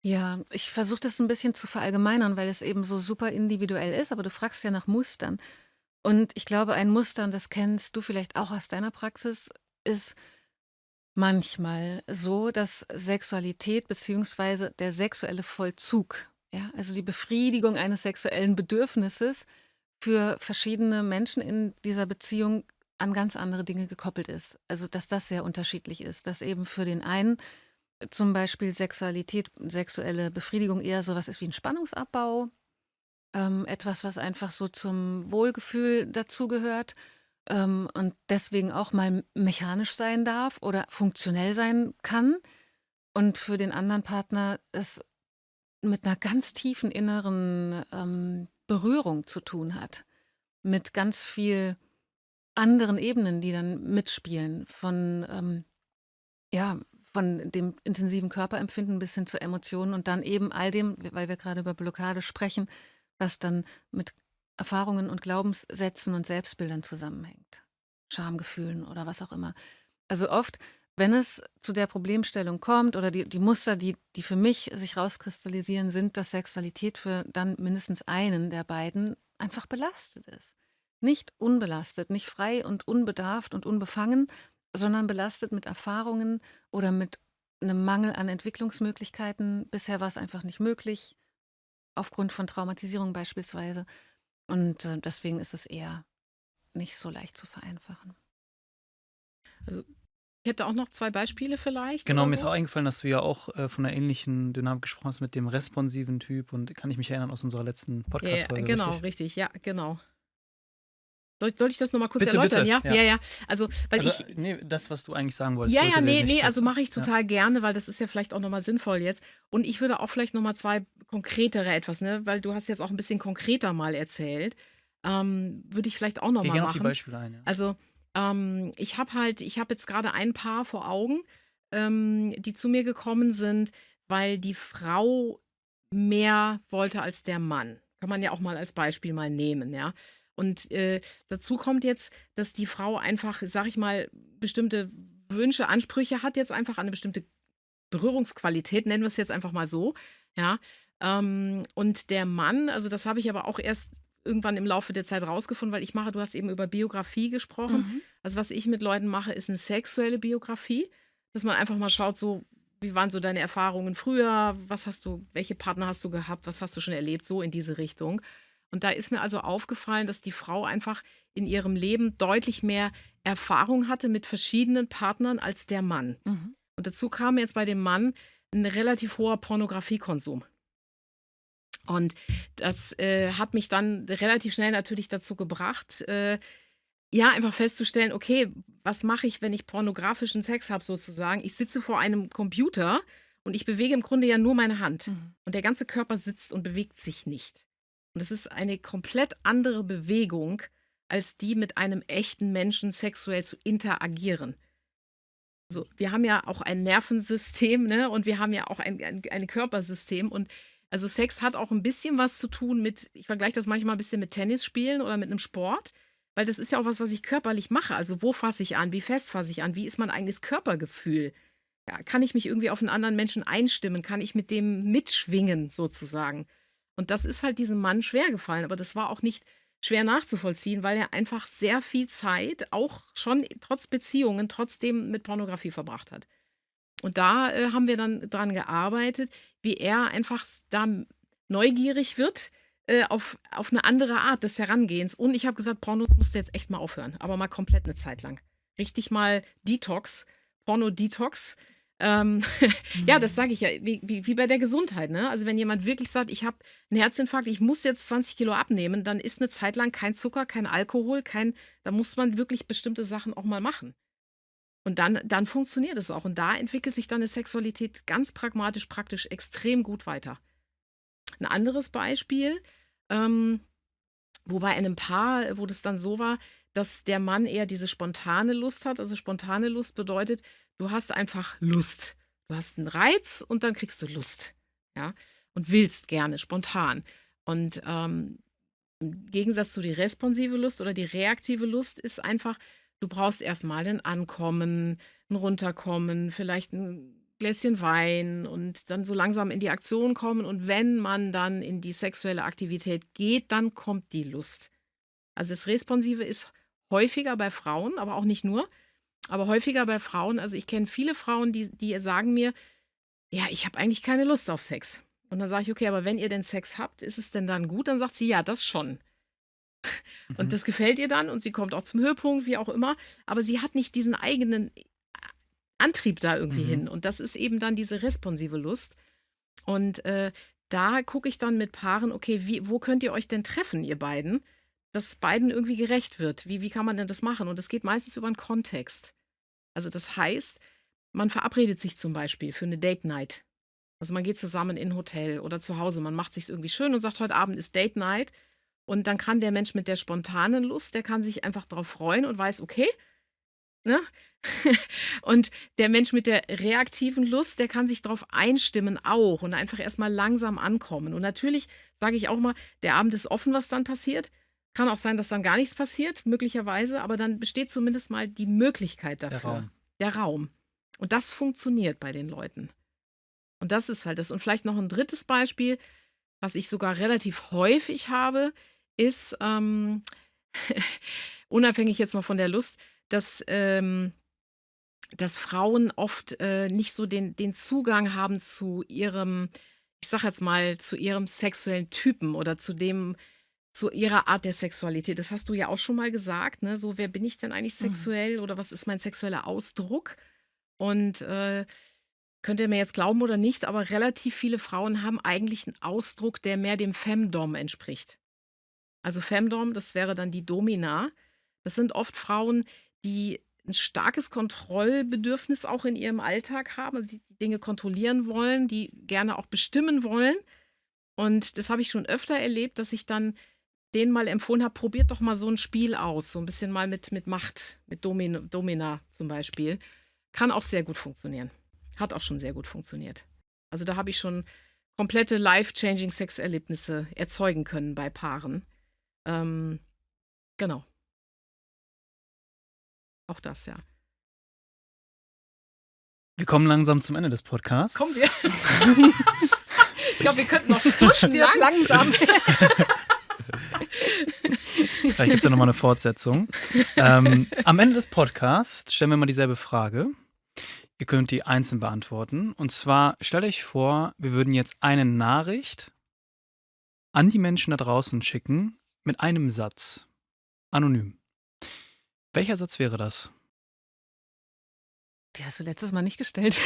Speaker 1: Ja, ich versuche das ein bisschen zu verallgemeinern, weil es eben so super individuell ist, aber du fragst ja nach Mustern. Und ich glaube, ein Muster, und das kennst du vielleicht auch aus deiner Praxis, ist manchmal so, dass Sexualität beziehungsweise der sexuelle Vollzug, ja, also die Befriedigung eines sexuellen Bedürfnisses für verschiedene Menschen in dieser Beziehung an ganz andere Dinge gekoppelt ist. Also, dass das sehr unterschiedlich ist, dass eben für den einen zum Beispiel Sexualität, sexuelle Befriedigung eher so was ist wie ein Spannungsabbau, etwas, was einfach so zum Wohlgefühl dazugehört, und deswegen auch mal mechanisch sein darf oder funktionell sein kann. Und für den anderen Partner es mit einer ganz tiefen inneren, Berührung zu tun hat, mit ganz viel anderen Ebenen, die dann mitspielen, ja, von dem intensiven Körperempfinden bis hin zu Emotionen und dann eben all dem, weil wir gerade über Blockade sprechen, was dann mit Erfahrungen und Glaubenssätzen und Selbstbildern zusammenhängt. Schamgefühlen oder was auch immer. Also oft, wenn es zu der Problemstellung kommt oder die Muster, die für mich sich rauskristallisieren, sind, dass Sexualität für dann mindestens einen der beiden einfach belastet ist. Nicht unbelastet, nicht frei und unbedarft und unbefangen, sondern belastet mit Erfahrungen oder mit einem Mangel an Entwicklungsmöglichkeiten. Bisher war es einfach nicht möglich, aufgrund von Traumatisierung beispielsweise. Und deswegen ist es eher nicht so leicht zu vereinfachen.
Speaker 2: Also ich hätte auch noch 2 Beispiele vielleicht
Speaker 5: Genau,
Speaker 2: oder
Speaker 5: mir ist
Speaker 2: so.
Speaker 5: auch eingefallen, dass du ja auch von einer ähnlichen Dynamik gesprochen hast mit dem responsiven Typ und kann ich mich erinnern aus unserer letzten
Speaker 2: Ja,
Speaker 5: Podcast-Folge,
Speaker 2: genau,
Speaker 5: richtig?
Speaker 2: richtig, ja, genau. Soll ich das noch mal kurz
Speaker 5: Bitte,
Speaker 2: erläutern,
Speaker 5: bitte,
Speaker 2: ja?
Speaker 5: ja.
Speaker 2: Ja. Also, weil
Speaker 5: Also,
Speaker 2: ich
Speaker 5: nee, das, was du eigentlich sagen wolltest,
Speaker 2: ja,
Speaker 5: wollte der
Speaker 2: nee,
Speaker 5: nicht
Speaker 2: also
Speaker 5: dazu.
Speaker 2: mache ich
Speaker 5: Ja.
Speaker 2: total gerne, weil das ist ja vielleicht auch noch mal sinnvoll jetzt. Und ich würde auch vielleicht noch mal 2 konkretere etwas, ne, weil du hast jetzt auch ein bisschen konkreter mal erzählt, würde ich vielleicht auch noch
Speaker 5: Geh
Speaker 2: mal
Speaker 5: gerne auf die
Speaker 2: machen.
Speaker 5: Beispiele ein, ja.
Speaker 2: Also, ich habe jetzt gerade ein Paar vor Augen, die zu mir gekommen sind, weil die Frau mehr wollte als der Mann. Kann man ja auch mal als Beispiel mal nehmen, ja. Und dazu kommt jetzt, dass die Frau einfach, sag ich mal, bestimmte Wünsche, Ansprüche hat, jetzt einfach an eine bestimmte Berührungsqualität, nennen wir es jetzt einfach mal so, ja. Und der Mann, also das habe ich aber auch erst irgendwann im Laufe der Zeit rausgefunden, weil du hast eben über Biografie gesprochen. Also was ich mit Leuten mache, ist eine sexuelle Biografie, dass man einfach mal schaut, so, wie waren so deine Erfahrungen früher, welche Partner hast du gehabt, was hast du schon erlebt, so in diese Richtung. Und da ist mir also aufgefallen, dass die Frau einfach in ihrem Leben deutlich mehr Erfahrung hatte mit verschiedenen Partnern als der Mann. Und dazu kam jetzt bei dem Mann ein relativ hoher Pornografiekonsum. Und das hat mich dann relativ schnell natürlich dazu gebracht, ja, einfach festzustellen, okay, was mache ich, wenn ich pornografischen Sex habe sozusagen? Ich sitze vor einem Computer und ich bewege im Grunde ja nur meine Hand. Und der ganze Körper sitzt und bewegt sich nicht. Und das ist eine komplett andere Bewegung, als die mit einem echten Menschen sexuell zu interagieren. Also wir haben ja auch ein Nervensystem, ne? Und wir haben ja auch ein Körpersystem. Und also Sex hat auch ein bisschen was zu tun mit, ich vergleiche das manchmal ein bisschen mit Tennis spielen oder mit einem Sport, weil das ist ja auch was ich körperlich mache. Also wo fasse ich an, wie fest fasse ich an, wie ist mein eigenes Körpergefühl? Ja, kann ich mich irgendwie auf einen anderen Menschen einstimmen? Kann ich mit dem mitschwingen sozusagen? Und das ist halt diesem Mann schwer gefallen, aber das war auch nicht schwer nachzuvollziehen, weil er einfach sehr viel Zeit, auch schon trotz Beziehungen, trotzdem mit Pornografie verbracht hat. Und da haben wir dann dran gearbeitet, wie er einfach da neugierig wird auf eine andere Art des Herangehens. Und ich habe gesagt, Pornos musst du jetzt echt mal aufhören, aber mal komplett eine Zeit lang. Richtig mal Detox, Porno-Detox. Ja, das sage ich ja, wie bei der Gesundheit. Ne? Also wenn jemand wirklich sagt, ich habe einen Herzinfarkt, ich muss jetzt 20 Kilo abnehmen, dann ist eine Zeit lang kein Zucker, kein Alkohol, da muss man wirklich bestimmte Sachen auch mal machen. Und dann funktioniert es auch. Und da entwickelt sich dann eine Sexualität ganz pragmatisch, praktisch extrem gut weiter. Ein anderes Beispiel, wo bei einem Paar, wo das dann so war, dass der Mann eher diese spontane Lust hat. Also spontane Lust bedeutet, du hast einfach Lust. Du hast einen Reiz und dann kriegst du Lust. Ja? Und willst gerne, spontan. Und im Gegensatz zu die responsive Lust oder die reaktive Lust ist einfach, du brauchst erstmal ein Ankommen, ein Runterkommen, vielleicht ein Gläschen Wein und dann so langsam in die Aktion kommen. Und wenn man dann in die sexuelle Aktivität geht, dann kommt die Lust. Also das Responsive ist häufiger bei Frauen, aber auch nicht nur, aber häufiger bei Frauen. Also ich kenne viele Frauen, die sagen mir, ja, ich habe eigentlich keine Lust auf Sex. Und dann sage ich, okay, aber wenn ihr denn Sex habt, ist es denn dann gut? Dann sagt sie, ja, das schon. Und das gefällt ihr dann und sie kommt auch zum Höhepunkt, wie auch immer. Aber sie hat nicht diesen eigenen Antrieb da irgendwie hin. Und das ist eben dann diese responsive Lust. Und da gucke ich dann mit Paaren, okay, wo könnt ihr euch denn treffen, ihr beiden, dass beiden irgendwie gerecht wird? Wie kann man denn das machen? Und das geht meistens über einen Kontext. Also das heißt, man verabredet sich zum Beispiel für eine Date Night. Also man geht zusammen in ein Hotel oder zu Hause, man macht sich irgendwie schön und sagt, heute Abend ist Date Night. Und dann kann der Mensch mit der spontanen Lust, der kann sich einfach darauf freuen und weiß, okay, ne? Und der Mensch mit der reaktiven Lust, der kann sich darauf einstimmen auch und einfach erstmal langsam ankommen. Und natürlich sage ich auch mal, der Abend ist offen, was dann passiert. Kann auch sein, dass dann gar nichts passiert, möglicherweise, aber dann besteht zumindest mal die Möglichkeit dafür. Der Raum. Und das funktioniert bei den Leuten. Und das ist halt das. Und vielleicht noch ein drittes Beispiel, was ich sogar relativ häufig habe, ist, unabhängig jetzt mal von der Lust, dass Frauen oft nicht so den Zugang haben zu ihrem, ich sag jetzt mal, zu ihrem sexuellen Typen oder zu ihrer Art der Sexualität. Das hast du ja auch schon mal gesagt, ne? So, wer bin ich denn eigentlich sexuell oder was ist mein sexueller Ausdruck? Und könnt ihr mir jetzt glauben oder nicht, aber relativ viele Frauen haben eigentlich einen Ausdruck, der mehr dem Femdom entspricht. Also Femdom, das wäre dann die Domina. Das sind oft Frauen, die ein starkes Kontrollbedürfnis auch in ihrem Alltag haben, also die Dinge kontrollieren wollen, die gerne auch bestimmen wollen. Und das habe ich schon öfter erlebt, dass ich dann denen mal empfohlen habe, probiert doch mal so ein Spiel aus, so ein bisschen mal mit Macht, mit Domina zum Beispiel. Kann auch sehr gut funktionieren. Hat auch schon sehr gut funktioniert. Also da habe ich schon komplette life-changing Sexerlebnisse erzeugen können bei Paaren. Genau. Auch das, ja.
Speaker 5: Wir kommen langsam zum Ende des Podcasts.
Speaker 2: Kommen wir. Ich glaube, wir könnten noch stundenlang langsam.
Speaker 5: Vielleicht gibt es ja nochmal eine Fortsetzung. Am Ende des Podcasts stellen wir mal dieselbe Frage. Ihr könnt die einzeln beantworten. Und zwar, stellt euch vor, wir würden jetzt eine Nachricht an die Menschen da draußen schicken mit einem Satz. Anonym. Welcher Satz wäre das?
Speaker 1: Die hast du letztes Mal nicht gestellt.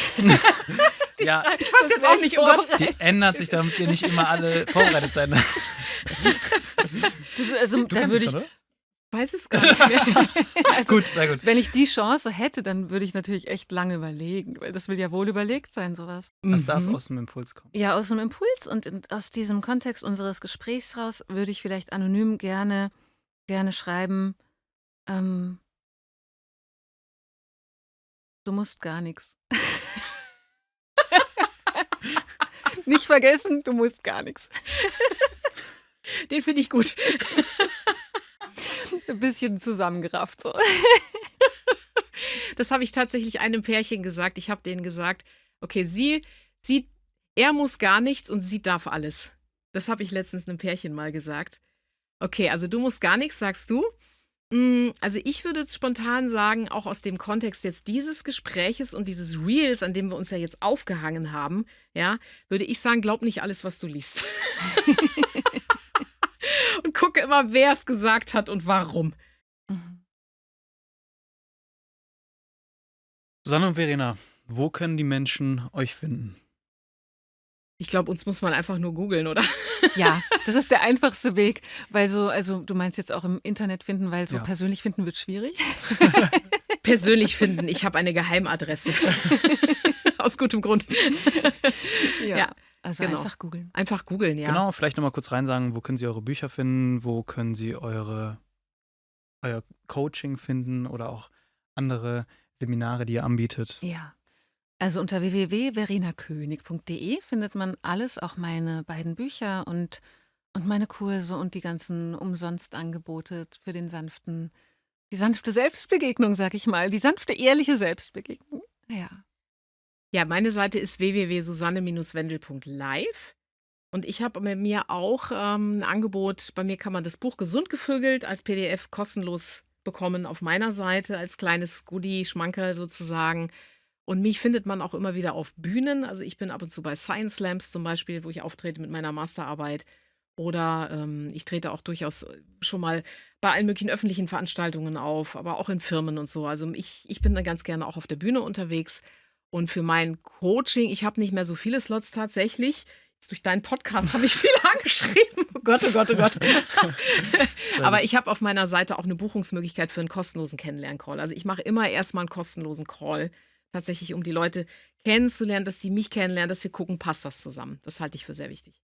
Speaker 5: Ja,
Speaker 2: Ich weiß jetzt auch nicht, oh Gott.
Speaker 5: die ändert sich, damit ihr nicht immer alle vorbereitet seid.
Speaker 1: Also,
Speaker 5: Du
Speaker 1: dann
Speaker 5: kannst
Speaker 1: würde
Speaker 5: es
Speaker 1: ich,
Speaker 5: schon, oder?
Speaker 2: Weiß es gar nicht mehr.
Speaker 1: also,
Speaker 5: Gut, sehr gut.
Speaker 1: wenn ich die Chance hätte, dann würde ich natürlich echt lange überlegen, weil das will ja wohl überlegt sein, sowas.
Speaker 5: Das darf aus dem Impuls kommen.
Speaker 1: Ja, aus einem Impuls und aus diesem Kontext unseres Gesprächs raus würde ich vielleicht anonym gerne schreiben, du musst gar nichts. Nicht vergessen, du musst gar nichts.
Speaker 2: Den finde ich gut.
Speaker 1: Ein bisschen zusammengerafft so.
Speaker 2: Das habe ich tatsächlich einem Pärchen gesagt. Ich habe denen gesagt, okay, er muss gar nichts und sie darf alles. Das habe ich letztens einem Pärchen mal gesagt. Okay, also du musst gar nichts, sagst du. Also ich würde jetzt spontan sagen, auch aus dem Kontext jetzt dieses Gespräches und dieses Reels, an dem wir uns ja jetzt aufgehangen haben, ja, würde ich sagen, glaub nicht alles, was du liest. Und gucke immer, wer es gesagt hat und warum.
Speaker 5: Susanne und Verena, wo können die Menschen euch finden?
Speaker 2: Ich glaube, uns muss man einfach nur googeln, oder?
Speaker 1: Ja, das ist der einfachste Weg, weil also du meinst jetzt auch im Internet finden, weil so
Speaker 5: Ja.
Speaker 1: persönlich finden wird schwierig.
Speaker 2: Persönlich finden, ich habe eine Geheimadresse. Aus gutem Grund. Ja,
Speaker 1: Also
Speaker 2: genau.
Speaker 1: einfach googeln.
Speaker 2: Einfach googeln, ja.
Speaker 5: Genau, vielleicht nochmal kurz rein sagen, wo können Sie eure Bücher finden, wo können Sie euer Coaching finden oder auch andere Seminare, die ihr anbietet.
Speaker 1: Ja. Also unter www.verenakönig.de findet man alles, auch meine beiden Bücher und meine Kurse und die ganzen Umsonstangebote für die sanfte Selbstbegegnung, sag ich mal. Die sanfte, ehrliche Selbstbegegnung. Ja.
Speaker 2: Ja, meine Seite ist www.susanne-wendel.live. Und ich habe bei mir auch ein Angebot. Bei mir kann man das Buch Gesund gevögelt als PDF kostenlos bekommen auf meiner Seite, als kleines Goodie-Schmankerl sozusagen. Und mich findet man auch immer wieder auf Bühnen. Also ich bin ab und zu bei Science Slams zum Beispiel, wo ich auftrete mit meiner Masterarbeit. Oder ich trete auch durchaus schon mal bei allen möglichen öffentlichen Veranstaltungen auf, aber auch in Firmen und so. Also ich bin da ganz gerne auch auf der Bühne unterwegs. Und für mein Coaching, ich habe nicht mehr so viele Slots tatsächlich. Jetzt durch deinen Podcast habe ich viel angeschrieben. Oh Gott, oh Gott, oh Gott. Aber ich habe auf meiner Seite auch eine Buchungsmöglichkeit für einen kostenlosen Kennenlern-Call. Also ich mache immer erstmal einen kostenlosen Call, tatsächlich, um die Leute kennenzulernen, dass die mich kennenlernen, dass wir gucken, passt das zusammen. Das halte ich für sehr wichtig.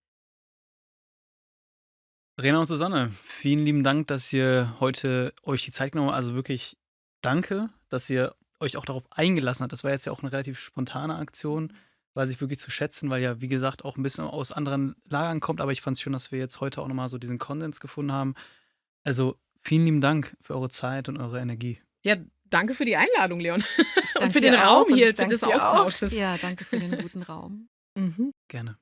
Speaker 5: Verena und Susanne, vielen lieben Dank, dass ihr heute euch die Zeit genommen habt. Also wirklich danke, dass ihr euch auch darauf eingelassen habt. Das war jetzt ja auch eine relativ spontane Aktion, weiß ich wirklich zu schätzen, weil ja, wie gesagt, auch ein bisschen aus anderen Lagern kommt. Aber ich fand es schön, dass wir jetzt heute auch nochmal so diesen Konsens gefunden haben. Also vielen lieben Dank für eure Zeit und eure Energie.
Speaker 2: Ja, danke für die Einladung, Leon.
Speaker 1: Ich danke
Speaker 2: Und für den
Speaker 1: dir auch
Speaker 2: Raum
Speaker 1: und
Speaker 2: hier,
Speaker 1: ich
Speaker 2: für
Speaker 1: danke
Speaker 2: des
Speaker 1: dir auch.
Speaker 2: Austausches.
Speaker 1: Ja, danke für den guten Raum.
Speaker 2: Mhm.
Speaker 5: Gerne.